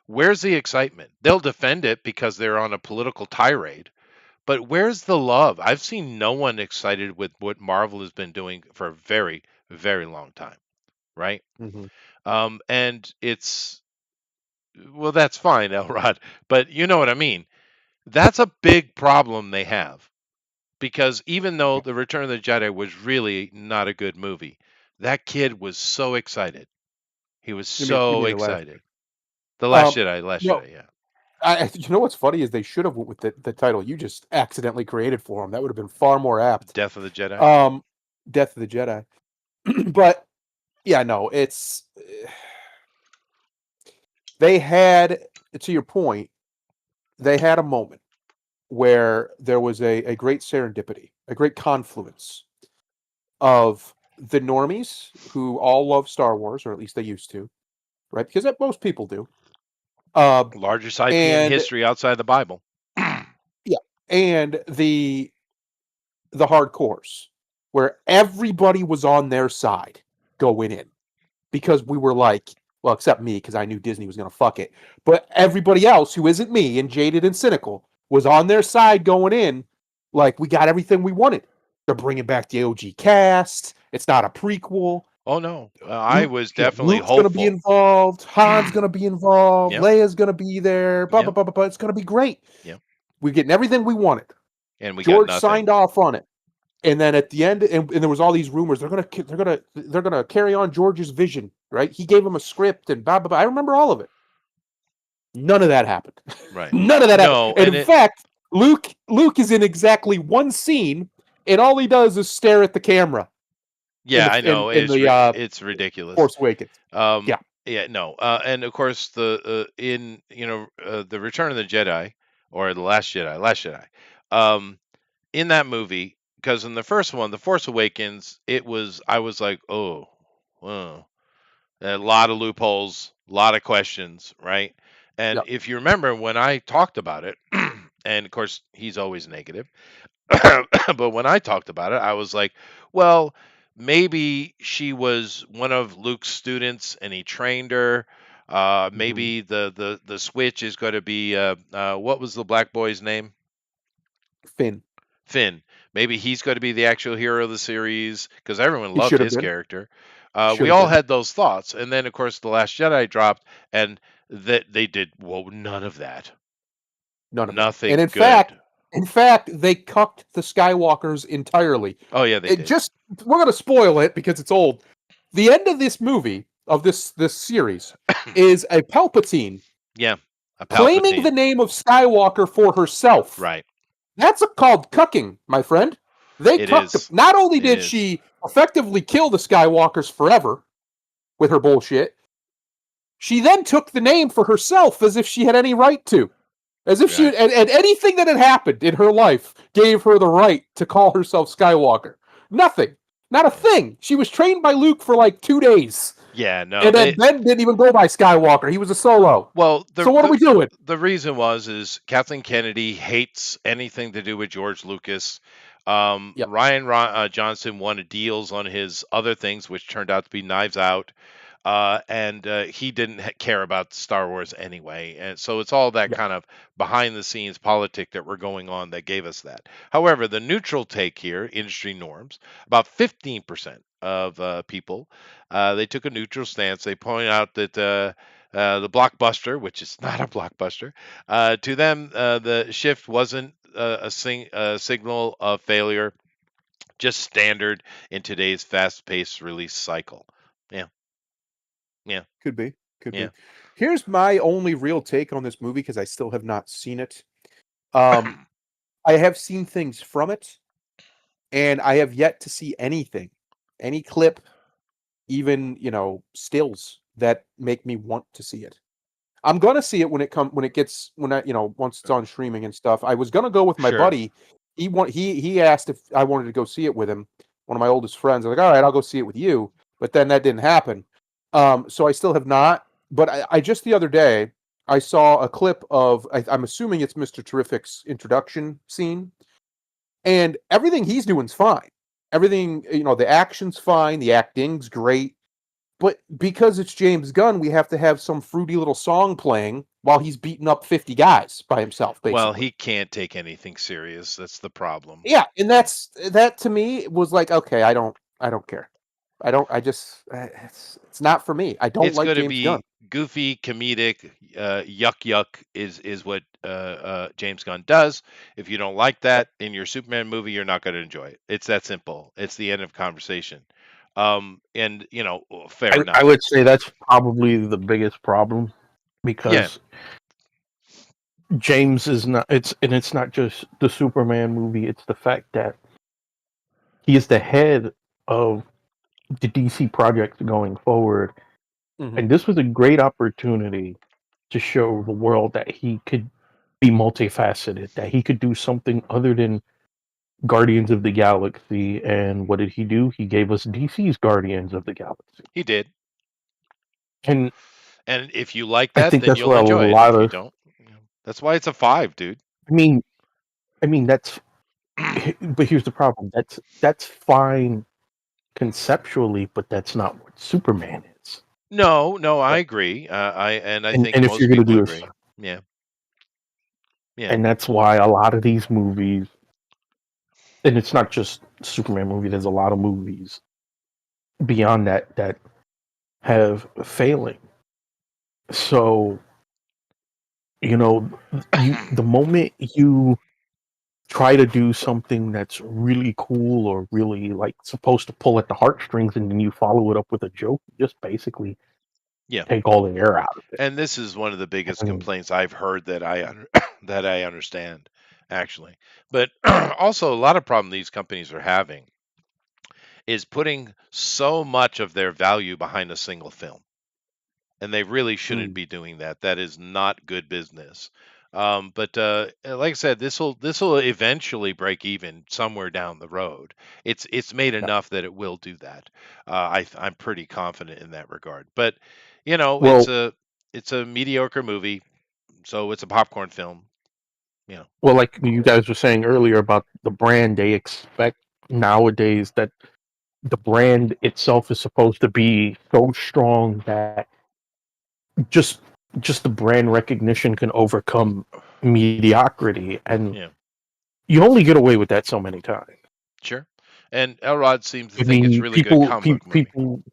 Where's the excitement? They'll defend it because they're on a political tirade. But where's the love? I've seen no one excited with what Marvel has been doing for a very, very long time, right? Mhm. And it's well, that's fine, Elrod, but you know what I mean. That's a big problem they have. because even though The Return of the Jedi was really not a good movie, that kid was so excited. He was You so mean the last? excited. The Last Um, Jedi, Last no, Jedi, yeah. you know what's funny is they should have went with the title you just accidentally created for him. That would have been far more apt. Death of the Jedi. Death of the Jedi. But yeah, no, it's they had, to your point, they had a moment where there was a great serendipity, a great confluence of the normies who all love Star Wars, or at least they used to, right? Because that most people do. Largest IP in And history outside the Bible. yeah, and the hardcores, where everybody was on their side going in, because we were like, well, except me, because I knew Disney was going to fuck it. But everybody else who isn't me and jaded and cynical was on their side going in, like, we got everything we wanted. They're bringing back the OG cast. It's not a prequel. Oh no, I was definitely Luke's going to be hopeful. involved. Han's going to be involved. Yep. Leia's going to be there. Blah, Yep. blah, blah, blah, blah. It's going to be great. Yep. We're getting everything we wanted. And we George got nothing. signed off on it. And then at the end, and there was all these rumors. They're gonna carry on George's vision, right? He gave him a script and blah blah blah. I remember all of it. None of that happened. Right. None of that No, happened. And and in fact, Luke is in exactly one scene, and all he does is stare at the camera. Yeah, the- I know. in the, it's ridiculous. Force Awakens. Yeah. Yeah, no. And of course the the Return of the Jedi, or the Last Jedi. In that movie, because in the first one, The Force Awakens, I was like, oh, a lot of loopholes, a lot of questions, right? And Yep. if you remember when I talked about it, and of course he's always negative, but when I talked about it, I was like, well, maybe she was one of Luke's students and he trained her. Maybe the switch is going to be what was the black boy's name? Finn. Maybe he's going to be the actual hero of the series because everyone loved his character. We all had those thoughts, and then of course the Last Jedi dropped, and that they did none of that. Nothing. And in fact, they cucked the Skywalkers entirely. Oh yeah, they did. We're gonna spoil it because it's old. The end of this movie, of this series, is a Palpatine. Yeah. Claiming the name of Skywalker for herself. Right. That's called cucking, my friend. They cucked him. Not only did she effectively kill the Skywalkers forever with her bullshit, she then took the name for herself as if she had any right to. As if she and anything that had happened in her life gave her the right to call herself Skywalker. Nothing. Not a thing. She was trained by Luke for like 2 days. Yeah, no. And then Ben didn't even go by Skywalker. He was a solo. Well, so what are we doing? The reason is Kathleen Kennedy hates anything to do with George Lucas. Ryan Johnson wanted deals on his other things, which turned out to be Knives Out. And he didn't care about Star Wars anyway. And so it's all that kind of behind the scenes politic that were going on that gave us that. However, the neutral take here, industry norms, about 15% of people, they took a neutral stance. They point out that the blockbuster, which is not a blockbuster, to them, the shift wasn't a signal of failure, just standard in today's fast-paced release cycle. Yeah. Could be. Here's my only real take on this movie because I still have not seen it. I have seen things from it, and I have yet to see anything, any clip, even stills that make me want to see it. I'm gonna see it once it's on streaming and stuff. I was gonna go with my buddy. He asked if I wanted to go see it with him. One of my oldest friends. I was like, all right, I'll go see it with you. But then that didn't happen. So I still have not, but I just the other day, I saw a clip of, I'm assuming it's Mr. Terrific's introduction scene, and everything he's doing's fine. Everything, the action's fine, the acting's great, but because it's James Gunn, we have to have some fruity little song playing while he's beating up 50 guys by himself, basically. Well, he can't take anything serious. That's the problem. Yeah, and that to me was like, okay, I don't care. It's not for me. I don't like James Gunn. goofy, comedic, yuck is what James Gunn does. If you don't like that in your Superman movie, you're not going to enjoy it. It's that simple. It's the end of conversation. And fair enough. I would say that's probably the biggest problem because James is not. It's not just the Superman movie. It's the fact that he is the head of the DC project going forward, and this was a great opportunity to show the world that he could be multifaceted, that he could do something other than Guardians of the Galaxy. And what did he do? He gave us DC's Guardians of the Galaxy. He did. And if you like I that, think then that's you'll where a enjoy it. lot If you of don't, that's why it's a 5, dude. I mean that's but here's the problem. That's fine conceptually, but that's not what Superman is. No, I agree. I think and if most you're going to people do agree. Yeah. And that's why a lot of these movies, and it's not just Superman movie. There's a lot of movies beyond that have failing. So, the moment you try to do something that's really cool or really like supposed to pull at the heartstrings, and then you follow it up with a joke, you just basically take all the air out of it. And this is one of the biggest complaints I've heard that that I understand, actually. But also, a lot of problem these companies are having is putting so much of their value behind a single film, and they really shouldn't be doing that. That is not good business. But like I said, this will eventually break even somewhere down the road. It's made enough that it will do that. I'm pretty confident in that regard. But it's a mediocre movie, so it's a popcorn film. Well, like you guys were saying earlier about the brand, they expect nowadays that the brand itself is supposed to be so strong that just the brand recognition can overcome mediocrity, and you only get away with that so many times. Sure. And Elrod seems to think it's really good comic movie.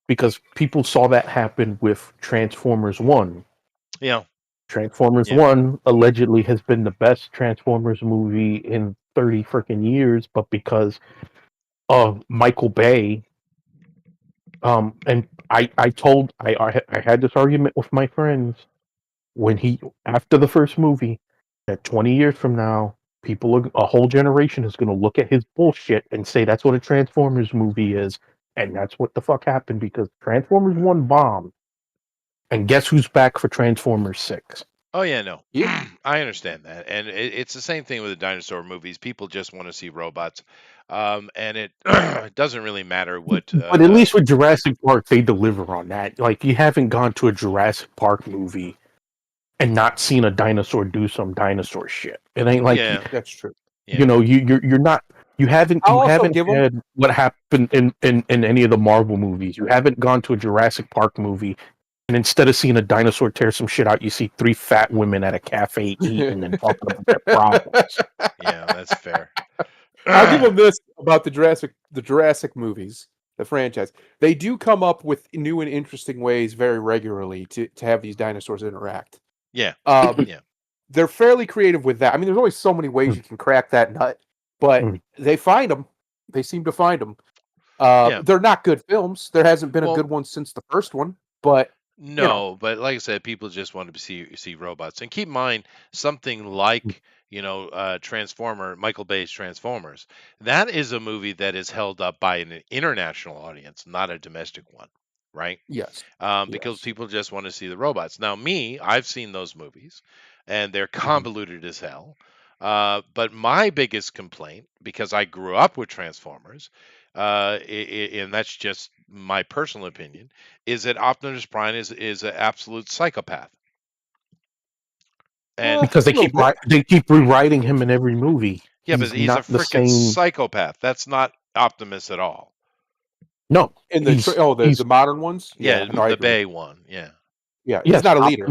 Because people saw that happen with Transformers 1. Yeah. Transformers 1 allegedly has been the best Transformers movie in 30 freaking years, but because of Michael Bay, and I had this argument with my friends after the first movie, that 20 years from now, a whole generation is going to look at his bullshit and say that's what a Transformers movie is, and that's what the fuck happened, because Transformers 1 bombed. And guess who's back for Transformers 6? Oh yeah, no. Yeah. I understand that. And it's the same thing with the dinosaur movies. People just want to see robots. And it doesn't really matter what but at least with Jurassic Park they deliver on that. Like, you haven't gone to a Jurassic Park movie and not seen a dinosaur do some dinosaur shit. It ain't like that's true. You're not. You haven't had what happened in any of the Marvel movies. You haven't gone to a Jurassic Park movie, and instead of seeing a dinosaur tear some shit out, you see 3 fat women at a cafe eating and then talking about their problems. Yeah, that's fair. I'll give them this about the Jurassic movies, the franchise. They do come up with new and interesting ways very regularly to have these dinosaurs interact. Yeah. They're fairly creative with that. I mean, there's always so many ways you can crack that nut, but they find them. They seem to find them. They're not good films. There hasn't been a good one since the first one, but no. But like I said, people just want to see robots. And keep in mind, something like Michael Bay's Transformers. That is a movie that is held up by an international audience, not a domestic one. Right? Yes. Because people just want to see the robots. Now, I've seen those movies, and they're convoluted as hell. But my biggest complaint, because I grew up with Transformers, and that's just my personal opinion, is that Optimus Prime is an absolute psychopath. And because they keep rewriting him in every movie. Yeah, but he's a freaking psychopath. That's not Optimus at all. No, in the modern ones. The Bay one. Yeah. He's not a leader.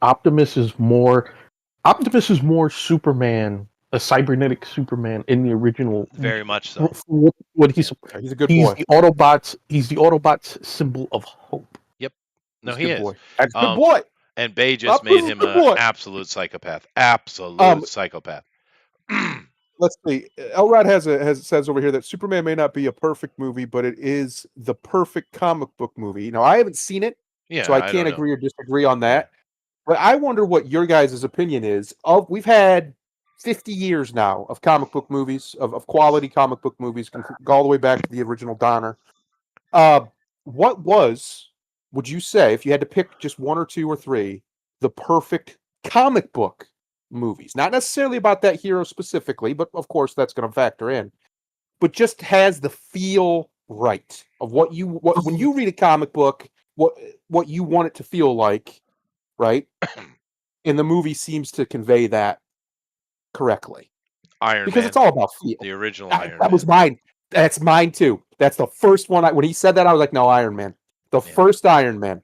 Optimus is more Superman, a cybernetic Superman in the original. Very much so. What he's a good boy. He's the Autobots' symbol of hope. Yep. No, He's a he good is. boy. That's a good Um, boy. and Bay just Up made is a him good an boy. absolute psychopath. Um, Absolute psychopath. let's see. Elrod has says over here that Superman may not be a perfect movie, but it is the perfect comic book movie. Now, I haven't seen it, so Yeah, I I don't can't know. agree or disagree on that. But I wonder what your guys' opinion is. We've had 50 years now of comic book movies, of quality comic book movies, go all the way back to the original Donner. What would you say, if you had to pick just one or two or three, the perfect comic book movies? Not necessarily about that hero specifically, but of course that's going to factor in. But just has the feel right of what when you read a comic book, what you want it to feel like, right? And the movie seems to convey that correctly. Iron Because Man. it's all about feel. The original Iron That Man. was mine. That's mine too. That's the first one. When he said that, I was like, no, Iron Man. The first Iron Man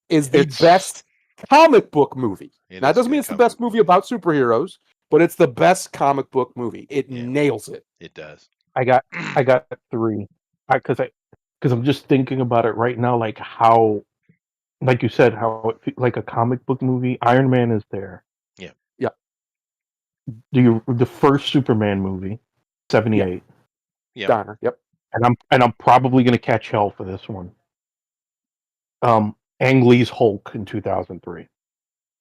is the best comic book movie. Now, it doesn't mean it's the best movie about superheroes, but it's the best comic book movie. It nails it. It does. I got three. Because I'm just thinking about it right now, like how, like you said, how like a comic book movie. Iron Man is there. Yeah. Yeah. The first Superman movie, 78. Yeah. Donner. Yep. And I'm probably gonna catch hell for this one. Ang Lee's Hulk in 2003.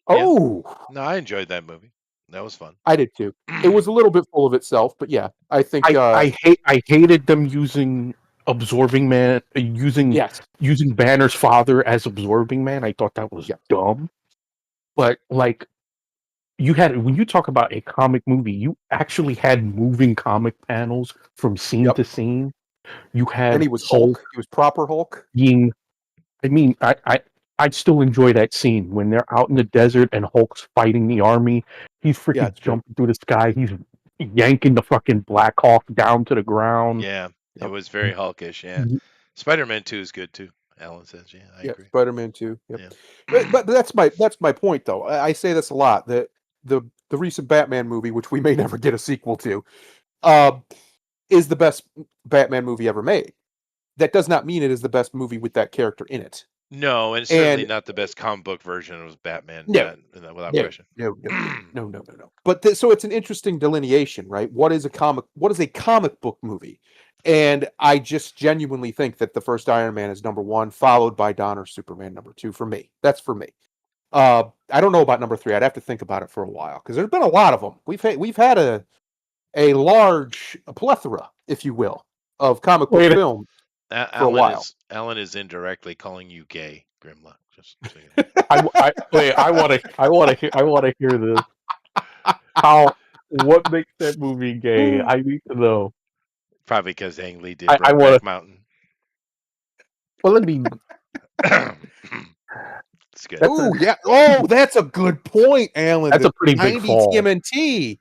Oh. No, I enjoyed that movie. That was fun. I did too. It was a little bit full of itself, but yeah, I think I hated them using Absorbing Man, using Banner's father as Absorbing Man. I thought that was dumb. But like, when you talk about a comic movie, you actually had moving comic panels from scene to scene. You had, and he was Hulk. He was proper Hulk. I'd still enjoy that scene when they're out in the desert and Hulk's fighting the army. He's freaking jumping through the sky. He's yanking the fucking Black Hawk down to the ground. Yeah, it was very Hulkish. Yeah, Spider-Man 2 is good too. Alan says, "Yeah, I agree." Spider-Man 2. Yep. Yeah. But that's my point though. I say this a lot, that the recent Batman movie, which we may never get a sequel to, is the best Batman movie ever made. That does not mean it is the best movie with that character in it. No, and certainly not the best comic book version of Batman. No, without question. No. But so it's an interesting delineation, right? What is a comic book movie? And I just genuinely think that the first Iron Man is number one, followed by Donner's Superman number two for me. That's for me. I don't know about number three. I'd have to think about it for a while because there's been a lot of them. We've had a large plethora, if you will, of comic book film. For a while. Alan is indirectly calling you gay, Grimlock. Just so you know. I want to hear this. What makes that movie gay? I need to know. Probably because Ang Lee did Brokeback Mountain. Well, let me. It's good. Oh yeah. Oh, that's a good point, Alan. That's a pretty big fall. TMNT.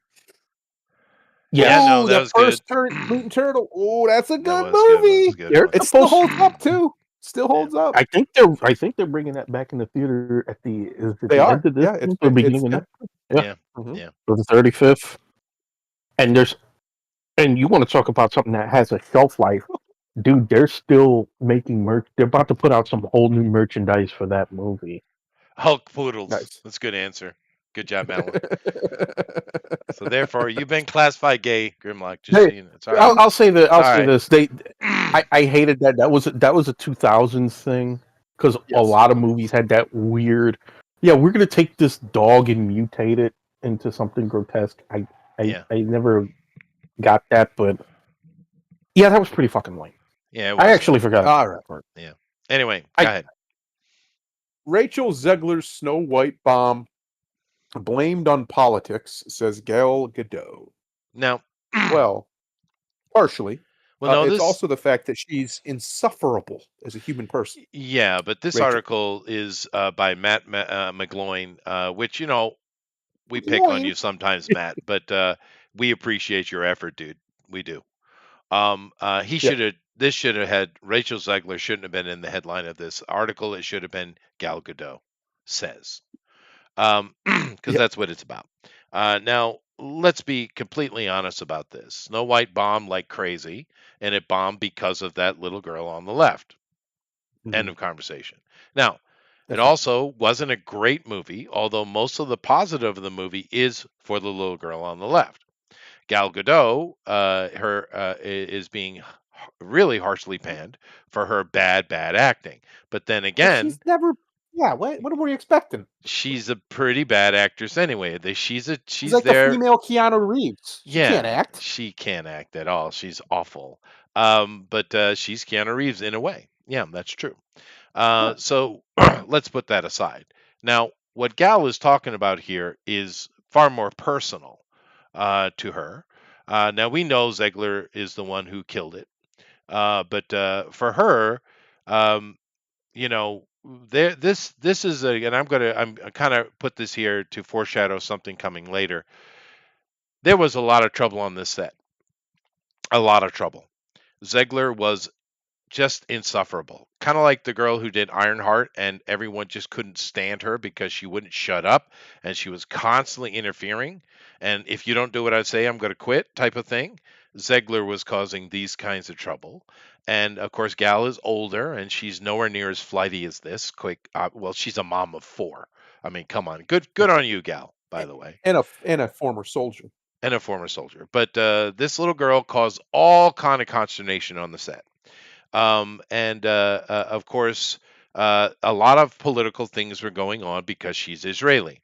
Yeah, no, that was first good. Mutant Turtle. Oh, that's a good movie. It still holds up too. Still holds up. I think they're bringing that back in the theater at the. They are. End of this it's the beginning of next. Yeah. For the 35th. And you want to talk about something that has a shelf life, dude? They're still making merch. They're about to put out some whole new merchandise for that movie. Hulk Poodles. Nice. That's a good answer. Good job, Alan. So therefore, you've been classified gay, Grimlock. Just so you know. It's all right. I'll say that. I'll say this. I hated that. That was a 2000s thing because a lot of movies had that weird. Yeah, we're gonna take this dog and mutate it into something grotesque. I never got that, but yeah, that was pretty fucking lame. Yeah, I actually forgot. All right. Yeah. Anyway, go ahead. Rachel Zegler's Snow White bomb blamed on politics, says Gal Gadot. Now, well, partially. Well, no, it's also the fact that she's insufferable as a human person. Yeah, but this article is by Matt McGloin, which, we pick on you sometimes, Matt, but we appreciate your effort, dude. We do. This should have had Rachel Zegler shouldn't have been in the headline of this article. It should have been Gal Gadot says, because that's what it's about. Now, let's be completely honest about this. Snow White bombed like crazy, and it bombed because of that little girl on the left. Mm-hmm. End of conversation. Now, It also wasn't a great movie, although most of the positive of the movie is for the little girl on the left. Gal Gadot, is being really harshly panned for her bad acting. But then But again, she's never. Yeah, what were you expecting? she's a pretty bad actress anyway. She's She's like the there. female Keanu Reeves. She can't Yeah, act. she can't act at all. She's awful. But she's Keanu Reeves in a way. Yeah, that's true. Yeah. So let's put that aside. Now, what Gal is talking about here is far more personal to her. Now we know Zegler is the one who killed it, but for her, um, you know, this is a, and I'm kind of put this here to foreshadow something coming later. There was a lot of trouble on this set, a lot of trouble. Zegler was just insufferable. Kind of like the girl who did Ironheart, and everyone just couldn't stand her because she wouldn't shut up and she was constantly interfering. And if you don't do what I say, I'm going to quit type of thing. Zegler was causing these kinds of trouble. And of course, Gal is older and she's nowhere near as flighty as this. Well, she's a mom of four. I mean, come on. Good on you, Gal, by the way, And a former soldier. and a former soldier. But this little girl caused all kind of consternation on the set. And of course, a lot of political things were going on because she's Israeli.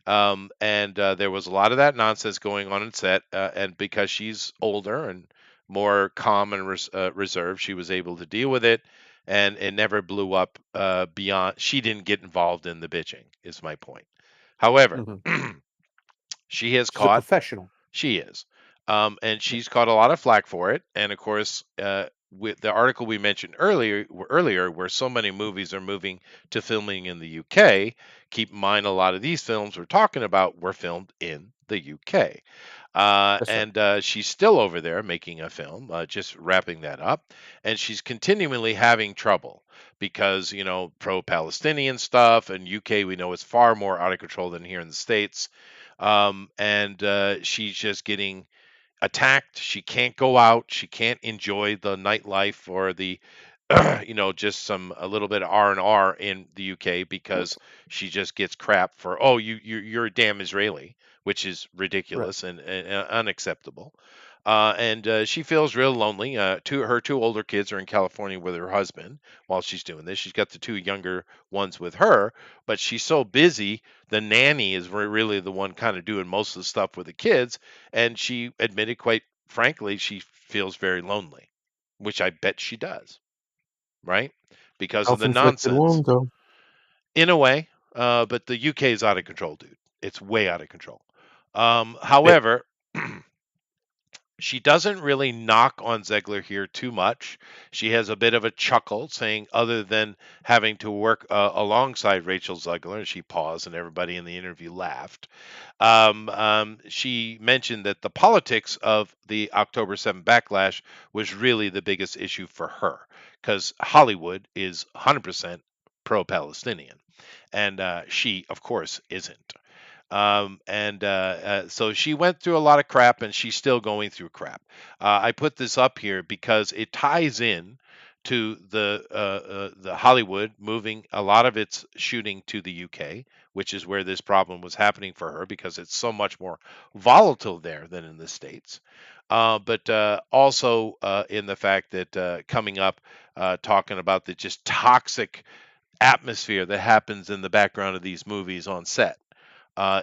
And there was a lot of that nonsense going on in set. And because she's older and more calm and reserved, she was able to deal with it. And it never blew up beyond. She didn't get involved in the bitching, is my point. However, she has She's a caught. professional. She is. And she's caught a lot of flack for it. And of course, with the article we mentioned earlier, where so many movies are moving to filming in the UK, keep in mind a lot of these films we're talking about were filmed in the UK. Yes, sir. And she's still over there making a film, just wrapping that up. And she's continually having trouble because, pro-Palestinian stuff, and UK, we know it's far more out of control than here in the States. And she's just getting attacked. She can't go out. She can't enjoy the nightlife or the, just a little bit of R&R in the UK because she just gets crap for, oh, you're a damn Israeli, which is Right. ridiculous and unacceptable. And she feels real lonely. Her two older kids are in California with her husband while she's doing this. She's got the two younger ones with her, but she's so busy. The nanny is really the one kind of doing most of the stuff with the kids. And she admitted, quite frankly, she feels very lonely, which I bet she does, right? Because of the Self-inflicted nonsense, wound, though. in a way. But the UK is out of control, dude. It's way out of control. However, she doesn't really knock on Zegler here too much. She has a bit of a chuckle, saying, other than having to work alongside Rachel Zegler, and she paused, and everybody in the interview laughed. She mentioned that the politics of the October 7th backlash was really the biggest issue for her, because Hollywood is 100% pro Palestinian, and she, of course, isn't. And So she went through a lot of crap, and she's still going through crap. I put this up here because it ties in to the Hollywood moving a lot of its shooting to the UK, which is where this problem was happening for her because it's so much more volatile there than in the States. But also in the fact that coming up, talking about the just toxic atmosphere that happens in the background of these movies on set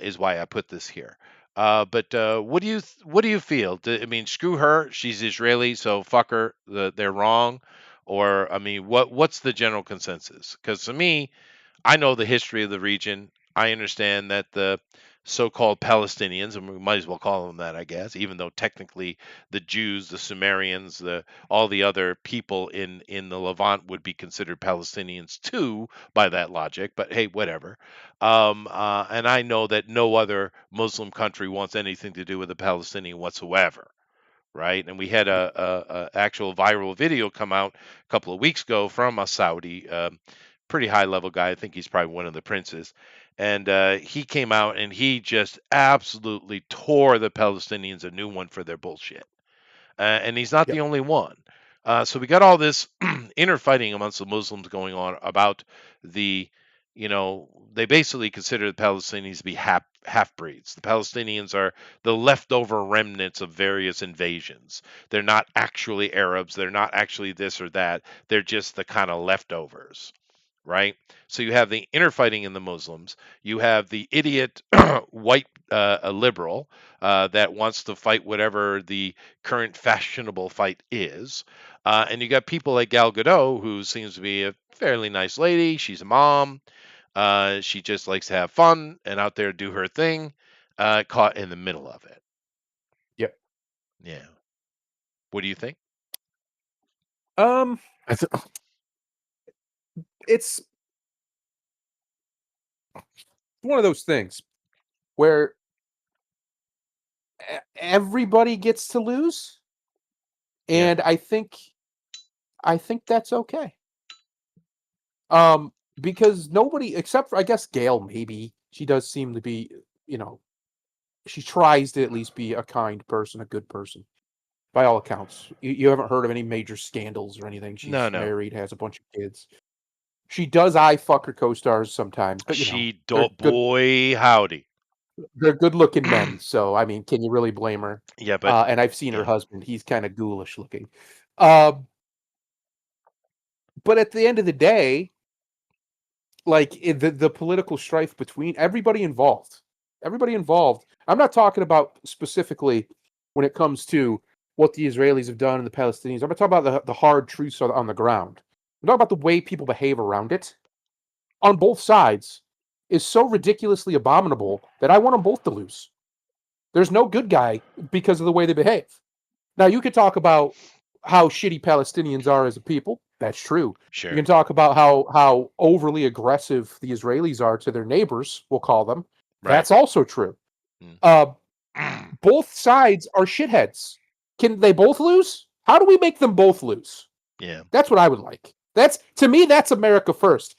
is why I put this here. But what do you feel? I mean, screw her. She's Israeli, so fuck her. They're wrong. Or I mean, what's the general consensus? Because to me, I know the history of the region. I understand that the so-called Palestinians, and we might as well call them that, I guess, even though technically the Jews, the Sumerians, all the other people in the Levant would be considered Palestinians too by that logic. But hey, whatever. And I know that no other Muslim country wants anything to do with the Palestinian whatsoever, right? And we had a actual viral video come out a couple of weeks ago from a Saudi, pretty high level guy. I think he's probably one of the princes, and he came out and he just absolutely tore the Palestinians a new one for their bullshit. And he's not Yep. the only one. So we got all this inner fighting amongst the Muslims going on about the they basically consider the Palestinians to be half breeds. The Palestinians are the leftover remnants of various invasions. They're not actually Arabs. They're not actually this or that. They're just the kind of leftovers, right? So you have the infighting in the Muslims. You have the idiot white liberal that wants to fight whatever the current fashionable fight is. And you got people like Gal Gadot, who seems to be a fairly nice lady. She's a mom. She just likes to have fun and out there do her thing, caught in the middle of it. Yep. Yeah. What do you think? I it's one of those things where everybody gets to lose, Yeah. and I think that's okay. Because nobody except for I guess Gail, maybe she does seem to be, she tries to at least be a kind person, a good person, by all accounts. You haven't heard of any major scandals or anything. No, She's no. married, has a bunch of kids. She does eye fuck her co-stars sometimes, but they're good. Boy, howdy. They're good-looking men, so I mean, can you really blame her? Yeah, but And I've seen her yeah. husband; he's kind of ghoulish looking. But at the end of the day, like the political strife between everybody involved. I'm not talking about specifically when it comes to what the Israelis have done and the Palestinians. I'm not talking about the hard truths on the ground. I'm talking about the way people behave around it on both sides is so ridiculously abominable that I want them both to lose. There's no good guy because of the way they behave. Now, you could talk about how shitty Palestinians are as a people. That's true. Sure. You can talk about how overly aggressive the Israelis are to their neighbors, we'll call them. Right. That's also true. Both sides are shitheads. Can they both lose? How do we make them both lose? Yeah. That's what I would like. To me, that's America first.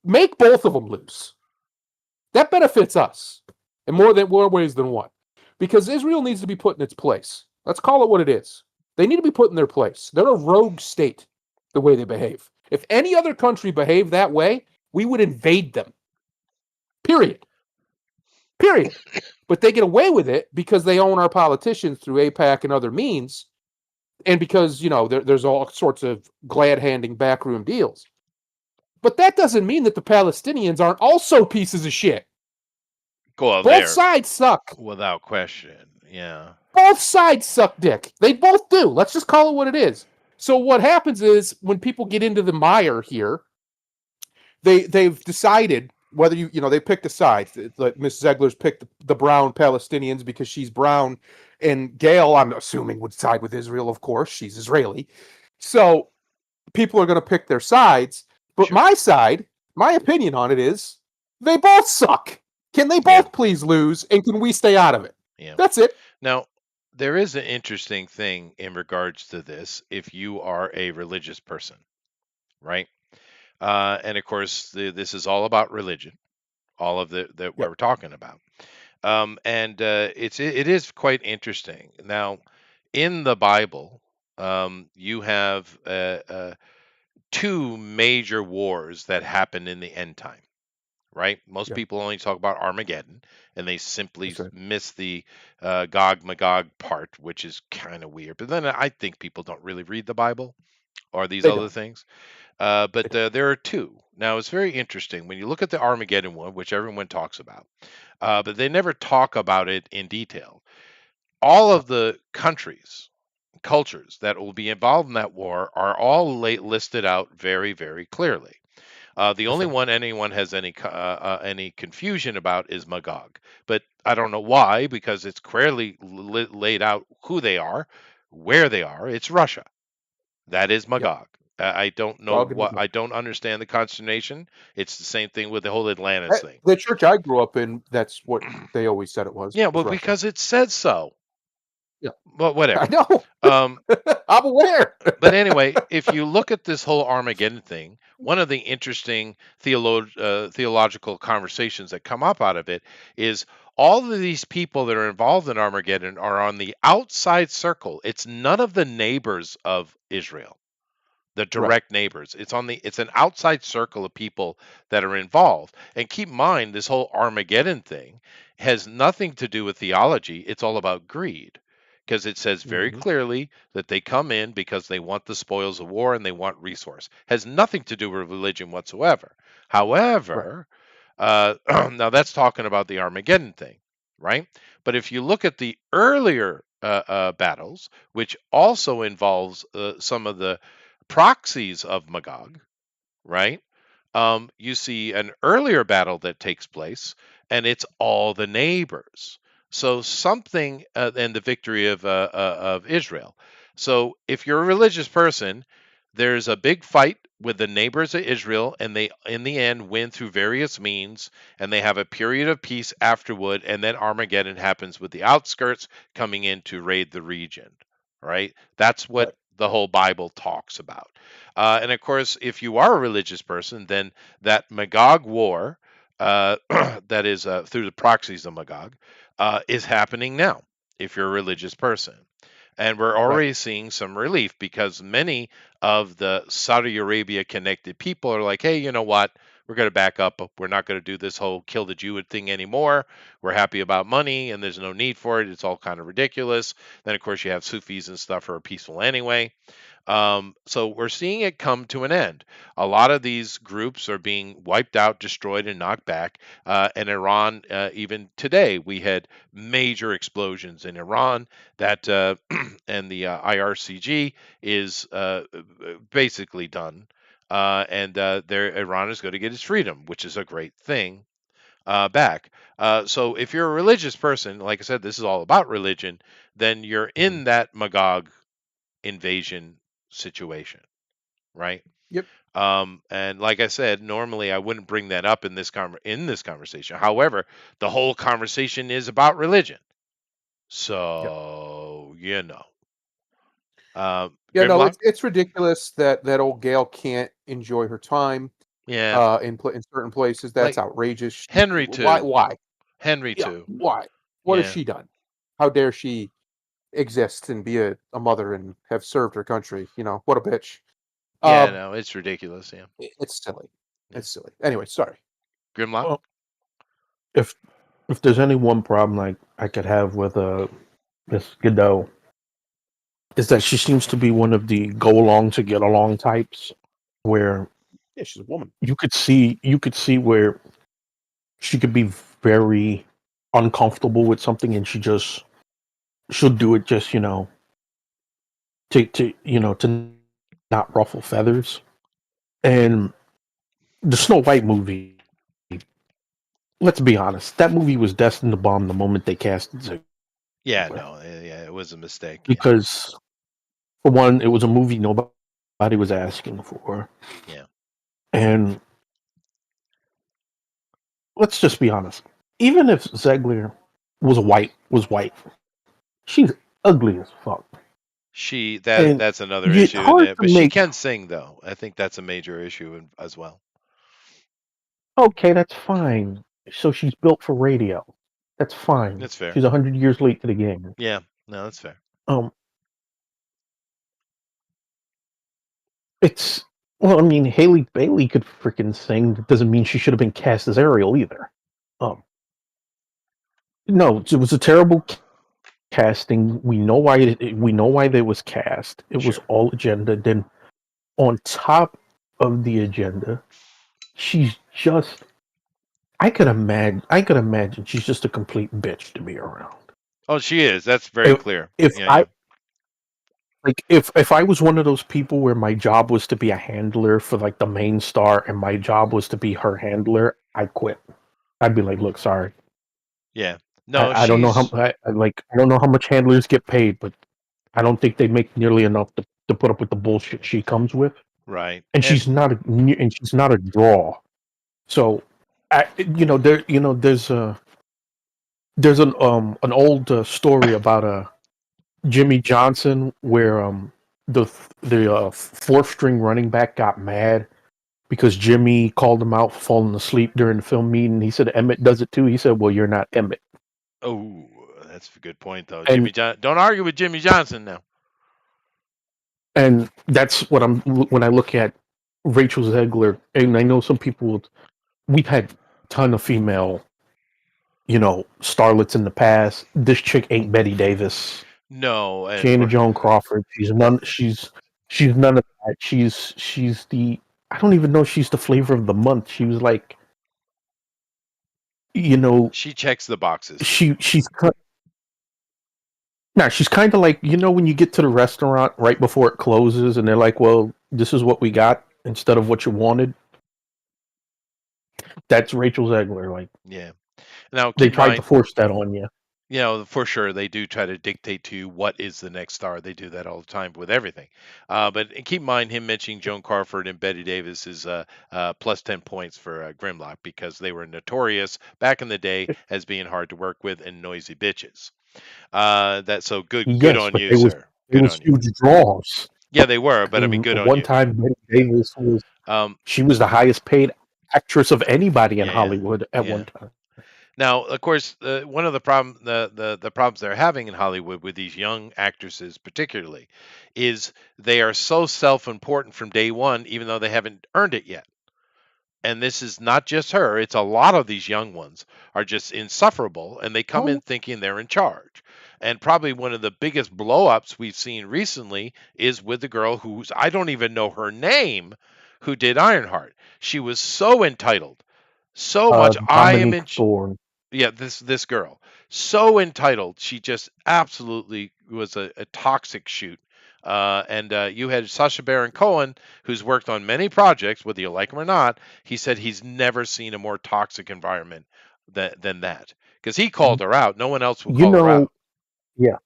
Make both of them lose. That benefits us in more ways than one. Because Israel needs to be put in its place. Let's call it what it is. They need to be put in their place. They're a rogue state, the way they behave. If any other country behaved that way, we would invade them. Period. But they get away with it because they own our politicians through AIPAC and other means, and because, there's all sorts of glad-handing backroom deals. But that doesn't mean that the Palestinians aren't also pieces of shit. Both sides suck. Without question. Yeah. Both sides suck dick. They both do. Let's just call it what it is. So what happens is when people get into the mire here, they've decided whether they picked a side. Like Miss Zegler's picked the brown Palestinians because she's brown, and Gail, I'm assuming, would side with Israel. Of course, she's Israeli. So people are going to pick their sides. But Sure. my opinion on it is they both suck. Can they both please lose, and can we stay out of it? Yeah. That's it. Now, there is an interesting thing in regards to this if you are a religious person, right? And of course, this is all about religion, all of what we're talking about. And it is quite interesting. Now, in the Bible, you have two major wars that happen in the end time, right? Most people only talk about Armageddon, and they simply miss the Gog Magog part, which is kind of weird. But then I think people don't really read the Bible or these other things. But there are two. Now, it's very interesting when you look at the Armageddon one, which everyone talks about, but they never talk about it in detail. All of the cultures that will be involved in that war are all listed out very, very clearly. The only one anyone has any confusion about is Magog, but I don't know why, because it's clearly laid out who they are, where they are. It's Russia. That is Magog. I don't know what. I don't understand the consternation. It's the same thing with the whole Atlantis thing. The church I grew up in, that's what they always said it was. Yeah, well, because it said so. Yeah. Well, whatever. I know. I'm aware. But anyway, if you look at this whole Armageddon thing, one of the interesting theological conversations that come up out of it is all of these people that are involved in Armageddon are on the outside circle. It's none of the neighbors of Israel. the direct neighbors. It's an outside circle of people that are involved. And keep in mind, this whole Armageddon thing has nothing to do with theology. It's all about greed. Because it says very clearly that they come in because they want the spoils of war and they want resource. Has nothing to do with religion whatsoever. However, now that's talking about the Armageddon thing, right? But if you look at the earlier battles, which also involves some of the proxies of Magog, right? You see an earlier battle that takes place, and it's all the neighbors. So something, and the victory of Israel. So if you're a religious person, there's a big fight with the neighbors of Israel, and they, in the end, win through various means, and they have a period of peace afterward, and then Armageddon happens with the outskirts coming in to raid the region. Right? That's what the whole Bible talks about. And of course, if you are a religious person, then that Magog war, that is through the proxies of Magog, is happening now. If you're a religious person. And we're already seeing some relief because many of the Saudi Arabia connected people are like, hey, you know what? We're going to back up. We're not going to do this whole kill the Jew thing anymore. We're happy about money and there's no need for it. It's all kind of ridiculous. Then, of course, you have Sufis and stuff who are peaceful anyway. So we're seeing it come to an end. A lot of these groups are being wiped out, destroyed, and knocked back. And Iran, even today, we had major explosions in Iran. That and the IRCG is basically done, and Iran is going to get its freedom, which is a great thing. Back. So if you're a religious person, like I said, this is all about religion. Then you're in that Magog invasion situation, right? Yep. And like I said, normally I wouldn't bring that up in this conversation. However, the whole conversation is about religion, so you know. Yeah, no, Grimlock? it's ridiculous that old Gail can't enjoy her time Yeah, in certain places. That's like outrageous. Henry Why? too. Why? Henry Yeah, too. why? What has Yeah, she done? How dare she exist and be a mother and have served her country? You know, what a bitch. yeah. No, it's ridiculous. Yeah, It's silly. Yeah. It's silly. Anyway, sorry. Grimlock. Well, if there's any one problem I could have with Miss Godot, is that she seems to be one of the go along to get along types, where Yeah, she's a woman. you could see where she could be very uncomfortable with something, and she'll do it just to not ruffle feathers. And the Snow White movie, let's be honest, that movie was destined to bomb the moment they casted Ziegler. Yeah, no, yeah, it was a mistake. Because for one, it was a movie nobody was asking for. Yeah. And let's just be honest. Even if Ziegler was white, she's ugly as fuck. That's another It's issue, hard to but she make. can sing though. I think that's a major issue as well. Okay, that's fine. So she's built for radio. That's fine. That's fair. She's 100 years late to the game. Yeah, no, that's fair. It's well, I mean, Haley Bailey could freaking sing. That doesn't mean she should have been cast as Ariel either. No, it was a terrible casting. We know why. We know why they was cast. It was Sure. all agenda. Then, on top of the agenda, she's just. I could imagine she's just a complete bitch to be around. Oh, she is. That's very clear. If I was one of those people where my job was to be a handler for like the main star and my job was to be her handler, I'd quit. I'd be like, look, sorry. Yeah. No, I don't know how I don't know how much handlers get paid, but I don't think they make nearly enough to put up with the bullshit she comes with. Right. And she's not a draw. So, there's an old story about Jimmy Johnson where the fourth string running back got mad because Jimmy called him out for falling asleep during the film meeting. He said Emmett does it too. He said, "Well, you're not Emmett." Oh, that's a good point though. And- Don't argue with Jimmy Johnson now. And that's what I'm when I look at Rachel Zegler, and I know some people. We've had a ton of female, starlets in the past. This chick ain't Betty Davis. No, She ain't a Joan Crawford. She's none. She's none of that. She's the. I don't even know if she's the flavor of the month. She was like, she checks the boxes. she's now she's kind of like when you get to the restaurant right before it closes and they're like, well, this is what we got instead of what you wanted. That's Rachel Zegler. Like, Yeah. Now they keep in tried to mind, force that on you. for sure they do try to dictate to you what is the next star. They do that all the time with everything. But keep in mind him mentioning Joan Crawford and Betty Davis is plus 10 points for Grimlock because they were notorious back in the day as being hard to work with and noisy bitches. That's so good Yes, on but you, they was sir. they Good was on you. huge draws. Yeah, they were, I but I mean, mean, good on one you. time Betty Davis was Um, she was the highest paid actress of anybody in yeah, Hollywood at yeah. one time. Now, of course, one of the problems they're having in Hollywood with these young actresses, particularly, is they are so self-important from day one, even though they haven't earned it yet. And this is not just her; it's a lot of these young ones are just insufferable, and they come in Oh, thinking they're in charge. And probably one of the biggest blow-ups we've seen recently is with the girl who's I don't even know her name, who did Ironheart. She was so entitled, so much. I am Dominique in. Thorne. Yeah, this girl, so entitled, she just absolutely was a toxic shoot. And you had Sacha Baron Cohen, who's worked on many projects, whether you like him or not. He said he's never seen a more toxic environment than that because he called her out. No one else will You call her know, out. yeah,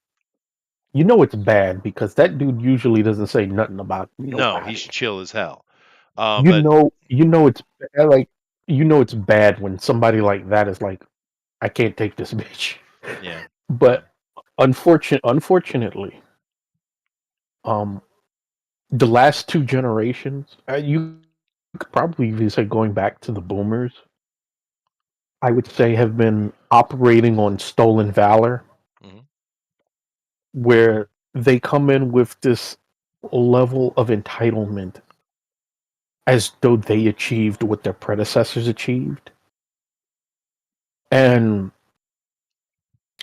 it's bad because that dude usually doesn't say nothing about No, he's nobody. chill as hell. You But know, it's like it's bad when somebody like that is like, I can't take this bitch. yeah, yeah. But unfortunately, um, the last two generations, you could probably even say going back to the boomers, I would say have been operating on stolen valor, Hmm. where they come in with this level of entitlement as though they achieved what their predecessors achieved. And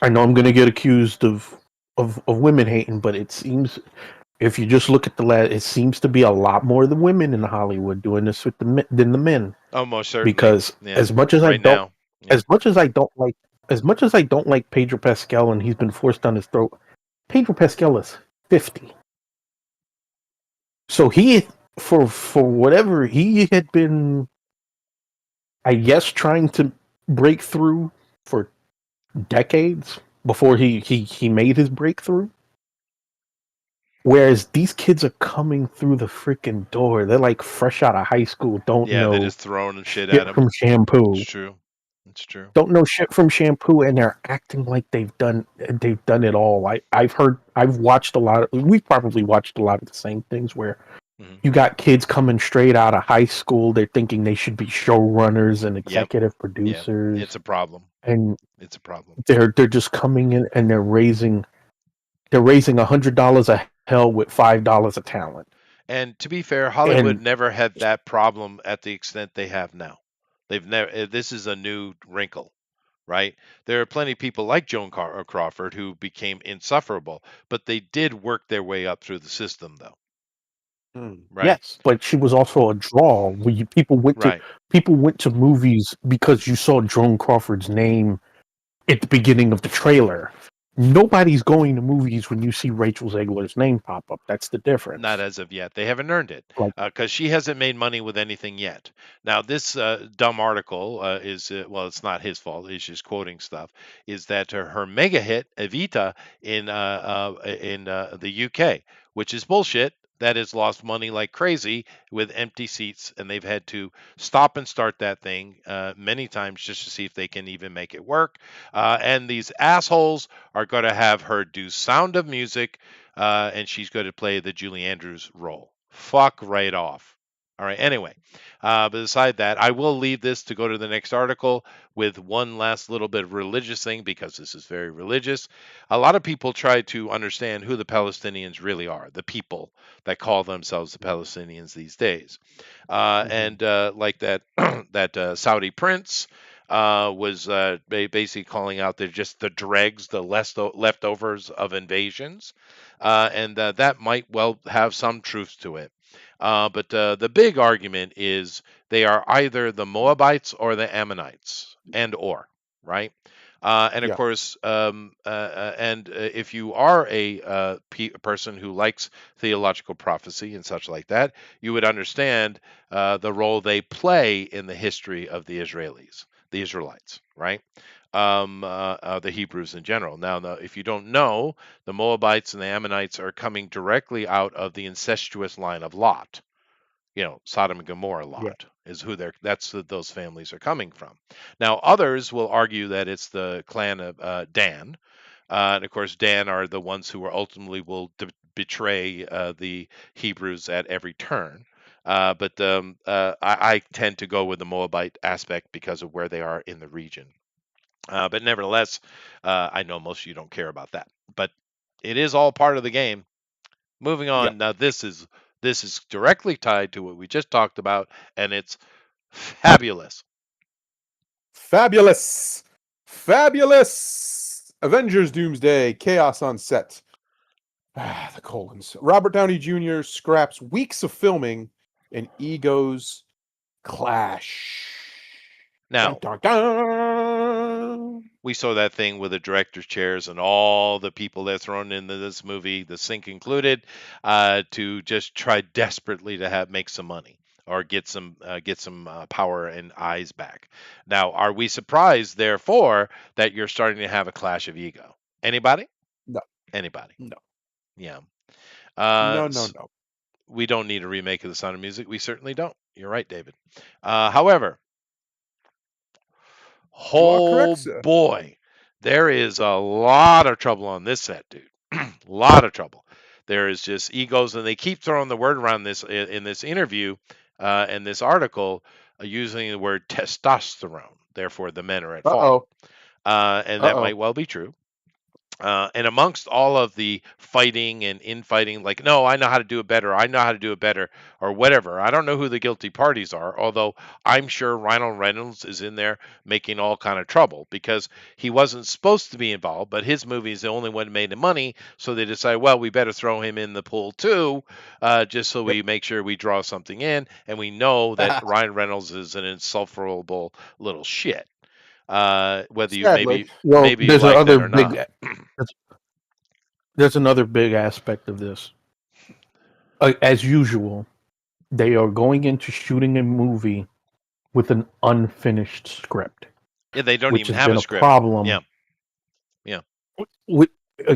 I know I'm going to get accused of women hating, but it seems if you just look at it seems to be a lot more the women in Hollywood doing this with than the men. Almost certainly. Because Yeah. I Right don't, now. Yeah. as much as I don't like Pedro Pascal and he's been forced down his throat, Pedro Pascal is 50. So he for whatever he had been, I guess, trying to break through for decades before he made his breakthrough. Whereas these kids are coming through the freaking door. They're like fresh out of high school, don't Yeah, they're know just throwing shit at shit him. from It's shampoo. true. It's true. Don't know shit from shampoo, and they're acting like they've done it all. I've watched a lot of, we've probably watched a lot of the same things where Hmm. you got kids coming straight out of high school. They're thinking they should be showrunners and Yep. executive Yeah. producers, It's a problem. and It's a problem. they're just coming in and they're raising $100 a hell with $5 a talent. And to be fair, Hollywood And never had that problem at the extent they have now. They've never. This is a new wrinkle, right? There are plenty of people like Joan Crawford who became insufferable, but they did work their way up through the system, though, right? yes, but she was also a draw. Where Right. people went to movies because you saw Joan Crawford's name at the beginning of the trailer. Nobody's going to movies when you see Rachel Zegler's name pop up. That's the Not difference. as of yet. They haven't earned it Like, because she hasn't made money with anything yet. Now, this dumb article is well, it's not his fault. He's just quoting stuff. Is that her mega hit Evita in the UK, which is bullshit. That has lost money like crazy with empty seats, and they've had to stop and start that thing many times just to see if they can even make it work. And these assholes are going to have her do Sound of Music and she's going to play the Julie Andrews role. Fuck right off. All right. Anyway, but beside that, I will leave this to go to the next article with one last little bit of religious thing because this is very religious. A lot of people try to understand who the Palestinians really are, the people that call themselves the Palestinians these days. And like that that Saudi prince was basically calling out they're just the dregs, the leftovers of invasions, and that might well have some truth to it. But the big argument is they are either the Moabites or the Ammonites, right? And of Yeah. course, if you are a person who likes theological prophecy and such like that, you would understand the role they play in the history of the Israelites, right? The Hebrews in general. Now, if you don't know, the Moabites and the Ammonites are coming directly out of the incestuous line of Lot. Sodom and Gomorrah Lot is who those families are coming from. Now, others will argue that it's the clan of Dan. And of course, Dan are the ones who ultimately will betray the Hebrews at every turn. But I tend to go with the Moabite aspect because of where they are in the region. But nevertheless, I know most of you don't care about that. But it is all part of the game. Moving on. Now, this is directly tied to what we just talked about, and it's fabulous. Fabulous. Avengers Doomsday, chaos on set. The colons. Robert Downey Jr. scraps weeks of filming and egos clash. Now, dun, dun, dun. We saw that thing with the director's chairs and all the people they're thrown into this movie, the sink included, to just try desperately to make some money or get some power and eyes back. Now, are we surprised, therefore, that you're starting to have a clash of ego? Anybody? No. Anybody? No. Yeah. No. We don't need a remake of The Sound of Music. We certainly don't. You're right, David. However, boy, there is a lot of trouble on this set, dude. A lot of trouble. There is just egos, and they keep throwing the word around this in this interview, in this article, using the word testosterone. Therefore, the men are at fault. And that might well be true. And amongst all of the fighting and infighting, like, no, I know how to do it better. I know how to do it better, or whatever. I don't know who the guilty parties are, although I'm sure Ryan Reynolds is in there making all kind of trouble because he wasn't supposed to be involved, but his movie is the only one made the money, so they decide, well, we better throw him in the pool too, just so we make sure we draw something in, and we know that Ryan Reynolds is an insufferable little shit. Whether you maybe you like that or not. There's another big aspect of this. As usual, they are going into shooting a movie with an unfinished script. Yeah, they don't even have a script. Problem. Yeah.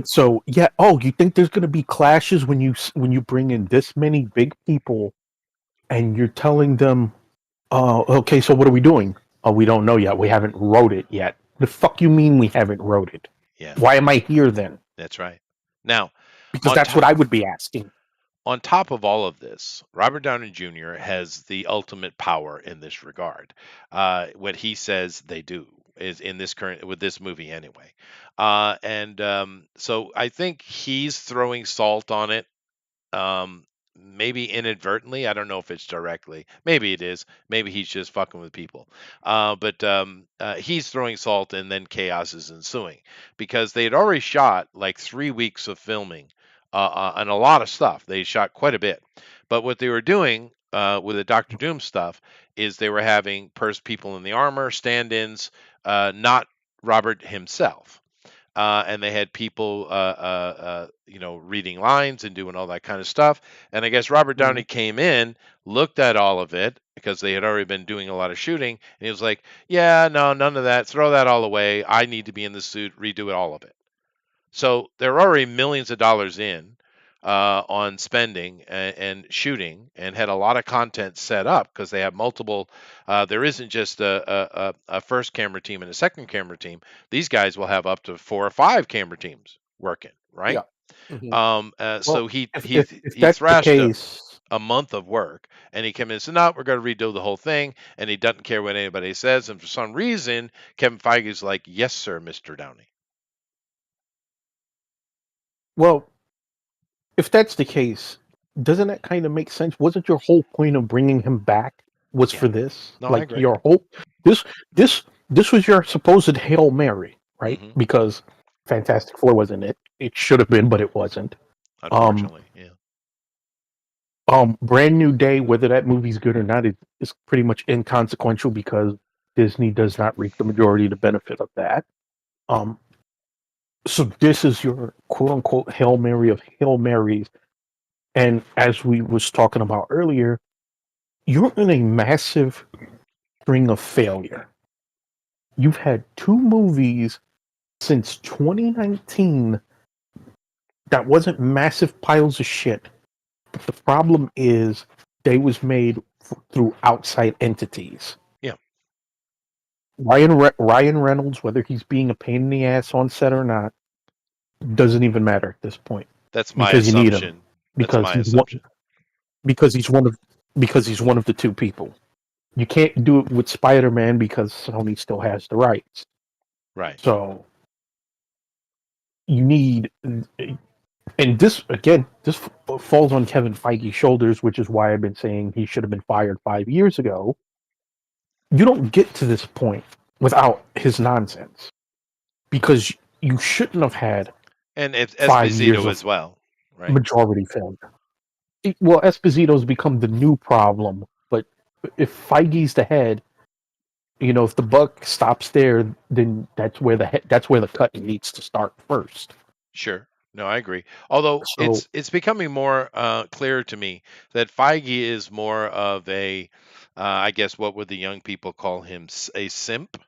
So yeah. Oh, you think there's going to be clashes when you bring in this many big people, and you're telling them, okay, so what are we doing? Oh, we don't know yet. We haven't wrote it yet. The fuck you mean we haven't wrote it? Yeah. Why am I here then? That's right. Now, because that's what I would be asking. On top of all of this, Robert Downey Jr. has the ultimate power in this regard. What he says they do is in this with this movie anyway. So I think he's throwing salt on it. Maybe inadvertently. I don't know if it's directly. Maybe it is. Maybe he's just fucking with people. But he's throwing salt, and then chaos is ensuing because they had already shot like 3 weeks of filming and a lot of stuff. They shot quite a bit. But what they were doing with the Doctor Doom stuff is they were having people in the armor, stand-ins, not Robert himself. And they had people, reading lines and doing all that kind of stuff. And I guess Robert Downey came in, looked at all of it because they had already been doing a lot of shooting, and he was like, "Yeah, no, none of that. Throw that all away. I need to be in the suit. Redo it, all of it." So they're already millions of dollars in on spending and shooting, and had a lot of content set up because they have multiple. There isn't just a first camera team and a second camera team. These guys will have up to 4 or 5 camera teams working, right? Yeah. So he if that's thrashed the case, a month of work, and he came in and said, "No, we're going to redo the whole thing," and he doesn't care what anybody says. And for some reason, Kevin Feige's like, "Yes, sir, Mr. Downey." Well, if that's the case, doesn't that kind of make sense? Wasn't your whole point of bringing him back was Yeah. for this? No, I Like agree. your whole this this this was your supposed Hail Mary, right? Mhm. Because Fantastic Four wasn't it. It should have been, but it wasn't. Unfortunately, yeah. Brand New Day, whether that movie's good or not, is pretty much inconsequential because Disney does not reap the majority of the benefit of that. Um, so this is your quote unquote Hail Mary of Hail Marys. And as we was talking about earlier, you're in a massive string of failure. You've had two movies since 2019 that wasn't massive piles of shit. But the problem is they was made through outside entities. Yeah. Ryan Reynolds, whether he's being a pain in the ass on set or not, doesn't even matter at this point That's my because you need him assumption. That's because my assumption. he's one of the two people. You can't do it with Spider-Man because Sony still has the rights. Right. So you need, and this again, this falls on Kevin Feige's shoulders, which is why I've been saying he should have been fired 5 years ago. You don't get to this point without his nonsense because you shouldn't have had And it's 5 years Esposito of as well, right? majority failure. Well, Esposito's become the new problem, but if Feige's the head, if the buck stops there, then that's where the cutting needs to start first. Sure. No, I agree. Although So it's becoming more clear to me that Feige is more of a, I guess, what would the young people call him, a simp?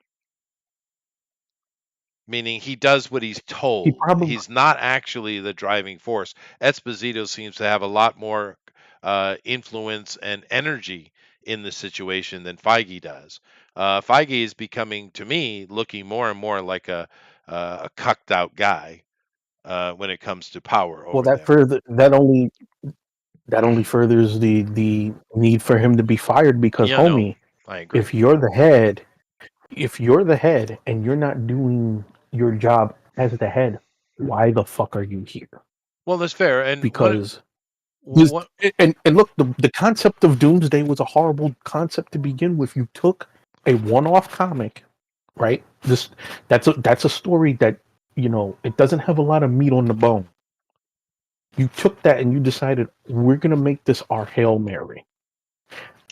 Meaning he does what he's he told. probably He's not actually the driving force. Esposito seems to have a lot more influence and energy in the situation than Feige does. Feige is becoming, to me, looking more and more like a cucked out guy when it comes to power well over there. that only furthers the need for him to be fired because Yeah, no, homie, I agree. if you're the head and you're not doing your job as the head, why the fuck are you here? Well, that's fair. And Because this, what? and look, the concept of Doomsday was a horrible concept to begin with. You took a one-off comic, right? That's a story that it doesn't have a lot of meat on the bone. You took that and you decided we're gonna make this our Hail Mary.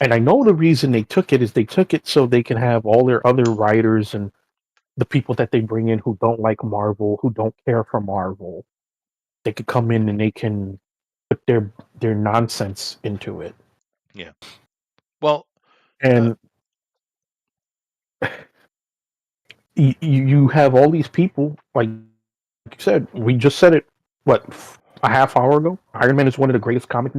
And I know the reason they took it is they took it so they can have all their other writers and the people that they bring in who don't like Marvel, who don't care for Marvel, they could come in and they can put their nonsense into it. Yeah. Well, And you have all these people, like you said, we just said it, what, a half hour ago? Iron Man is one of the greatest comic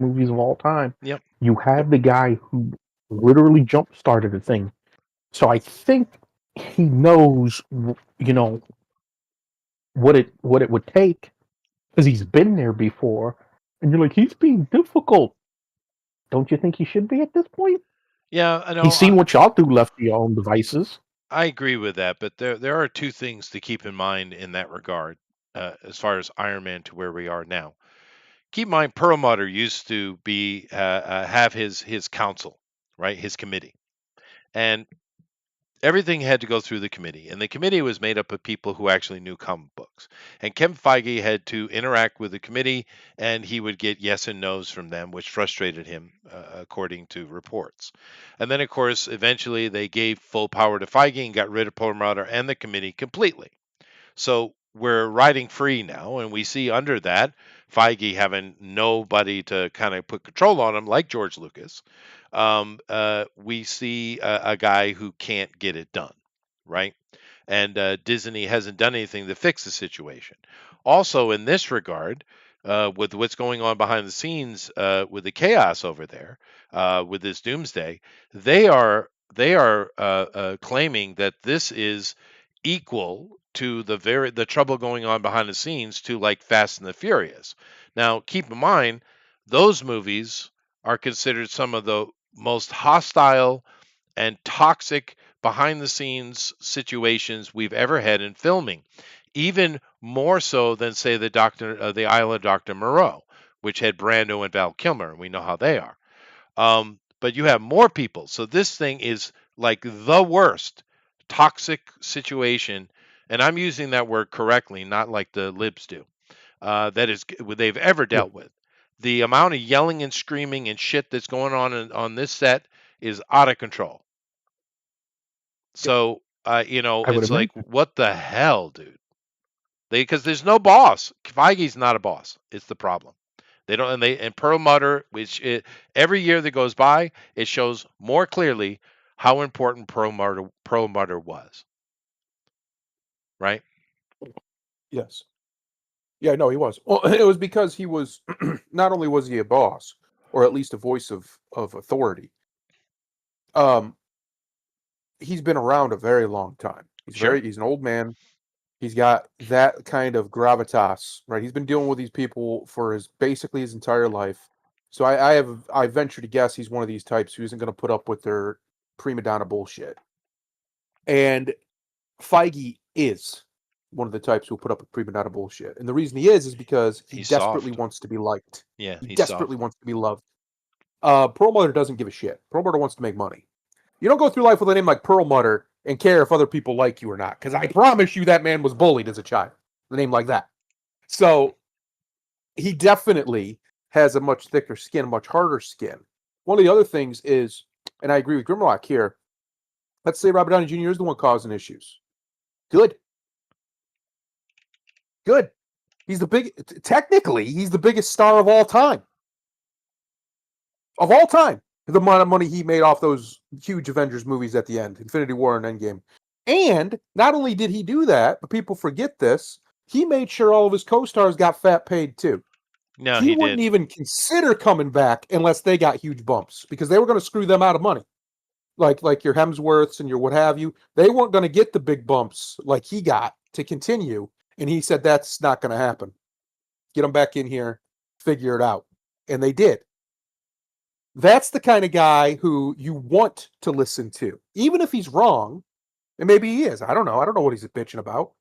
movies of all time. yep. You have the guy who literally jump started the thing. So I think he knows, what it would take because he's been there before. And you're like, he's being difficult. Don't you think he should be at this point? Yeah, I know. He's seen what y'all do left to your own devices. I agree with that, but there are two things to keep in mind in that regard, as far as Iron Man to where we are now. Keep in mind, Perlmutter used to be have his council, right, his committee, and everything had to go through the committee, and the committee was made up of people who actually knew comic books. And Kevin Feige had to interact with the committee, and he would get yes and no's from them, which frustrated him, according to reports. And then, of course, eventually they gave full power to Feige and got rid of Perlmutter and the committee completely. So we're riding free now, and we see under that Feige having nobody to kind of put control on him, like George Lucas. We see a guy who can't get it done, right? And Disney hasn't done anything to fix the situation. Also, in this regard, with what's going on behind the scenes with the chaos over there, with this Doomsday, they are claiming that this is equal to the trouble going on behind the scenes to like Fast and the Furious. Now, keep in mind those movies are considered some of the most hostile and toxic behind the scenes situations we've ever had in filming, even more so than say the Isle of Dr. Moreau, which had Brando and Val Kilmer, and we know how they are. But you have more people, so this thing is like the worst toxic situation, and I'm using that word correctly, not like the libs do. That is they've ever Yeah. dealt with. The amount of yelling and screaming and shit that's going on this set is out of control. So, I would it's like, imagine. what the hell, dude? Because there's no boss. Feige's not a boss. It's the problem. They don't, and Perlmutter, every year that goes by, it shows more clearly how important Perlmutter was. Right? Yes. Yeah, no, he was. Well, it was because he was not only was he a boss, or at least a voice of authority. He's been around a very long time. Sure. He's an old man. He's got that kind of gravitas, right? He's been dealing with these people for basically his entire life. So I venture to guess he's one of these types who isn't going to put up with their prima donna bullshit. And Feige is one of the types who will put up with prima donna bullshit. And the reason he is because he He's desperately soft. wants to be liked. Yeah, He he's desperately soft. wants to be loved. Perlmutter doesn't give a shit. Perlmutter wants to make money. You don't go through life with a name like Perlmutter and care if other people like you or not. Because I promise you that man was bullied as a child. A name like that. So he definitely has a much thicker skin, a much harder skin. One of the other things is, and I agree with Grimlock here, let's say Robert Downey Jr. is the one causing issues. Good. Good. Technically, he's the biggest star of all time. Of all time. The amount of money he made off those huge Avengers movies at the end, Infinity War and Endgame. And not only did he do that, but people forget this, he made sure all of his co-stars got fat paid too. No, he he wouldn't did. even consider coming back unless they got huge bumps because they were going to screw them out of money. Like your Hemsworths and your what have you, they weren't going to get the big bumps like he got to continue. And he said that's not going to happen. Get them back in here, figure it out. And they did. That's the kind of guy who you want to listen to, even if he's wrong. And maybe he is. I don't know. I don't know what he's bitching about.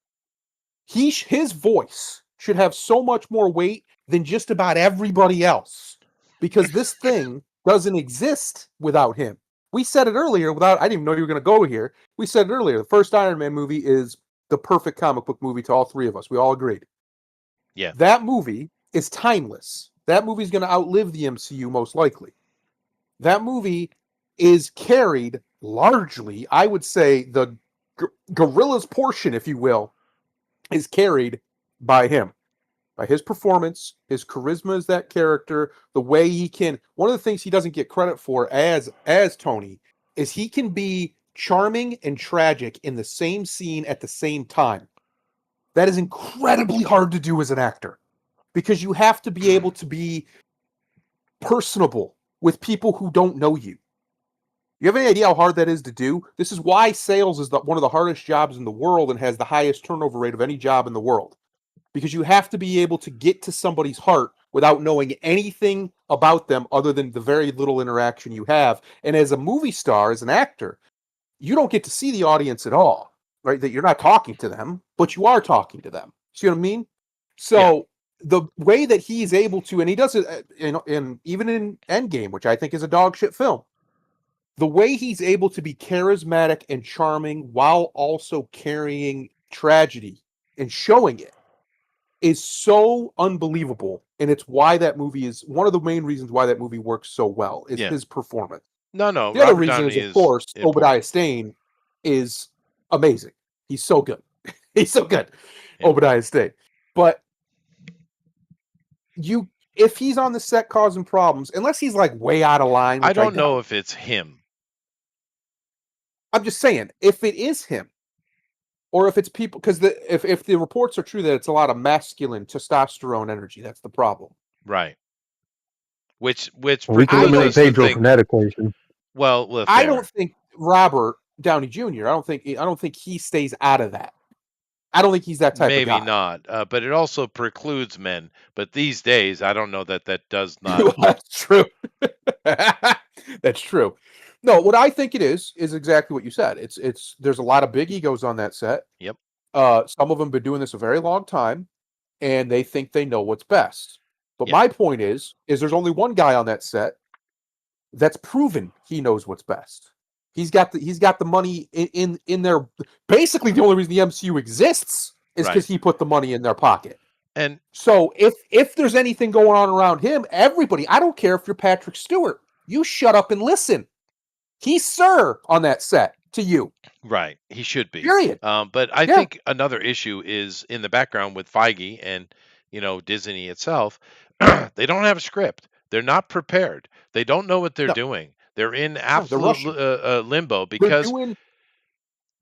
His voice should have so much more weight than just about everybody else because this thing doesn't exist without him. We said it earlier I didn't even know you were going to go here. We said it earlier. The first Iron Man movie is the perfect comic book movie to all three of us. We all agreed. Yeah. That movie is timeless. That movie is going to outlive the MCU most likely. That movie is carried largely, I would say, the Gorilla's portion, if you will, is carried by him, by his performance, his charisma as that character, the way he can. One of the things he doesn't get credit for as Tony is he can be charming and tragic in the same scene at the same time. That is incredibly hard to do as an actor because you have to be able to be personable with people who don't know you. You have any idea how hard that is to do? This is why sales is one of the hardest jobs in the world and has the highest turnover rate of any job in the world. Because you have to be able to get to somebody's heart without knowing anything about them other than the very little interaction you have. And as a movie star, as an actor, you don't get to see the audience at all, right? That you're not talking to them, but you are talking to them. See what I mean? So the way that he's able to, and he does it in even in Endgame, which I think is a dog shit film, the way he's able to be charismatic and charming while also carrying tragedy and showing it is so unbelievable. And it's why that movie is one of the main reasons why that movie works so well is his performance. No, The other Robert reason Downey is, of course, important. Obadiah Stane is amazing. He's so good. He's so good. Yeah. Obadiah Stane. But if he's on the set causing problems, unless he's like way out of line, which I don't know doubt, if it's him. I'm just saying, if it is him, or if it's people, because if the reports are true that it's a lot of masculine testosterone energy, that's the problem. Right. Which We can precludes eliminate us to Pedro think. from that equation. Well, I don't think Robert Downey Jr. I don't think he stays out of that. I don't think he's that type of Maybe guy. not, but it also precludes men. But these days, I don't know that does not. That's true. That's true. No, what I think it is exactly what you said. It's there's a lot of big egos on that set. Yep. Some of them been doing this a very long time, and they think they know what's best. But Yep. my point is there's only one guy on that set that's proven he knows what's best. He's got the money in there. Basically, the only reason the MCU exists is because Right. he put the money in their pocket. And So if there's anything going on around him, everybody, I don't care if you're Patrick Stewart, you shut up and listen. He's sir on that set to you. right, he should be. Period. But I Yeah. think another issue is in the background with Feige and Disney itself. They don't have a script. They're not prepared. They don't know what they're No. doing. They're in they're absolute Russian. limbo They're because doing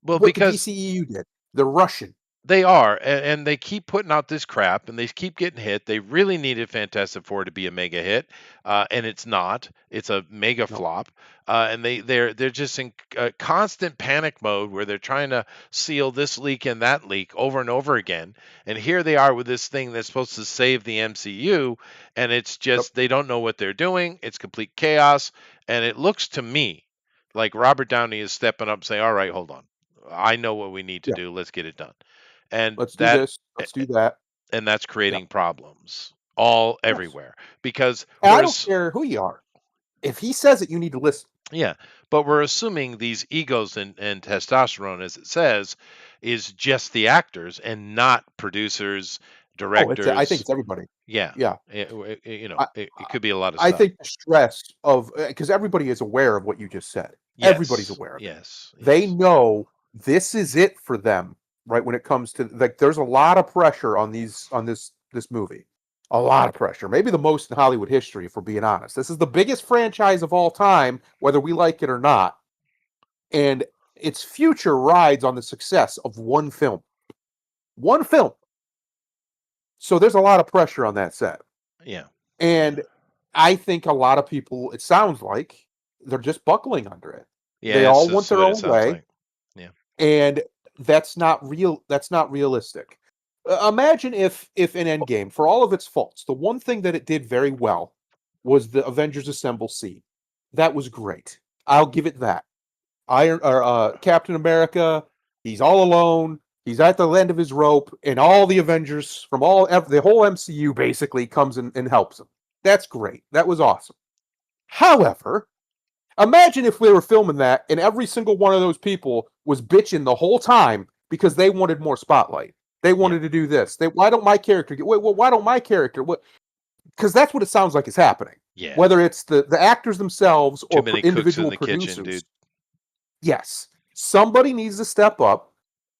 well what the because DCEU did. They're Russian. they are, and they keep putting out this crap, and they keep getting hit. They really needed Fantastic Four to be a mega hit, and it's not. It's a mega No. flop, and they're just in constant panic mode where they're trying to seal this leak and that leak over and over again. And here they are with this thing that's supposed to save the MCU, and it's just they don't know what they're doing. It's complete chaos, and it looks to me like Robert Downey is stepping up, and saying, "All right, hold on. I know what we need to Yeah. do. Let's get it done." And Let's do this. Let's do that. and that's creating problems all Yes. everywhere because And I don't whereas care who you are. If he says it, you need to listen. yeah, but we're assuming these egos and testosterone, as it says, is just the actors and not producers, Oh, I think directors. it's everybody. Yeah, Yeah. it could be a lot of I stuff. think the stress of because everybody is aware of what you just said. Yes, Everybody's aware of it. yes, They yes. know this is it for them, right? When it comes to like, there's a lot of pressure on this movie, a lot of pressure. Maybe the most in Hollywood history, if we're being honest. This is the biggest franchise of all time, whether we like it or not, and its future rides on the success of one film. One film. So there's a lot of pressure on that set, Yeah, and I think a lot of people. It sounds like they're just buckling under it. yeah. They that's- all that's want their what it own sounds way. like. And that's not real. That's not realistic. Imagine if in Endgame, for all of its faults, the one thing that it did very well was the Avengers Assemble scene. That was great. I'll give it that. Captain America, he's all alone. He's at the end of his rope, and all the Avengers from the whole MCU basically comes and helps him. That's great. That was awesome. However, imagine if we were filming that and every single one of those people was bitching the whole time because they wanted more spotlight. They wanted to do this. Why don't my character get? Why don't my character? What? Because that's what it sounds like is happening. Yeah, Whether it's the actors themselves too or many cooks in individual the producers. kitchen, dude. Yes, somebody needs to step up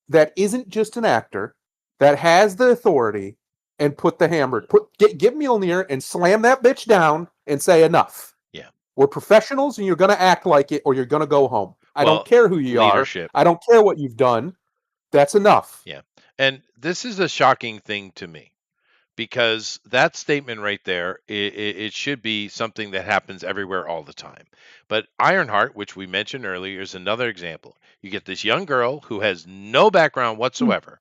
that isn't just an actor, that has the authority and put the hammer. Get Mjolnir and slam that bitch down and say enough. Yeah. We're professionals and you're going to act like it or you're going to go home. I Well, don't care who you leadership. are. I don't care what you've done. That's enough. Yeah. And this is a shocking thing to me because that statement right there, it should be something that happens everywhere all the time. But Ironheart, which we mentioned earlier, is another example. You get this young girl who has no background whatsoever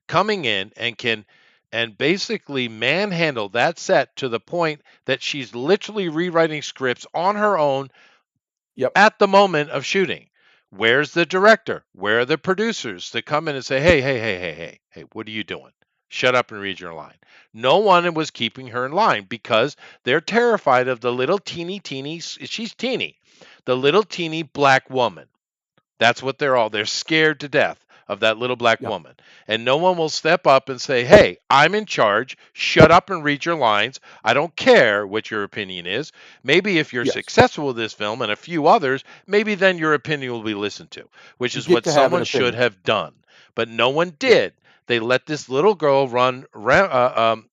coming in and can and basically manhandle that set to the point that she's literally rewriting scripts on her own at the moment of shooting. Where's the director? Where are the producers to come in and say, hey, what are you doing? Shut up and read your line. No one was keeping her in line because they're terrified of the little teeny, she's teeny, the little teeny black woman. That's what they're scared to death of that little black woman. And no one will step up and say, hey, I'm in charge. Shut up and read your lines. I don't care what your opinion is. Maybe if you're successful with this film and a few others, maybe then your opinion will be listened to, which is what someone should have done. But no one did. They let this little girl run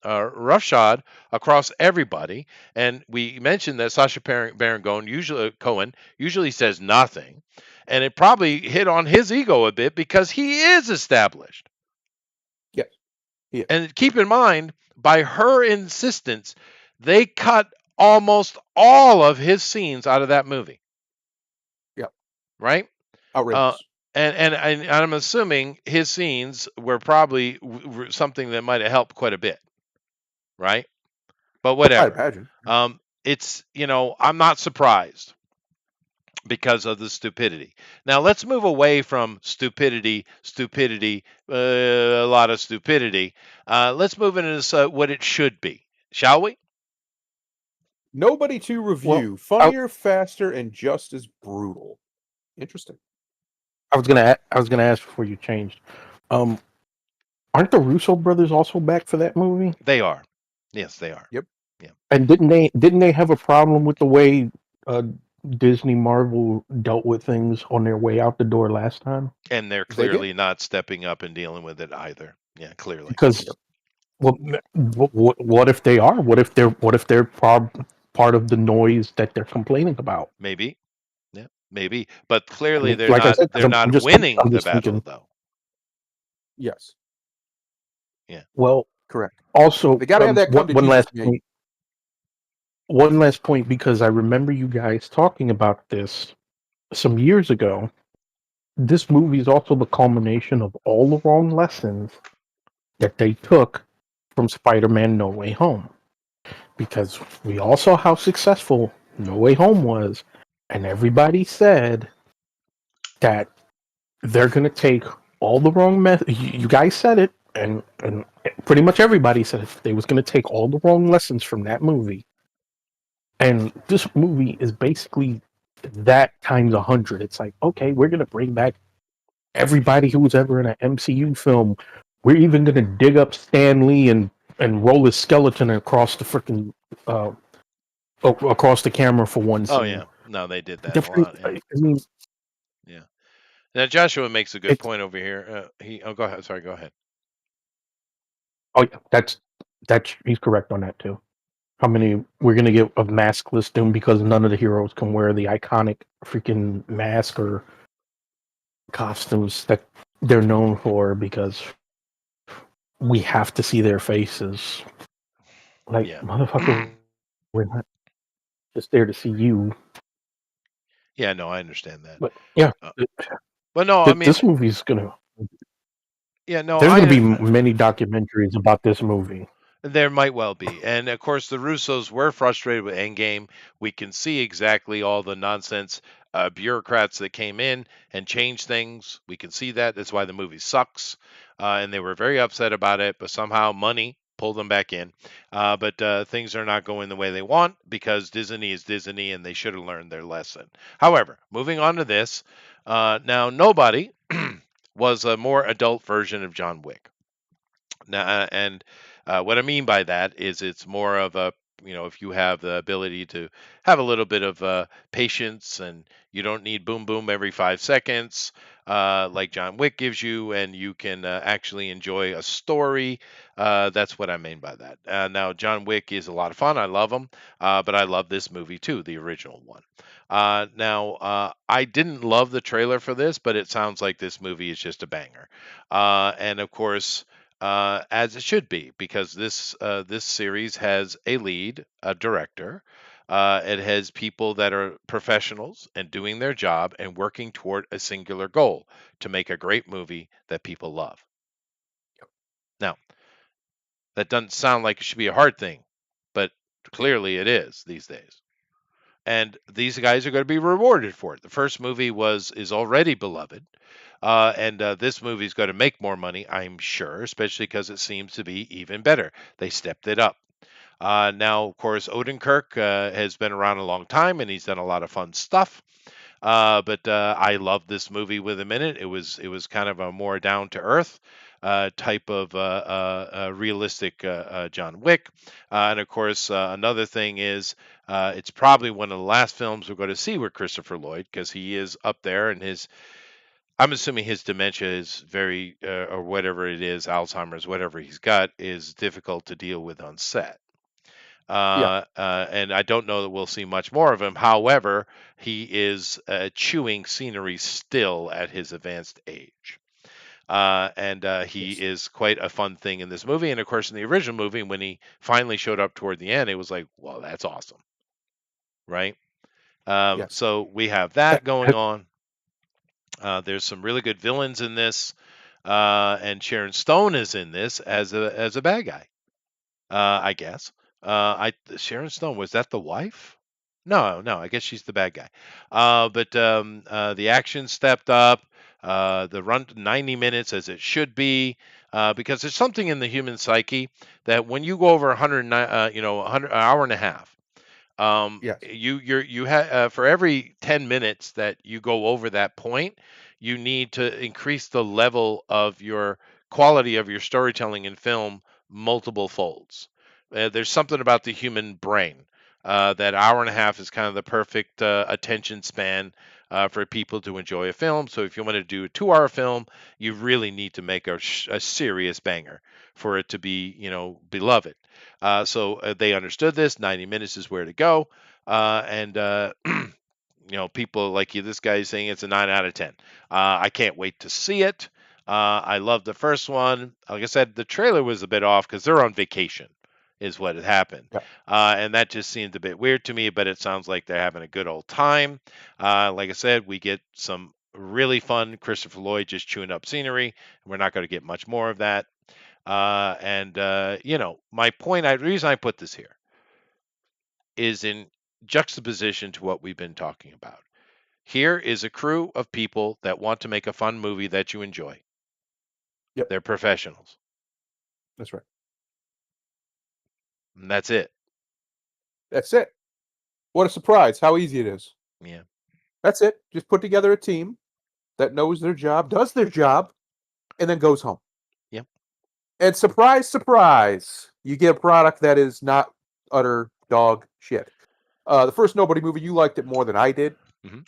roughshod across everybody. And we mentioned that Sacha Baron Cohen usually says nothing. And it probably hit on his ego a bit because he is established. Yes. Yeah. And keep in mind, by her insistence, they cut almost all of his scenes out of that movie. Yeah. Right? Outrageous. And I'm assuming his scenes were probably something that might have helped quite a bit, right? But I whatever. imagine. It's I'm not surprised because of the stupidity. Now let's move away from stupidity, a lot of stupidity. Let's move into what it should be, shall we? Nobody to Well, review. Funnier, faster, and just as brutal. Interesting. I was gonna ask before you changed. Um, aren't the Russo brothers also back for that movie? They are. Yes, they are. Yep. Yeah. And didn't they have a problem with the way uh, Disney Marvel dealt with things on their way out the door last time? And they're They did. clearly not stepping up and dealing with it either. Yeah, clearly. Because what if they are? What if they're part of the noise that they're complaining about? Maybe. Yeah, maybe. But clearly they're Like I not said, they're not winning I'm the just battle thinking. though. Yes. Yeah. Well, Correct. also They got to have that come to one Jesus last thing. point. One last point, because I remember you guys talking about this some years ago. This movie is also the culmination of all the wrong lessons that they took from Spider-Man No Way Home. Because we all saw how successful No Way Home was, and everybody said that they're going to take all the wrong you guys said it, and pretty much everybody said it. They was going to take all the wrong lessons from that movie. And this movie is basically that times 100. It's like, okay, we're going to bring back everybody who was ever in an MCU film. We're even going to dig up Stan Lee and roll his skeleton across the freaking across the camera for one scene. Oh yeah. No, they did that a lot. Yeah. I mean, Yeah. Now Joshua makes a good point over here. Go ahead. Sorry, go ahead. Oh yeah, that's he's correct on that too. How many we're gonna get of maskless Doom because none of the heroes can wear the iconic freaking mask or costumes that they're known for because we have to see their faces. Like, Yeah. motherfucker, we're not just there to see you. Yeah, no, I understand that. But yeah, but no, I mean, this movie's gonna. Yeah, no, There's gonna be many documentaries about this movie. There might well be. And of course, the Russos were frustrated with Endgame. We can see exactly all the nonsense bureaucrats that came in and changed things. We can see that. That's why the movie sucks. And they were very upset about it, but somehow money pulled them back in. But things are not going the way they want because Disney is Disney and they should have learned their lesson. However, moving on to this, now Nobody was a more adult version of John Wick. Now, and what I mean by that is it's more of a, if you have the ability to have a little bit of patience and you don't need boom boom every 5 seconds, like John Wick gives you, and you can actually enjoy a story. That's what I mean by that. Now, John Wick is a lot of fun. I love him, but I love this movie too, the original one. Now, I didn't love the trailer for this, but it sounds like this movie is just a banger. And of course, as it should be, because this series has a lead, a director. It has people that are professionals and doing their job and working toward a singular goal to make a great movie that people love. Now, that doesn't sound like it should be a hard thing, but clearly it is these days. And these guys are going to be rewarded for it. The first movie is already beloved. And this movie's going to make more money, I'm sure, especially because it seems to be even better. They stepped it up. Now, of course, Odenkirk has been around a long time, and he's done a lot of fun stuff. But I love this movie with him in it. It was kind of a more down to earth type of realistic John Wick. And of course, another thing is it's probably one of the last films we're going to see with Christopher Lloyd because he is up there and I'm assuming his dementia is very, or whatever it is, Alzheimer's, whatever he's got, is difficult to deal with on set. And I don't know that we'll see much more of him. However, he is chewing scenery still at his advanced age. And he is quite a fun thing in this movie. And of course, in the original movie, when he finally showed up toward the end, it was like, well, that's awesome. Right? Yes. So we have that going on. There's some really good villains in this, and Sharon Stone is in this as a bad guy. I guess. I Sharon Stone, was that the wife? No, no, I guess she's the bad guy. But the action stepped up. The run 90 minutes as it should be, because there's something in the human psyche that when you go over 109, 100, an hour and a half, Yes. you have for every 10 minutes that you go over that point, you need to increase the level of your quality of your storytelling in film multiple folds. There's something about the human brain, that hour and a half is kind of the perfect attention span for people to enjoy a film. So if you want to do a 2 hour film, you really need to make a serious banger for it to be, beloved. So they understood this. 90 minutes is where to go. And people like you, this guy is saying it's a 9 out of 10. I can't wait to see it. I love the first one. Like I said, the trailer was a bit off because they're on vacation, is what had happened. Yeah. And that just seemed a bit weird to me, but it sounds like they're having a good old time. Like I said, we get some really fun Christopher Lloyd just chewing up scenery. We're not going to get much more of that. My point, the reason I put this here is in juxtaposition to what we've been talking about. Here is a crew of people that want to make a fun movie that you enjoy. Yep. They're professionals. That's right. And that's it. That's it. What a surprise! How easy it is. Yeah. That's it. Just put together a team that knows their job, does their job, and then goes home. Yep. And surprise, surprise, you get a product that is not utter dog shit. The first Nobody movie, you liked it more than I did. Mhm.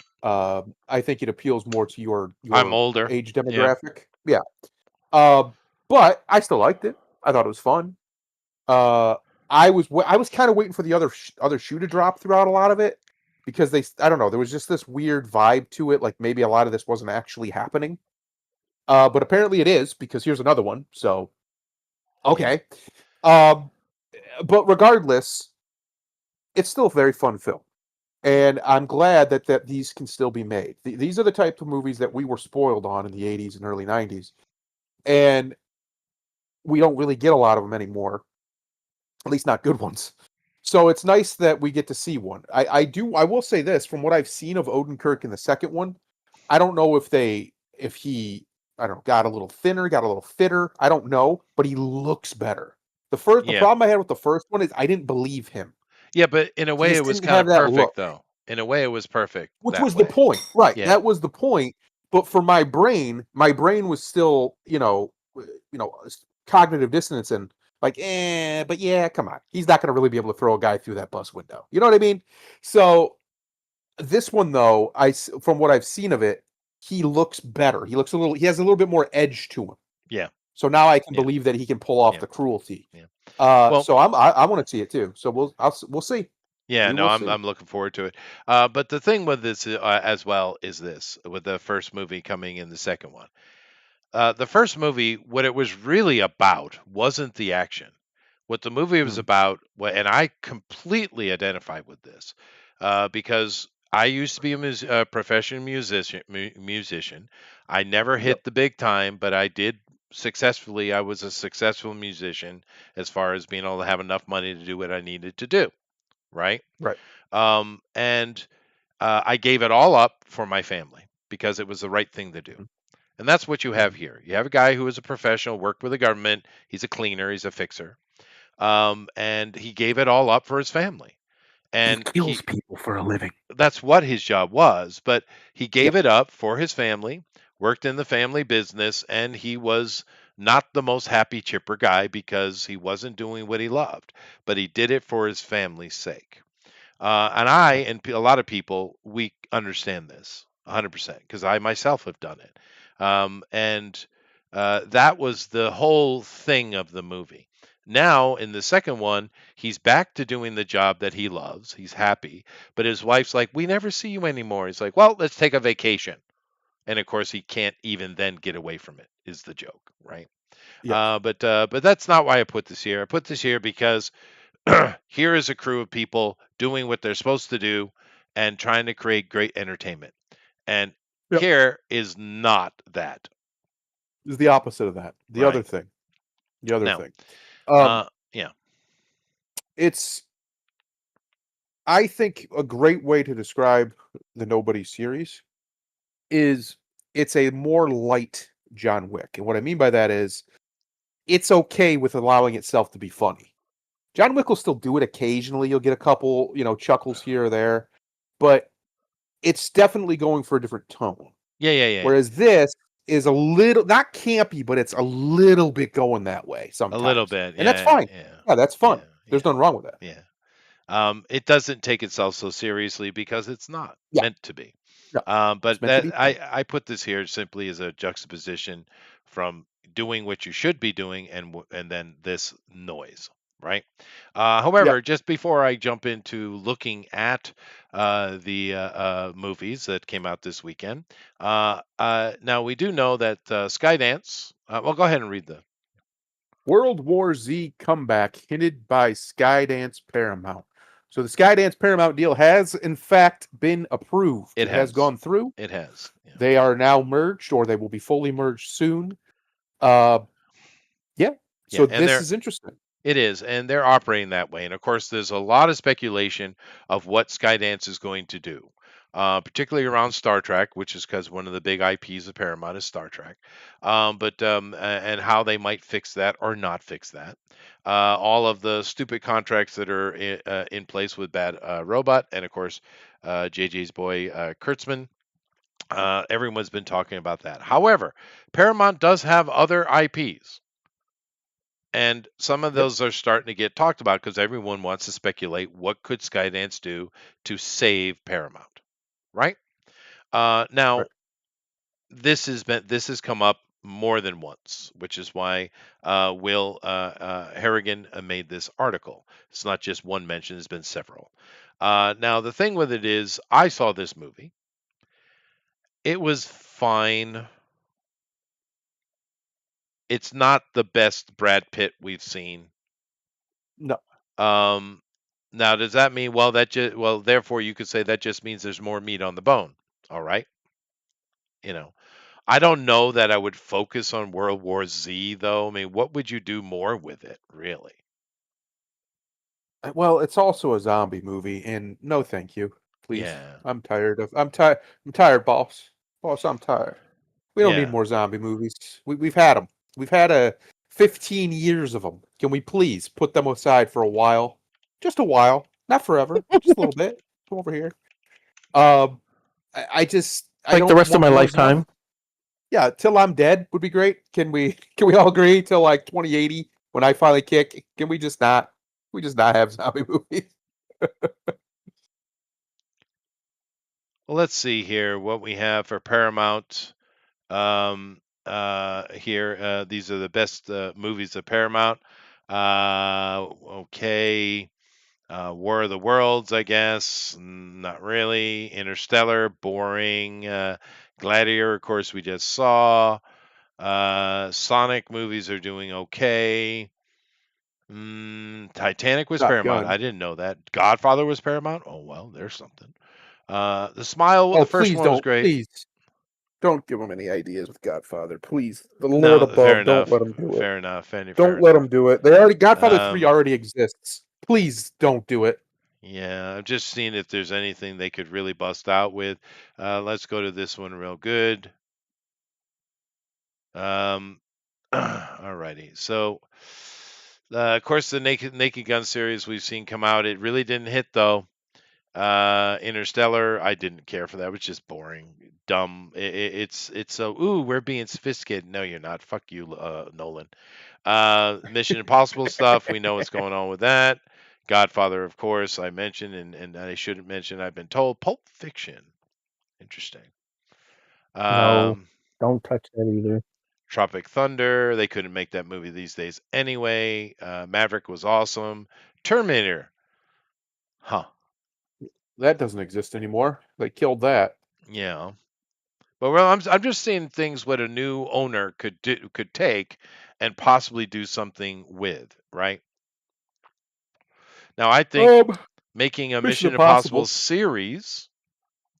I think it appeals more to your I'm older. age Yeah. demographic. Yeah. But I still liked it. I thought it was fun. I was kind of waiting for the other shoe to drop throughout a lot of it because I don't know, there was just this weird vibe to it, like maybe a lot of this wasn't actually happening. But apparently it is, because here's another one. So okay. But regardless, it's still a very fun film. And I'm glad that these can still be made. These are the type of movies that we were spoiled on in the 80s and early 90s. And we don't really get a lot of them anymore. At least not good ones. So it's nice that we get to see one. I will say this, from what I've seen of Odenkirk in the second one, I don't know if he, I don't know, got a little thinner, got a little fitter. I don't know, but he looks better. The Yeah. problem I had with the first one is I didn't believe him. Yeah, but in a way just it was didn't kind have of that perfect look. though. In a way it was perfect. Which that was the way. point. Right. Yeah. That was the point. But for my brain was still, cognitive dissonance and like, but yeah, come on. He's not going to really be able to throw a guy through that bus window. You know what I mean? So this one, though, from what I've seen of it, he looks better. He has a little bit more edge to him. Yeah. So now I can Yeah. believe that he can pull off Yeah. the cruelty. Yeah. So I want to see it too. So we'll see. Yeah, We no, will see. I'm looking forward to it. But the thing with this as well is this, with the first movie coming in the second one. The first movie, what it was really about wasn't the action. What the movie was about, and I completely identified with this, because I used to be a professional musician. I never hit the big time, but I did successfully. I was a successful musician as far as being able to have enough money to do what I needed to do. Right. Right. And I gave it all up for my family because it was the right thing to do. And that's what you have here. You have a guy who is a professional, worked with the government. He's a cleaner. He's a fixer. And he gave it all up for his family. And he kills people for a living. That's what his job was. But he gave it up for his family, worked in the family business, and he was not the most happy, chipper guy because he wasn't doing what he loved. But he did it for his family's sake. And I and a lot of people, we understand this 100% because I myself have done it. That was the whole thing of the movie. Now, in the second one, he's back to doing the job that he loves. He's happy. But his wife's like, we never see you anymore. He's like, well, let's take a vacation. And of course, he can't even then get away from it, is the joke, right? Yeah. But that's not why I put this here. I put this here because here is a crew of people doing what they're supposed to do and trying to create great entertainment. And Yep. care is not that. Is the opposite of that. The other Right. thing. The other Now, thing. yeah, It's, I think, a great way to describe the Nobody series is it's a more light John Wick. And what I mean by that is it's okay with allowing itself to be funny. John Wick will still do it occasionally. You'll get a couple, chuckles here or there, but it's definitely going for a different tone. yeah. Whereas this is a little not campy, but it's a little bit going that way A sometimes. little bit, And that's yeah, fine. yeah, Yeah, that's fun. yeah, There's nothing wrong with that. yeah. It doesn't take itself so seriously because it's not Yeah. meant to be. No, But it's meant to that be fun. I put this here simply as a juxtaposition from doing what you should be doing and then this noise, right? However, just before I jump into looking at the movies that came out this weekend, now we do know that Skydance. Well, go ahead and read the. World War Z comeback hinted by Skydance Paramount. So the Skydance Paramount deal has in fact been approved. It It has has. gone through. It has. Yeah. They are now merged, or they will be fully merged soon. Yeah. So and this is interesting. It is, and they're operating that way. And of course, there's a lot of speculation of what Skydance is going to do, particularly around Star Trek, which is because one of the big IPs of Paramount is Star Trek, and how they might fix that or not fix that. All of the stupid contracts that are in place with Bad Robot, and of course, JJ's boy Kurtzman. Everyone's been talking about that. However, Paramount does have other IPs. And some of those are starting to get talked about because everyone wants to speculate what could Skydance do to save Paramount, right? Now, Right. this has come up more than once, which is why Will Harrigan made this article. It's not just one mention; there's been several. Now, the thing with it is, I saw this movie. It was fine. It's not the best Brad Pitt we've seen. No. Now, does that mean therefore you could say that just means there's more meat on the bone. All right. I don't know that I would focus on World War Z though. I mean, what would you do more with it, really? Well, it's also a zombie movie, and no, thank you, please. Yeah. I'm tired, boss. Boss, I'm tired. We don't need Yeah. more zombie movies. We've had them. We've had 15 years of them. Can we please put them aside for a while? Just a while, not forever. Just a little bit. Come over here. I just I Like don't the rest of want my more lifetime. zombie- Yeah, till I'm dead would be great. Can we all agree till like 2080 when I finally kick? Can we just not? We just not have zombie movies. Well, let's see here what we have for Paramount. Here, these are the best movies of Paramount. Okay. War of the Worlds, I guess. Not really. Interstellar, boring. Gladiator, of course, we just saw. Sonic movies are doing okay. Titanic was Top Paramount. Gun. I didn't know that. Godfather was Paramount. Oh well, there's something. The Smile, the first Please one was don't. great. Please don't give him any ideas with Godfather. Please, the Lord No, above, fair don't enough. let him do it. Fair enough. Fair Don't let enough. him do it. Godfather 3 already exists. Please don't do it. Yeah, I'm just seeing if there's anything they could really bust out with. Let's go to this one real good. Alrighty. So, of course, the Naked Gun series we've seen come out. It really didn't hit though. Interstellar, I didn't care for that. It was just boring, dumb. It's so we're being sophisticated. No, you're not. Fuck you, Nolan. Mission Impossible stuff. We know what's going on with that. Godfather, of course, I mentioned, and I shouldn't mention. I've been told. Pulp Fiction. Interesting. No, don't touch that either. Tropic Thunder. They couldn't make that movie these days anyway. Maverick was awesome. Terminator. Huh. That doesn't exist anymore. They killed that. Yeah. But I'm just seeing things what a new owner could take and possibly do something with, right? Now I think making a Mission Impossible series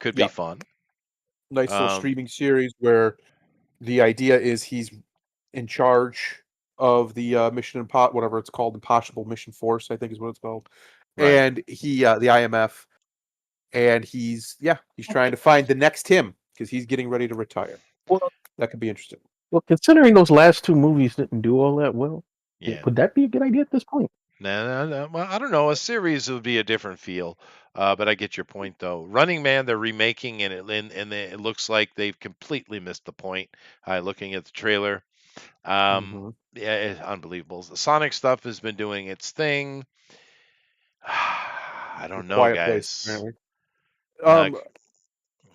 could be fun. Nice little Um, streaming series where the idea is he's in charge of the whatever it's called, Impossible Mission Force, I think is what it's called. right. And the IMF, and he's trying to find the next him because he's getting ready to retire. Well, That could be interesting. considering those last two movies didn't do all that well, Yeah. would that be a good idea at this point? No. Well, I don't know. A series would be a different feel. But I get your point, though. Running Man, they're remaking, it looks like they've completely missed the point. Looking at the trailer, Mm-hmm. yeah, it's unbelievable. The Sonic stuff has been doing its thing. I don't know, Quiet Place, guys. apparently. Uh,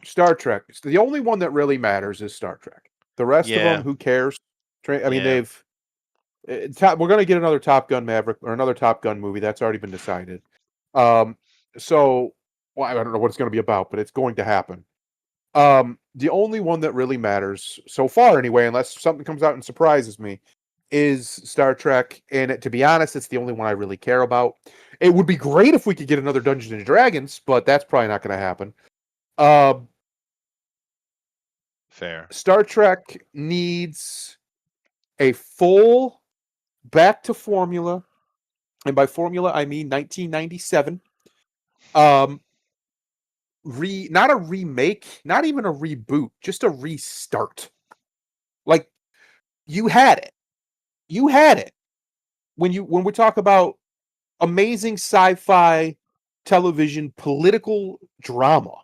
Star Trek. The only one that really matters is Star Trek. The rest of yeah, them, who cares? I mean, yeah. we're going to get another Top Gun Maverick or another Top Gun movie. That's already been decided. So, well, I don't know what it's going to be about, but it's going to happen. The only one that really matters so far, anyway, unless something comes out and surprises me, is Star Trek. And to be honest, it's the only one I really care about. It would be great if we could get another Dungeons and Dragons, but that's probably not going to happen. Fair. Star Trek needs a full back to formula, and by formula I mean 1997. Not a remake, not even a reboot, just a restart. Like, you had it. You had it. When we talk about amazing sci-fi television political drama,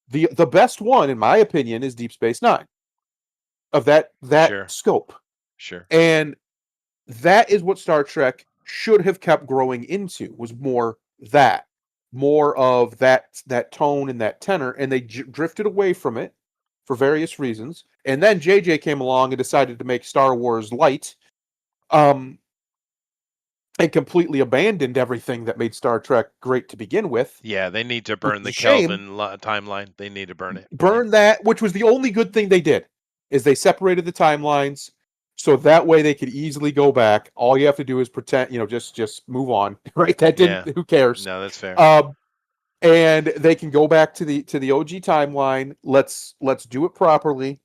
the best one, in my opinion, is Deep Space Nine. Of that Sure. scope. Sure. And that is what Star Trek should have kept growing into, was more of that tone and that tenor, and they drifted away from it for various reasons. And then JJ came along and decided to make Star Wars light, and completely abandoned everything that made Star Trek great to begin with. Yeah, they need to burn the shame. Kelvin timeline. They need to burn it. Burn that, which was the only good thing they did, is they separated the timelines. So that way they could easily go back. All you have to do is pretend, just move on, right? That didn't. Yeah. Who cares? No, that's fair. And they can go back to the OG timeline. Let's do it properly.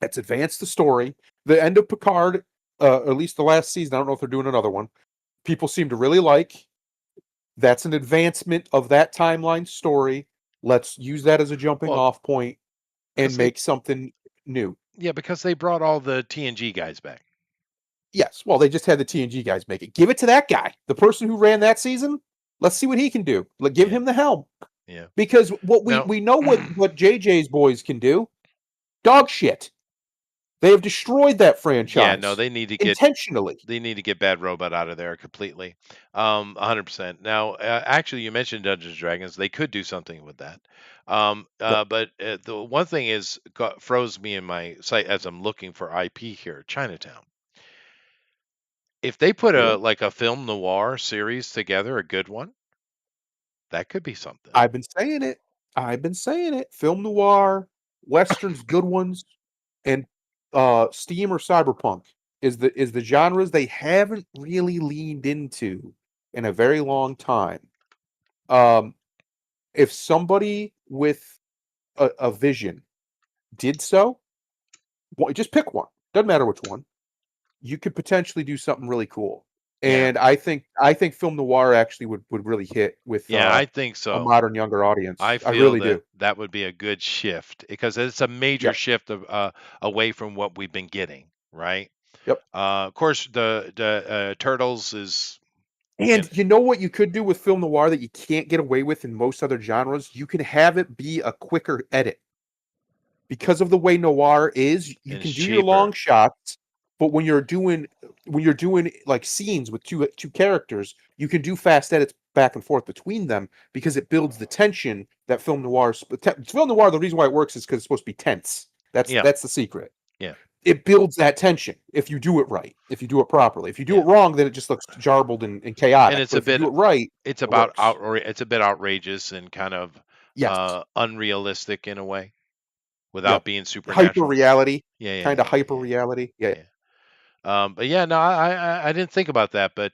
Let's advance the story. The end of Picard, at least the last season. I don't know if they're doing another one. People seem to really like. That's an advancement of that timeline story. Let's use that as a jumping off point and make something new. Yeah, because they brought all the TNG guys back. Yes, well, they just had the TNG guys make it. Give it to that guy, the person who ran that season. Let's see what he can do. Give him the helm. Yeah. Because we know what JJ's boys can do. Dog shit. They have destroyed that franchise. Yeah, no, they need to get intentionally. They need to get Bad Robot out of there completely. 100%. Now, actually, you mentioned Dungeons and Dragons. They could do something with that. But the one thing froze me in my sight as I'm looking for IP here, Chinatown. If they put a film noir series together, a good one, that could be something. I've been saying it. Film noir, westerns, good ones, and steam or cyberpunk is the genres they haven't really leaned into in a very long time. If somebody with a vision did so, just pick one. Doesn't matter which one. You could potentially do something really cool. And I think film noir actually would really hit with I think so. a modern younger audience. I really do. That would be a good shift because it's a major shift of away from what we've been getting, right? Yep. Of course, the Turtles is. And you know what you could do with film noir that you can't get away with in most other genres? You can have it be a quicker edit. Because of the way noir is, you can do your long shots, but when you're doing like scenes with two characters, you can do fast edits back and forth between them because it builds the tension that film noir. The reason why it works is because it's supposed to be tense. That's the secret. Yeah. It builds that tension if you do it right, if you do it properly. If you do it wrong, then it just looks jarbled and chaotic. And it's but if you do it right. It's about it's a bit outrageous and kind of unrealistic in a way, without being supernatural. Hyper reality. Kind of hyper reality. Yeah. But no, I didn't think about that. But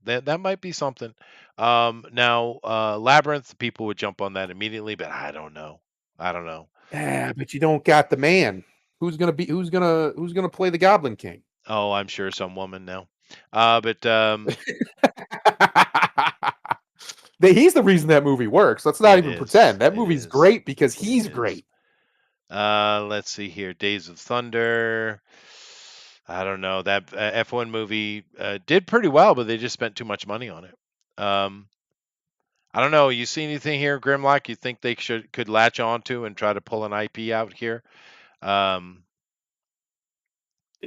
That might be something. Now, Labyrinth, people would jump on that immediately, but I don't know. I don't know. Yeah, but you don't got the man. Who's gonna play the Goblin King? Oh, I'm sure some woman now. But He's the reason that movie works. Let's not it even is. pretend. That It movie's is. great because It he's is. great. Let's see here. Days of Thunder. I don't know. That F1 movie did pretty well, but they just spent too much money on it. Um, I don't know. You see anything here, Grimlock? You think they could latch onto and try to pull an IP out here? Um,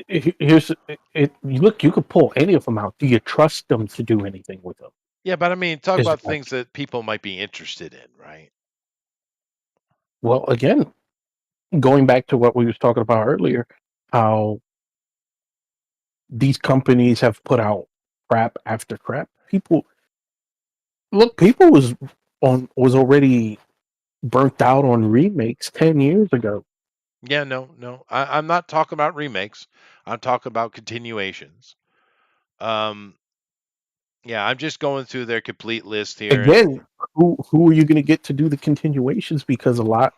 Here's it. Look, you could pull any of them out. Do you trust them to do anything with them? yeah, but I mean, talk Is the about things question. that people might be interested in, right? Well, again, going back to what we was talking about earlier, how these companies have put out crap after crap. People was already burnt out on remakes 10 years ago. Yeah, no. I'm not talking about remakes. I'm talking about continuations. Um, yeah, I'm just going through their complete list here, and Again, who are you going to get to do the continuations? Because a lot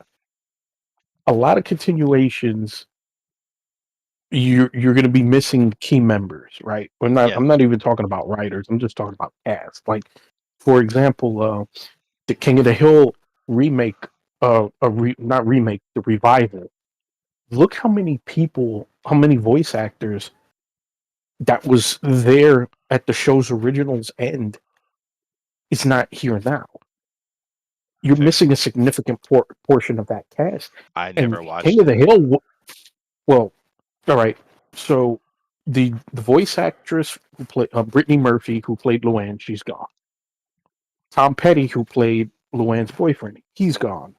of continuations, you're going to be missing key members, right? yeah, I'm not even talking about writers. I'm just talking about cast. Like, for example, the King of the Hill remake, not remake, the revival. Look how many people, how many voice actors that was there at the show's original's end is not here now. You're fair. missing a significant portion of that cast. I And never King watched of it. the Hill, well, all right. So the voice actress who played Brittany Murphy, who played Luann, she's gone. Tom Petty, who played Luann's boyfriend, he's gone.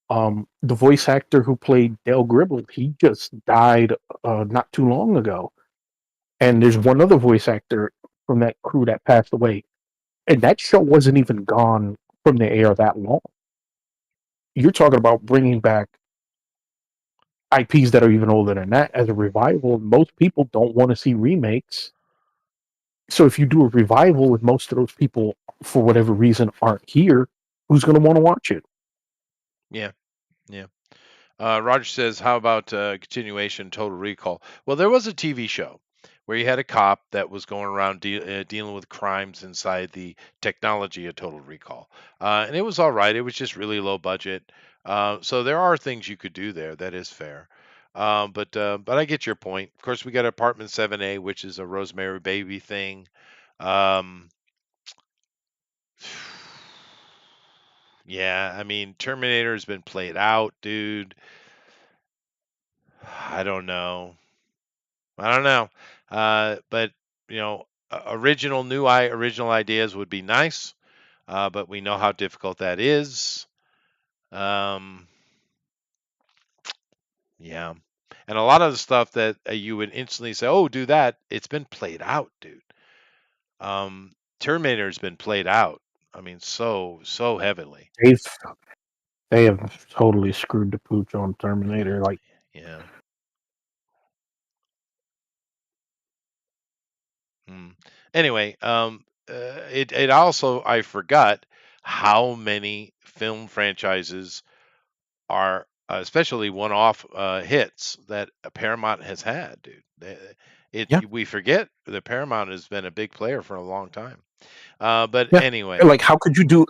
The voice actor who played Dale Gribble, he just died not too long ago. And there's one other voice actor from that crew that passed away, and that show wasn't even gone from the air that long. You're talking about bringing back IPs that are even older than that as a revival. Most people don't want to see remakes. So if you do a revival with most of those people, for whatever reason, aren't here, who's going to want to watch it? Yeah, yeah. Roger says, "How about continuation Total Recall?" Well, there was a TV show where you had a cop that was going around dealing with crimes inside the technology of Total Recall, and it was all right. It was just really low budget, so there are things you could do there. That is fair, but I get your point. Of course, we got Apartment 7A, which is a Rosemary Baby thing. Um, yeah, I mean, Terminator has been played out, dude. I don't know. I don't know. But original ideas would be nice. But we know how difficult that is. Um, yeah. And a lot of the stuff that you would instantly say, "Oh, do that," it's been played out, dude. Um, Terminator's been played out. I mean, so heavily. They've they have totally screwed the pooch on Terminator. Like, Yeah. Mm. Anyway, it also I forgot how many film franchises are especially one-off hits that Paramount has had, dude. yeah, We forget that Paramount has been a big player for a long time. But yeah. anyway, Like, how could you do?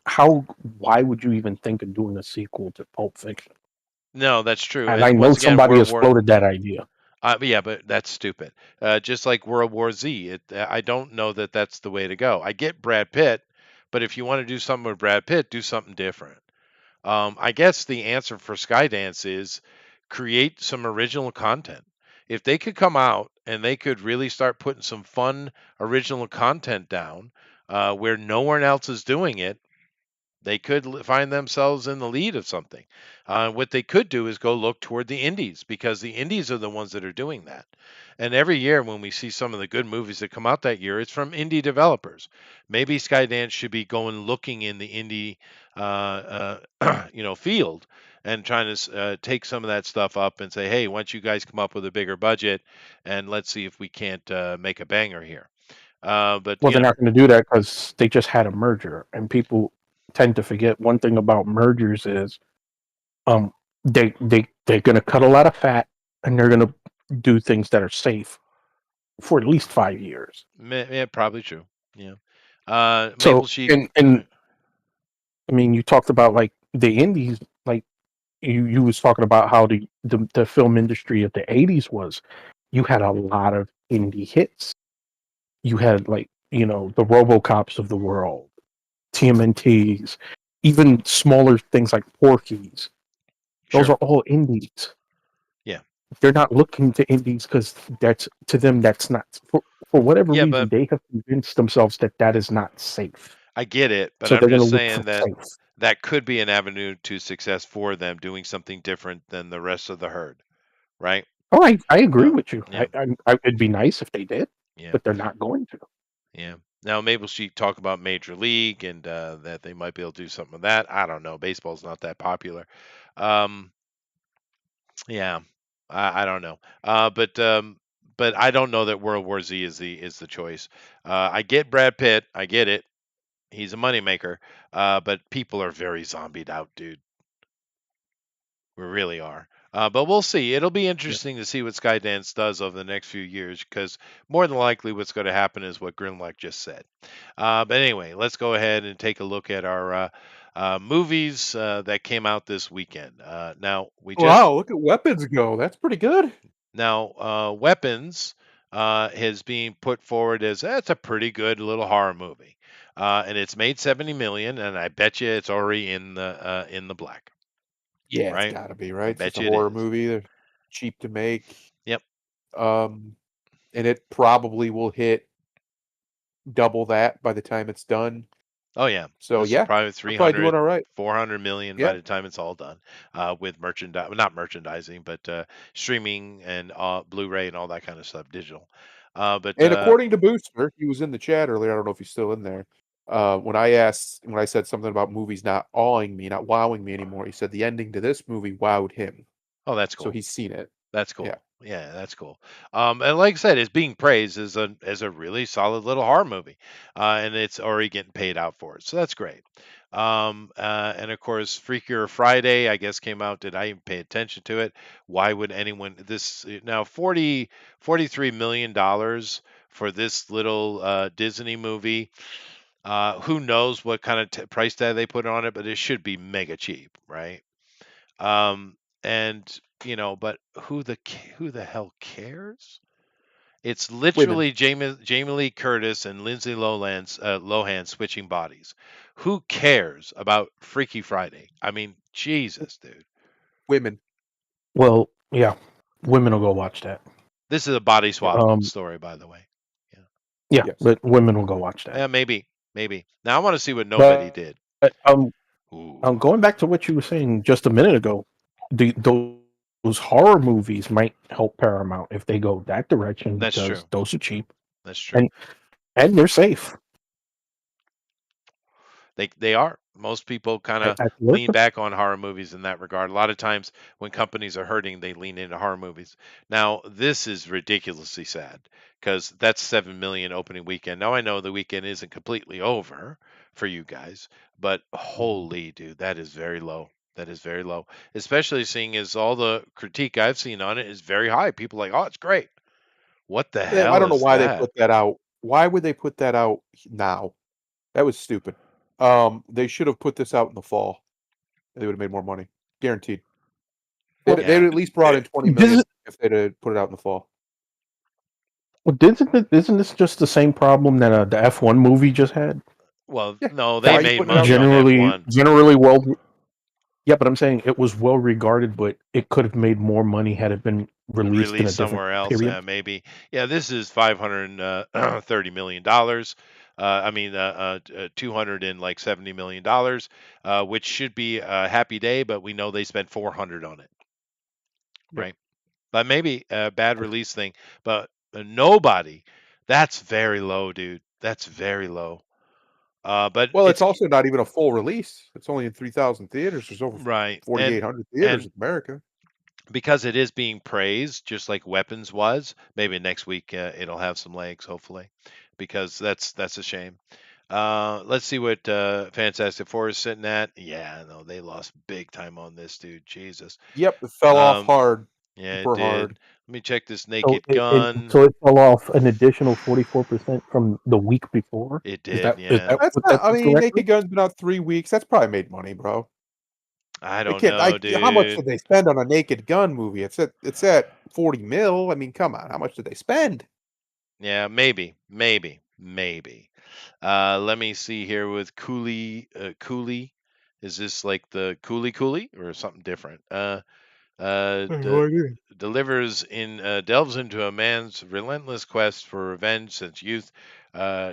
How? Why would you even think of doing a sequel to Pulp Fiction? no, that's true. And I And know once again, somebody World has War. floated that idea. Yeah, but that's stupid. Just like World War Z, I don't know that that's the way to go. I get Brad Pitt, but if you want to do something with Brad Pitt, do something different. I guess the answer for Skydance is create some original content. If they could come out and they could really start putting some fun original content down where no one else is doing it, they could find themselves in the lead of something. What they could do is go look toward the indies because the indies are the ones that are doing that. And every year when we see some of the good movies that come out that year, it's from indie developers. Maybe Skydance should be going looking in the indie, field and trying to take some of that stuff up and say, hey, why don't you guys come up with a bigger budget and let's see if we can't make a banger here. But Well, you they're know, not going to do that because they just had a merger, and people tend to forget one thing about mergers is um they're going to cut a lot of fat, and they're going to do things that are safe for at least 5 years. yeah, probably true. Yeah. Maple So, Sheep. Go and ahead. I mean, you talked about like the indies, like you was talking about how the film industry of the '80s was. You had a lot of indie hits. You had like the RoboCops of the world, TMNTs, even smaller things like Porky's. Those Sure. are all indies. Yeah. They're not looking to indies because that's to them that's not for whatever Yeah, reason but they have convinced themselves that that is not safe. I get it. But So I'm they're going to just look for saying that safe. that could be an avenue to success for them doing something different than the rest of the herd, right? Oh, I agree with you. Yeah. It'd be nice if they did, Yeah. but they're not going to. Yeah. Now Maple Sheep talk about Major League and that they might be able to do something with that. I don't know. Baseball's not that popular. Um, yeah, I don't know. But I don't know that World War Z is the choice. I get Brad Pitt. I get it. He's a moneymaker. But people are very zombied out, dude. We really are. But we'll see. It'll be Yeah. interesting to see what Skydance does over the next few years because more than likely what's going to happen is what Grimlock just said. But anyway, let's go ahead and take a look at our movies that came out this weekend. Now, we just Wow, look at Weapons go. That's pretty good. Weapons has been put forward as that's a pretty good little horror movie. And it's made 70 million, and I bet you it's already in the black, Yeah, it's right? got to be I right. It's just bet a you it horror is. movie. They're cheap to make. Yep. Um, and it probably will hit double that by the time it's done. Oh yeah, So this is yeah, probably they're probably doing 300, all right. 400 million by Yeah. the time it's all done, with merchandise, not merchandising, but streaming and Blu-ray and all that kind of stuff, digital. But And according to Booster, he was in the chat earlier. I don't know if he's still in there. When I said something about movies not awing me, not wowing me anymore, he said the ending to this movie wowed him. oh, that's So cool. he's seen it. That's Yeah. cool. Yeah, that's cool. And like I said, it's being praised as a really solid little horror movie, and it's already getting paid out for it, so that's great. And of course, Freakier Friday, I guess, came out. Did I even pay attention to it? Why would anyone this now 43 million dollars for this little Disney movie? Who knows what kind of price tag they put on it, but it should be mega cheap, right? Um, and but who the hell cares? It's Women. literally Jamie Lee Curtis and Lindsay Lohan switching bodies. Who cares about Freaky Friday? I mean, Jesus, dude. Women. Well, yeah, women will go watch that. This is a body swap Um, story, by the way. Yeah, yeah, Yes. but women will go watch that. yeah, maybe. Now I want to see what nobody But did. Ooh, going back to what you were saying just a minute ago, those horror movies might help Paramount if they go that direction that's because true. those are cheap That's true. and they're safe. They are. Most people kind of I lean back on horror movies in that regard. A lot of times when companies are hurting, they lean into horror movies. Now, this is ridiculously sad because that's 7 million opening weekend. Now I know the weekend isn't completely over for you guys, but holy dude, that is very low. That is very low, especially seeing as all the critique I've seen on it is very high. People are like, "Oh, it's great." What the I hell don't know is why they that? put that out. Why would they put that out now? That was stupid. They should have put this out in the fall. They would have made more money. Guaranteed. Well, They'd Yeah. at least brought in 20 million if they'd have put it out in the fall. Well, isn't this just the same problem that the F1 movie just had? Well, Yeah. no, Why they are you made putting it out money on now? F1. Generally well. Yeah, but I'm saying it was well regarded, but it could have made more money had it been released in a Released different somewhere else, period. maybe. Yeah, this is $530 million. I mean, 270 million dollars, which should be a happy day, but we know they spent 400 on it, Yep. right? But maybe a bad release thing, but nobody. That's very low, dude. That's very low. But Well, it's it's also not even a full release. It's only in 3,000 theaters. There's over right, 4,800 theaters and in America. because it is being praised, just like Weapons was. Maybe next week it'll have some legs, hopefully. because that's a shame. Let's see what Fantastic Four is sitting at. Yeah, no, they lost big time on this, dude. Jesus. Yep, it fell off Um, hard, yeah, it super did. hard. Let me check this So Naked it Gun. so it fell off an additional 44% from the week before. It Is did, is yeah. that That's what not. that's I the mean, correct? Naked Gun's been out 3 weeks. That's probably made money, bro. I They don't can't. know, How much dude. did they spend on a Naked Gun movie? It's at 40 mil. I mean, come on. How much did they spend? Yeah, maybe. Let me see here with Cooley. Cooley, is this like the Cooley or something different? I have no The idea. delves into a man's relentless quest for revenge since youth,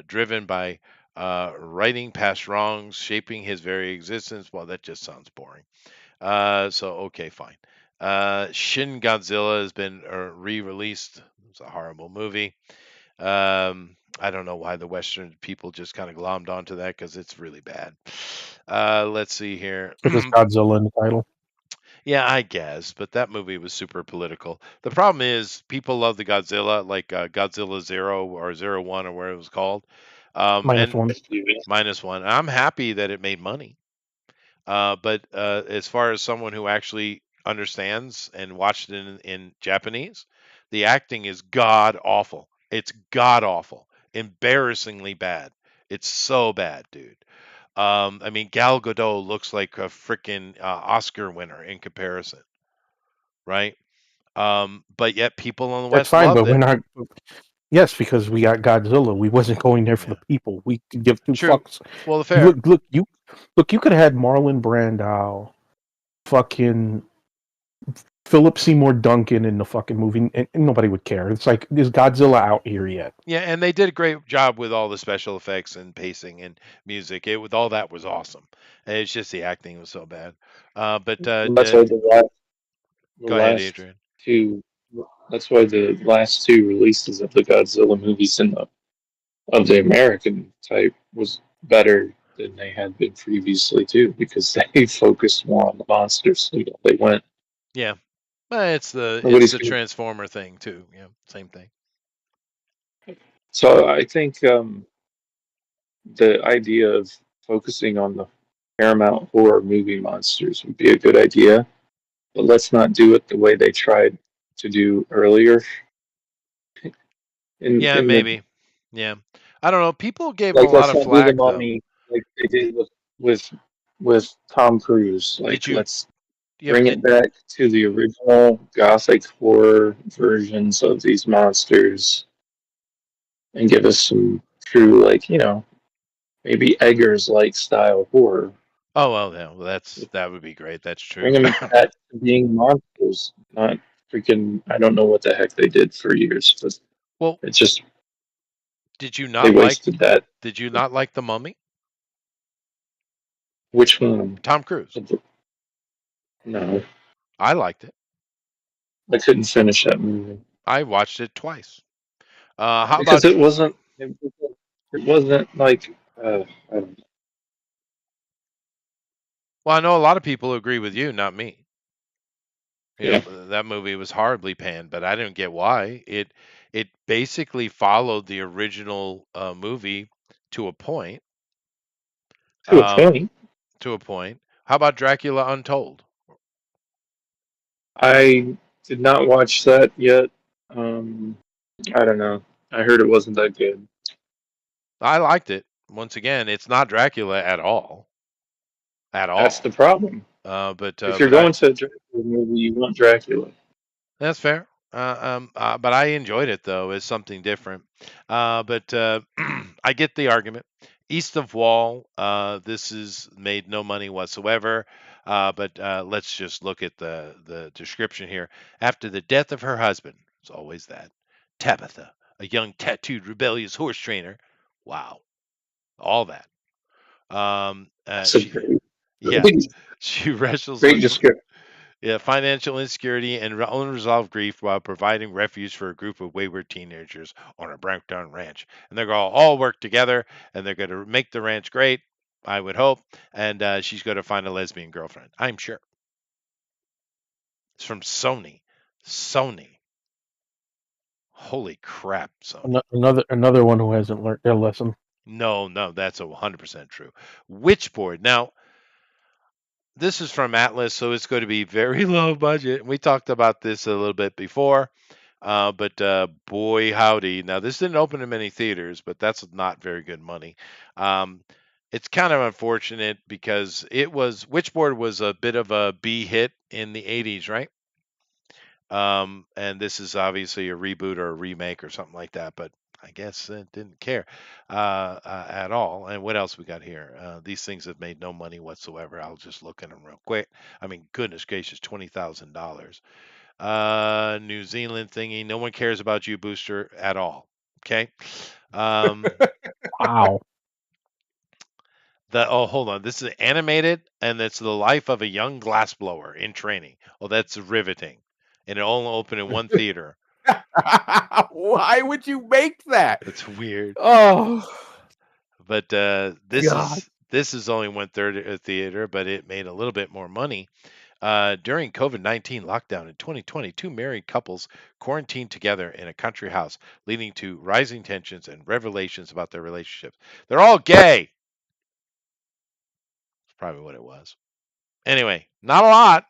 driven by righting past wrongs, shaping his very existence. Well, that just sounds boring. So okay, fine. Shin Godzilla has been re-released. It's a horrible movie. I don't know why the Western people just kind of glommed onto that because it's really bad. Let's see here. Because it's Godzilla in the title. Yeah, I guess, but that movie was super political. The problem is people love the Godzilla, like Godzilla Zero or Zero One or whatever it was called, Minus and one. minus one. I'm happy that it made money, but as far as someone who actually understands and watched it in Japanese, the acting is god awful. It's god awful, embarrassingly bad. It's so bad, dude. I mean, Gal Gadot looks like a freaking Oscar winner in comparison, right? But yet people in the That's West fine, but loved we're it. not. Yes, because we got Godzilla. We wasn't going there for Yeah, the people. We could give two true. fucks. Well, You fair. look. You could have had Marlon Brando, fucking Philip Seymour Duncan in the fucking movie, and nobody would care. It's like, is Godzilla out here yet? Yeah, and they did a great job with all the special effects and pacing and music. It with all that was awesome. And it's just the acting was so bad. But That's why the go ahead, last Adrian. two. That's why the last two releases of the Godzilla movies in the American type was better than they had been previously too, because they focused more on the monsters. They went. Yeah, it's Nobody's the gonna. Transformer thing too. Yeah, same thing. So I think the idea of focusing on the Paramount horror movie monsters would be a good idea, but let's not do it the way they tried to do earlier Yeah, in the maybe. Yeah, I don't know. People gave him a like. lot Let's of not do the flack though. Mummy like they did with with Tom Cruise. Did Like you? let's Yeah, but bring it did back to the original gothic horror versions of these monsters and give us some true, like, maybe Eggers like style horror. oh well, yeah, well, that would be great. That's Bring true. them back to being monsters, not freaking. I don't know what the heck they did for years, but Well, it's just did you they not like wasted that. did you not like the Mummy? Which one? Tom Cruise. No, I liked it. I couldn't finish that movie I watched it twice. How because about it wasn't. It wasn't like. I don't know. well, I know a lot of people agree with you, not me. You Yeah, know, that movie was horribly panned, but I didn't get why. It basically followed the original movie to a point. to a Um, point. to a point. How about Dracula Untold? I did not watch that yet. Um, I don't know. I heard it wasn't that good. I liked it. Once again, it's not Dracula at That's all. the problem. But If you're but I going to a Dracula movie, you want Dracula. That's fair. But I enjoyed it though as something different. But I get the argument. East of Wall, this is made no money whatsoever. But let's just look at the description here. After the death of her husband, it's always that Tabitha, a young tattooed rebellious horse trainer. Wow, all that. That's a She great, yeah, great, she wrestles great with description. yeah, financial insecurity and unresolved grief while providing refuge for a group of wayward teenagers on a breakdown ranch. And they're going to all work together and they're going to make the ranch great, I would hope. And she's going to find a lesbian girlfriend, I'm sure. It's from Sony. Sony. Holy crap, Sony. Another one who hasn't learned their lesson. No, that's 100% true. Witchboard. Now, this is from Atlas, so it's going to be very low budget. We talked about this a little bit before, but boy, howdy. Now, this didn't open in many theaters, but that's not very good money. It's kind of unfortunate because Witchboard was a bit of a B hit in the 80s, right? And this is obviously a reboot or a remake or something like that, but I guess it didn't care at all. And what else we got here? These things have made no money whatsoever. I'll just look at them real quick. I mean, goodness gracious, $20,000. New Zealand thingy. No one cares about you, Booster, at all. Okay. Wow. Hold on. This is animated, and it's the life of a young glassblower in training. Oh, that's riveting. And it only opened in one theater. Why would you make that? It's weird. Oh, But this God. is only 1/3 a theater, but it made a little bit more money. During COVID-19 lockdown in 2020, two married couples quarantined together in a country house, leading to rising tensions and revelations about their relationship. They're all gay. That's probably what it was. Anyway, not a lot.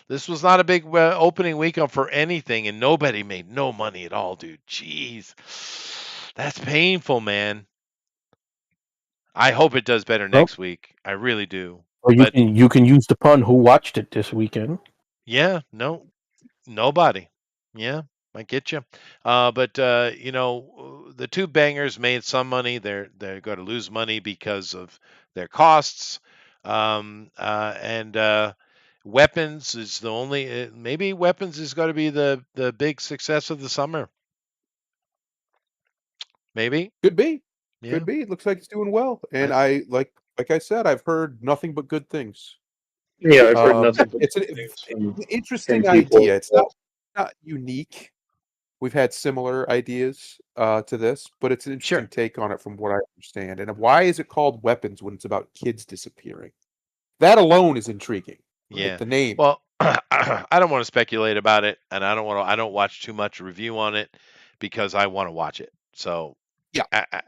This was not a big opening weekend for anything, and nobody made no money at all, dude. Jeez. That's painful, man. I hope it does better next week. I really do. Or But you can use the pun. Who watched it this weekend? yeah, no, nobody. Yeah, I get you. But the two bangers made some money. They're going to lose money because of their costs. And Weapons is the only. Maybe Weapons is going to be the big success of the summer. Maybe. Could be. Yeah. Could be. It looks like it's doing well. And I like I said, I've heard nothing but good things. Yeah, I've heard nothing but It's an things from interesting people. idea. It's not unique. We've had similar ideas to this, but it's an interesting take on it from what I understand. And why is it called Weapons when it's about kids disappearing? That alone is intriguing. Right? Yeah. The name. Well, I don't want to speculate about it, and I don't watch too much review on it because I want to watch it. So Yeah.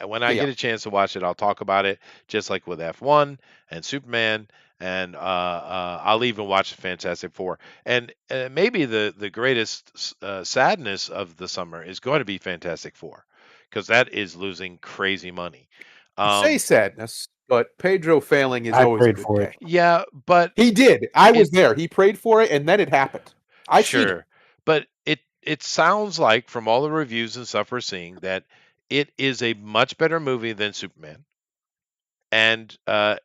When I get a chance to watch it, I'll talk about it, just like with F1 and Superman, and I'll even watch Fantastic Four. And maybe the greatest sadness of the summer is going to be Fantastic Four, because that is losing crazy money. You say sadness, but Pedro failing is always a good day. Yeah, but he did. I was there. He prayed for it, and then it happened. Sure, but it sounds like from all the reviews and stuff we're seeing that it is a much better movie than Superman, and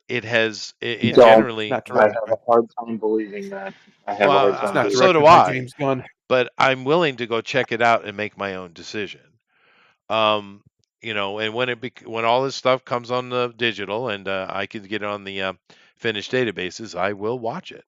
it has generally. I have a hard time believing that. I have a hard time. So do I. James Gunn. But I'm willing to go check it out and make my own decision. And when all this stuff comes on the digital and I can get it on the finished databases, I will watch it.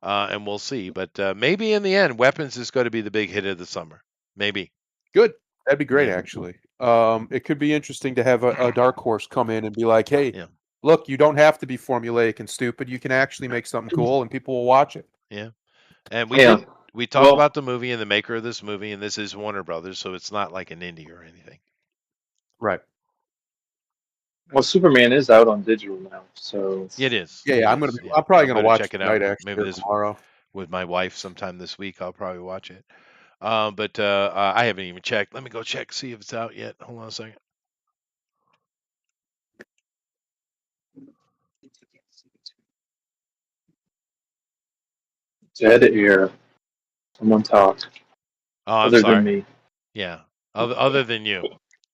And we'll see. But maybe in the end, Weapons is going to be the big hit of the summer. Maybe. Good. That'd be great, actually. It could be interesting to have a dark horse come in and be like, hey, look, you don't have to be formulaic and stupid. You can actually make something cool and people will watch it. Yeah. And we talked about the movie and the maker of this movie, and this is Warner Brothers, so it's not like an indie or anything. Right. Well, Superman is out on digital now, so it is. Yeah, I'm probably gonna watch check it tonight, out. actually, Maybe tomorrow with my wife sometime this week. I'll probably watch it. But I haven't even checked. Let me go check, see if it's out yet. Hold on a second. Dead air. Someone talk. Oh, I'm other sorry. than me. Yeah, other than you.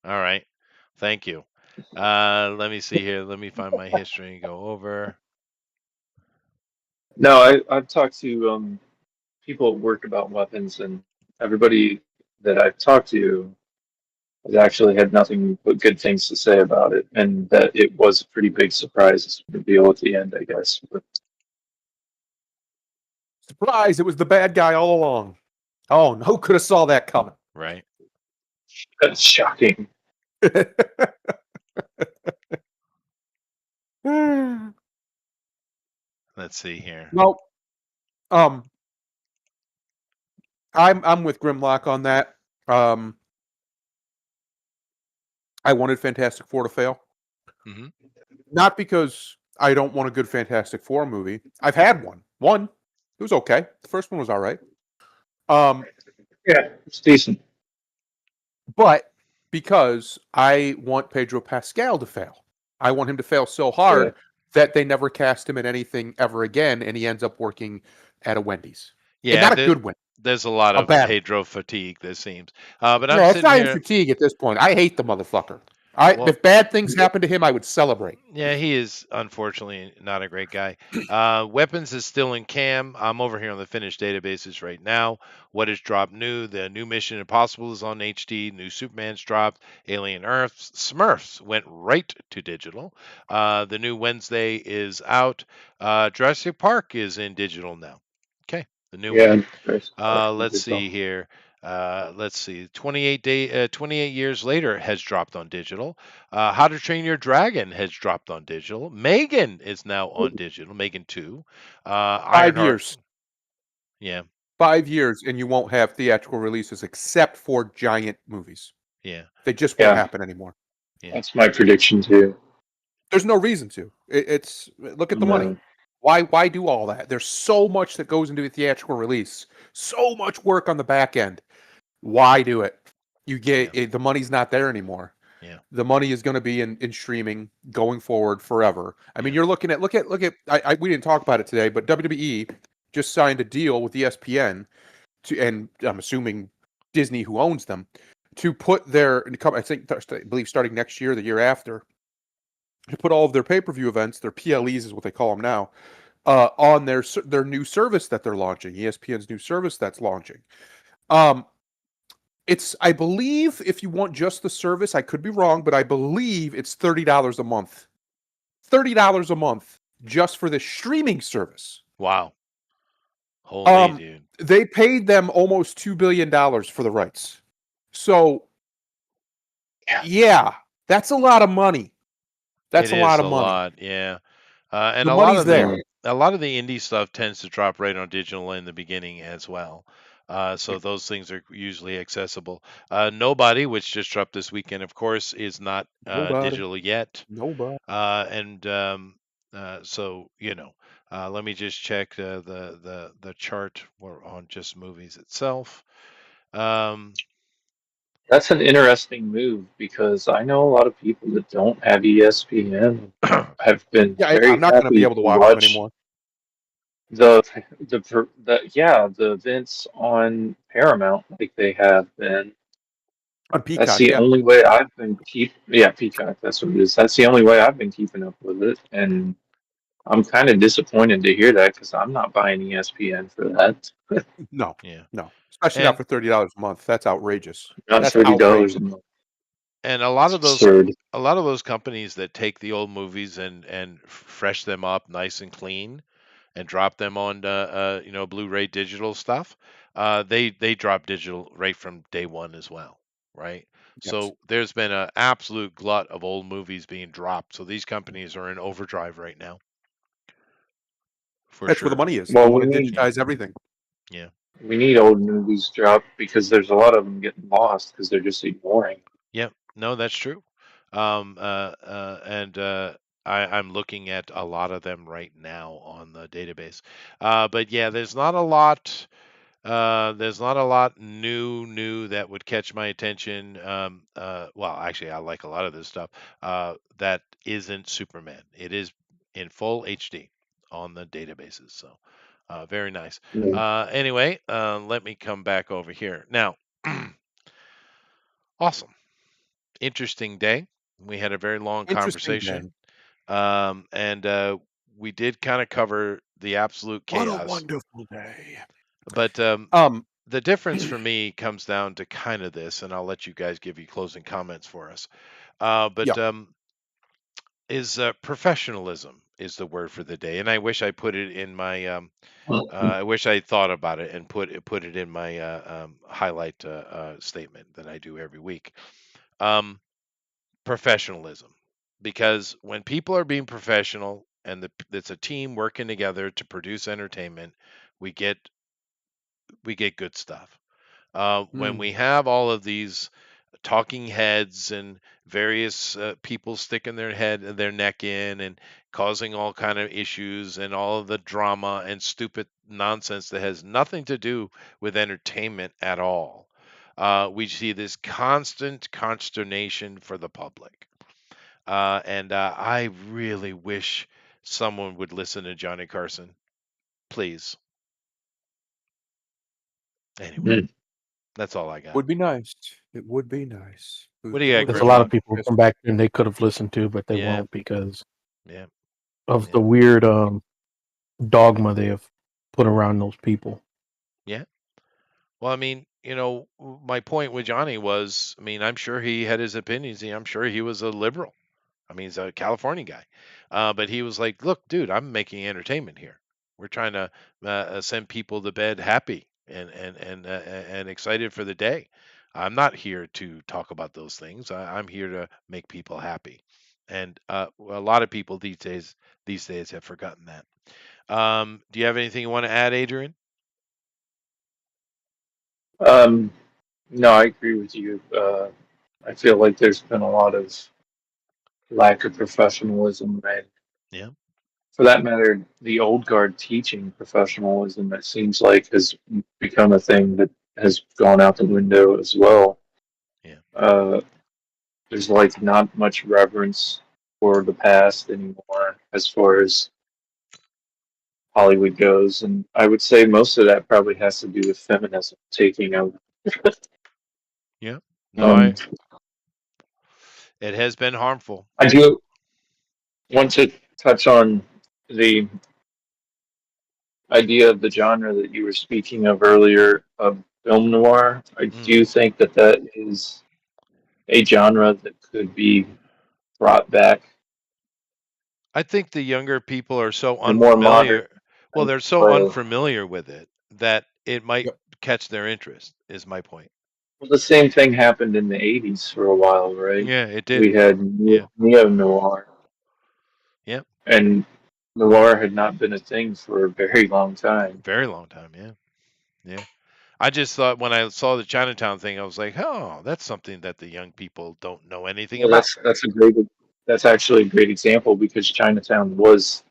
All right. Thank you. Let me see here. Let me find my history and go over. No, I've talked to people at work about Weapons, and everybody that I've talked to has actually had nothing but good things to say about it, and that it was a pretty big surprise reveal at the end, I guess. But surprise! It was the bad guy all along. Oh, who could have saw that coming? Right. That's shocking. Let's see here. Well, I'm with Grimlock on that. I wanted Fantastic Four to fail. Hmm. Not because I don't want a good Fantastic Four movie. I've had one. One. It was okay. The first one was all right. Yeah, it's decent. But because I want Pedro Pascal to fail. I want him to fail so Yeah. hard that they never cast him in anything ever again, and he ends up working at a Wendy's. And Yeah, not a good Wendy's, there's a lot a of bad one. Pedro fatigue, there seems. But I'm Yeah, it's sitting not even here. fatigue at this point. I hate the motherfucker. Well, If bad things happen to him, I would celebrate. yeah, he is unfortunately not a great guy. Weapons is still in cam. I'm over here on the finished databases right now. What is dropped new? The new Mission Impossible is on HD. New Superman's dropped. Alien Earth. Smurfs went right to digital. The new Wednesday is out. Jurassic Park is in digital now. Okay, the new one. Yeah. Let's see here. Let's see. 28 years later has dropped on digital. How to Train Your Dragon has dropped on digital. Megan is now on digital. Megan 2. 5 Ironheart. years. Yeah. 5 years, and you won't have theatrical releases except for giant movies. Yeah. They just won't Yeah. happen anymore. Yeah. That's my prediction too. There's no reason to. It's look at the money. Why do all that? There's so much that goes into a theatrical release. So much work on the back end. Why do it? You get the money's not there anymore. Yeah. The money is going to be in streaming going forward forever. I mean, you're looking at look at we didn't talk about it today, but WWE just signed a deal with ESPN to, and I'm assuming Disney, who owns them, to put their, I believe starting next year, the year after, to put all of their pay-per-view events, their PLEs is what they call them now, on their new service that they're launching, ESPN's new service that's launching. It's, I believe, if you want just the service, I could be wrong, but I believe it's $30 a month. $30 a month just for the streaming service. Wow. Holy dude. They paid them almost $2 billion for the rights. So, yeah, that's a lot of money. That's a lot of money. Yeah. And The a lot money's of there. a lot of the indie stuff tends to drop right on digital in the beginning as well. So those things are usually accessible. Nobody, which just dropped this weekend, of course, is not digital yet. Nobody. So let me just check the chart on just movies itself. That's an interesting move because I know a lot of people that don't have ESPN have been very I'm not going to be able to watch them anymore. The events on Paramount like they have been. On Peacock, that's the only way I've been Peacock, that's what it is. That's the only way I've been keeping up with it, and I'm kind of disappointed to hear that because I'm not buying ESPN for that. No, especially not for $30 a month. That's outrageous. Not $30 a month. And a lot of those companies that take the old movies and fresh them up nice and clean and drop them on Blu-ray digital stuff, they drop digital right from day one as well, right? Yes. So there's been an absolute glut of old movies being dropped. So these companies are in overdrive right now. That's where the money is. Well, they want to digitize everything. Yeah. We need old movies dropped because there's a lot of them getting lost because they're just ignoring. Yep. No, that's true. I'm looking at a lot of them right now on the database. But yeah, there's not a lot. There's not a lot new that would catch my attention. Well, actually, I like a lot of this stuff. That isn't Superman. It is in full HD on the databases. So, very nice. Anyway, let me come back over here now. Awesome. Interesting day. We had a very long conversation. And we did kind of cover the absolute chaos. What a wonderful day. But the difference for me comes down to kind of this, and I'll let you guys give you closing comments for us. Is professionalism is the word for the day, and I wish I put it in my. I wish I thought about it and put it in my highlight statement that I do every week. Professionalism, because when people are being professional and it's a team working together to produce entertainment, we get good stuff. When we have all of these talking heads and various people sticking their neck in and causing all kind of issues and all of the drama and stupid nonsense that has nothing to do with entertainment at all. We see this constant consternation for the public. And I really wish someone would listen to Johnny Carson. Please. Anyway, that's all I got. Would be nice. It would be nice. What do you got, There's a Griffin? lot of people from back then they could have listened to, but they Yeah. won't because Yeah. of Yeah. the weird dogma they have put around those people. Yeah. Well, I mean, my point with Johnny was, I mean, I'm sure he had his opinions. I'm sure he was a liberal. I mean, he's a California guy. But he was like, look, dude, I'm making entertainment here. We're trying to send people to bed happy and excited for the day. I'm not here to talk about those things. I'm here to make people happy. And a lot of people these days have forgotten that. Do you have anything you want to add, Adrian? No, I agree with you. I feel like there's been a lot of lack of professionalism, and Yeah. for that matter, the old guard teaching professionalism, it seems like, has become a thing that has gone out the window as well. Yeah. There's like not much reverence for the past anymore as far as Hollywood goes, and I would say most of that probably has to do with feminism taking over. Yeah. No, Um, it has been harmful. I do want to touch on the idea of the genre that you were speaking of earlier of film noir. I do think that that is a genre that could be brought back. I think the younger people are so The more modern unfamiliar. Well, they're so way. unfamiliar with it that it might catch their interest, is my point. Well, the same thing happened in the 80s for a while, right? Yeah, it did. We had neo-noir. Yep. And noir had not been a thing for a very long time. Very long time, yeah. Yeah. I just thought when I saw the Chinatown thing, I was like, oh, that's something that the young people don't know anything Well, about. that's actually a great example because Chinatown was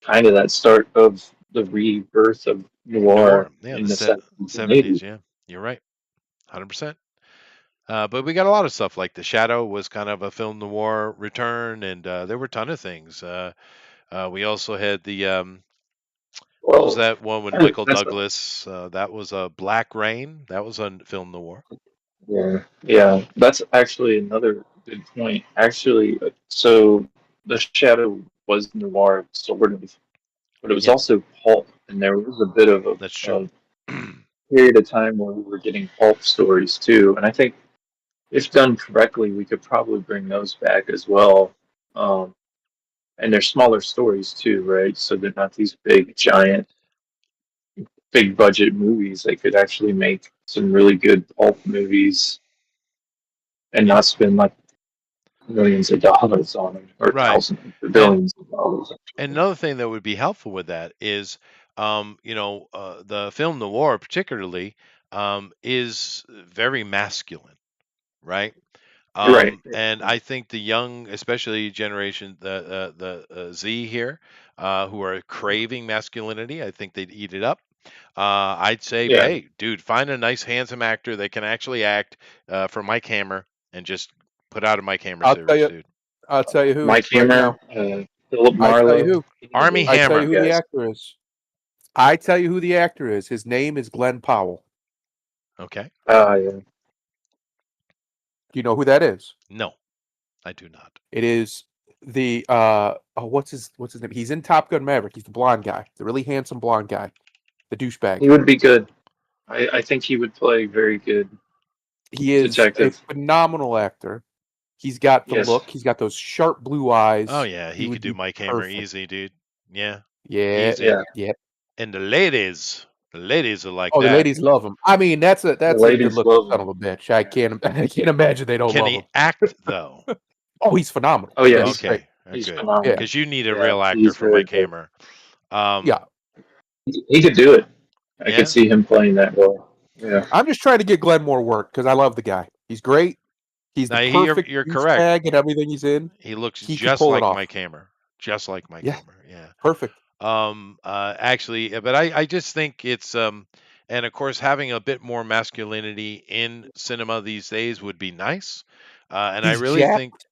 kind of that start of the rebirth of noir Yeah, in the the 70s. Yeah, you're right. 100%. But we got a lot of stuff like The Shadow was kind of a film noir return, and there were a ton of things. We also had the what was that one with Michael Douglas? That was a Black Rain. That was a film noir. Yeah, that's actually another good point. Actually, so The Shadow was noir, sort of, but it was also pulp, and there was a bit of a That's true. period of time where we were getting pulp stories too, and I think if done correctly, we could probably bring those back as well. And they're smaller stories too, right? So they're not these big, giant, big budget movies. They could actually make some really good pulp movies and not spend like millions of dollars on them, or thousands or billions of dollars. And another thing that would be helpful with that is, the film noir particularly is very masculine, right? Right. And I think the young, especially generation, the Z here, who are craving masculinity, I think they'd eat it up. I'd say, hey, dude, find a nice, handsome actor that can actually act for Mike Hammer and just put out a Mike Hammer series, dude. I'll tell you who. Mike Hammer, Philip Marlowe. I tell you who. Army Hammer. I tell you who the actor is. I tell you who the actor is. His name is Glenn Powell. Okay. Yeah. Do you know who that is? No, I do not. It is the what's his name? He's in Top Gun Maverick. He's the blonde guy, the really handsome blonde guy, the douchebag. He would be good. I think he would play very good. He is a phenomenal actor. He's got the look. He's got those sharp blue eyes. Oh yeah, he could do Mike Hammer easy, dude. Yeah. Yeah. Easy. Yeah. And the ladies are like that. that. The ladies love him. I mean, that's a good looking son of a bitch. I can't imagine they don't love him. Can he act though? Oh, he's phenomenal. Oh yeah. Okay. He's good. phenomenal. Because you need a real actor for Mike Hammer. Yeah. He could do it. I could see him playing that role. Yeah. I'm just trying to get Glenn more work because I love the guy. He's great. He's the Now perfect you're correct. douchebag in everything he's in. He looks He could just pull it like off. Mike Hammer, just like Mike Yeah, Hammer. Yeah. perfect. Actually, but I just think it's and of course having a bit more masculinity in cinema these days would be nice. And I He's really think, jacked.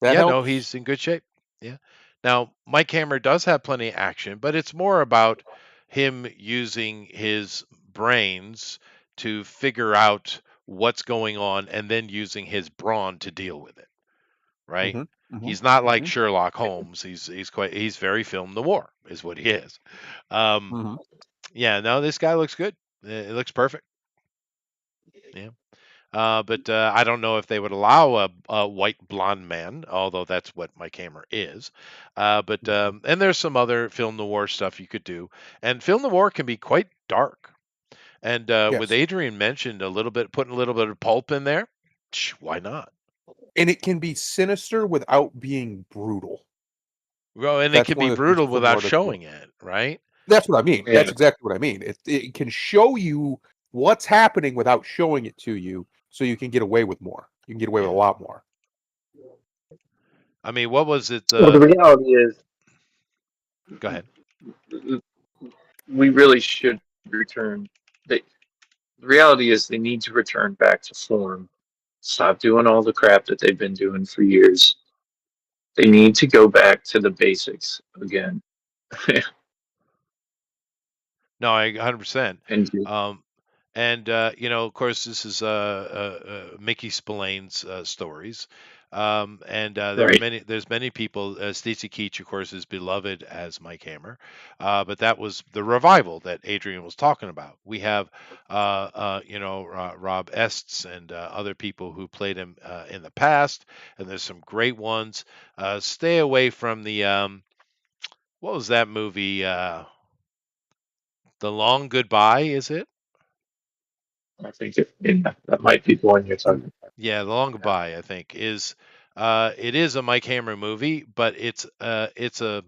That yeah, no, helps. he's in good shape. Yeah. Now, Mike Hammer does have plenty of action, but it's more about him using his brains to figure out what's going on and then using his brawn to deal with it, right? Mhm, mhm, He's not like mhm, Sherlock Holmes. He's very film noir is what he is. Um, mhm. yeah, no, this guy looks good. It looks perfect. Yeah. But I don't know if they would allow a white blonde man, although that's what Mike Hammer is. But and there's some other film noir stuff you could do, and film noir can be quite dark. And with Yes. Adrian mentioned a little bit, putting a little bit of pulp in there, why not? And it can be sinister without being brutal. Well, and it That's can one be of the things brutal film without noir does well. showing it, right? That's what I mean. That's Yeah. exactly what I mean. It can show you what's happening without showing it to you, so you can get away with more. You can get away with a Yeah. lot more. I mean, what was it? Well, the reality is, Go ahead. we really should return. The reality is, they need to return back to form. Stop doing all the crap that they've been doing for years. They need to go back to the basics again. No, I 100%. And And of course, this is Mickey Spillane's stories, and there are right, there's many people. Stacy Keach, of course, is beloved as Mike Hammer, but that was the revival that Adrian was talking about. We have, Rob Estes and other people who played him in the past, and there's some great ones. Stay away from the what was that movie? The Long Goodbye, is it? I think that might be the one you're talking about. Yeah, The Long Goodbye, I think, is it is a Mike Hammer movie, but it's a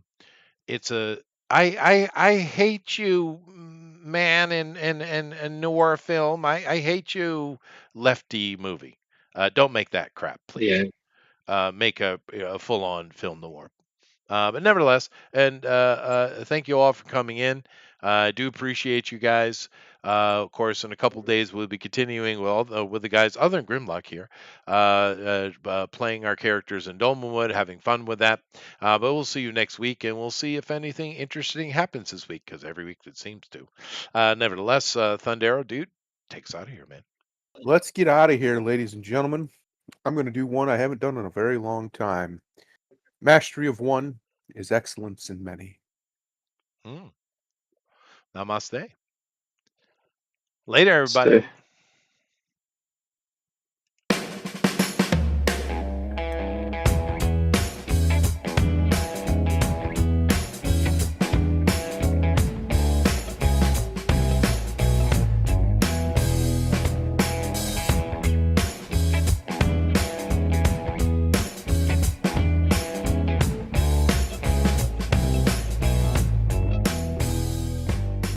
I hate you, man, and noir film. I hate you, lefty movie. Don't make that crap, Yeah, please. Make a full on film noir. But nevertheless, and thank you all for coming in. I do appreciate you guys. Of course, in a couple days, we'll be continuing with the guys other than Grimlock here, playing our characters in Dolmenwood, having fun with that. But we'll see you next week, and we'll see if anything interesting happens this week, because every week it seems to. Nevertheless, Thundero, dude, take us out of here, man. Let's get out of here, ladies and gentlemen. I'm going to do one I haven't done in a very long time. Mastery of one is excellence in many. Namaste. Later, everybody. stay.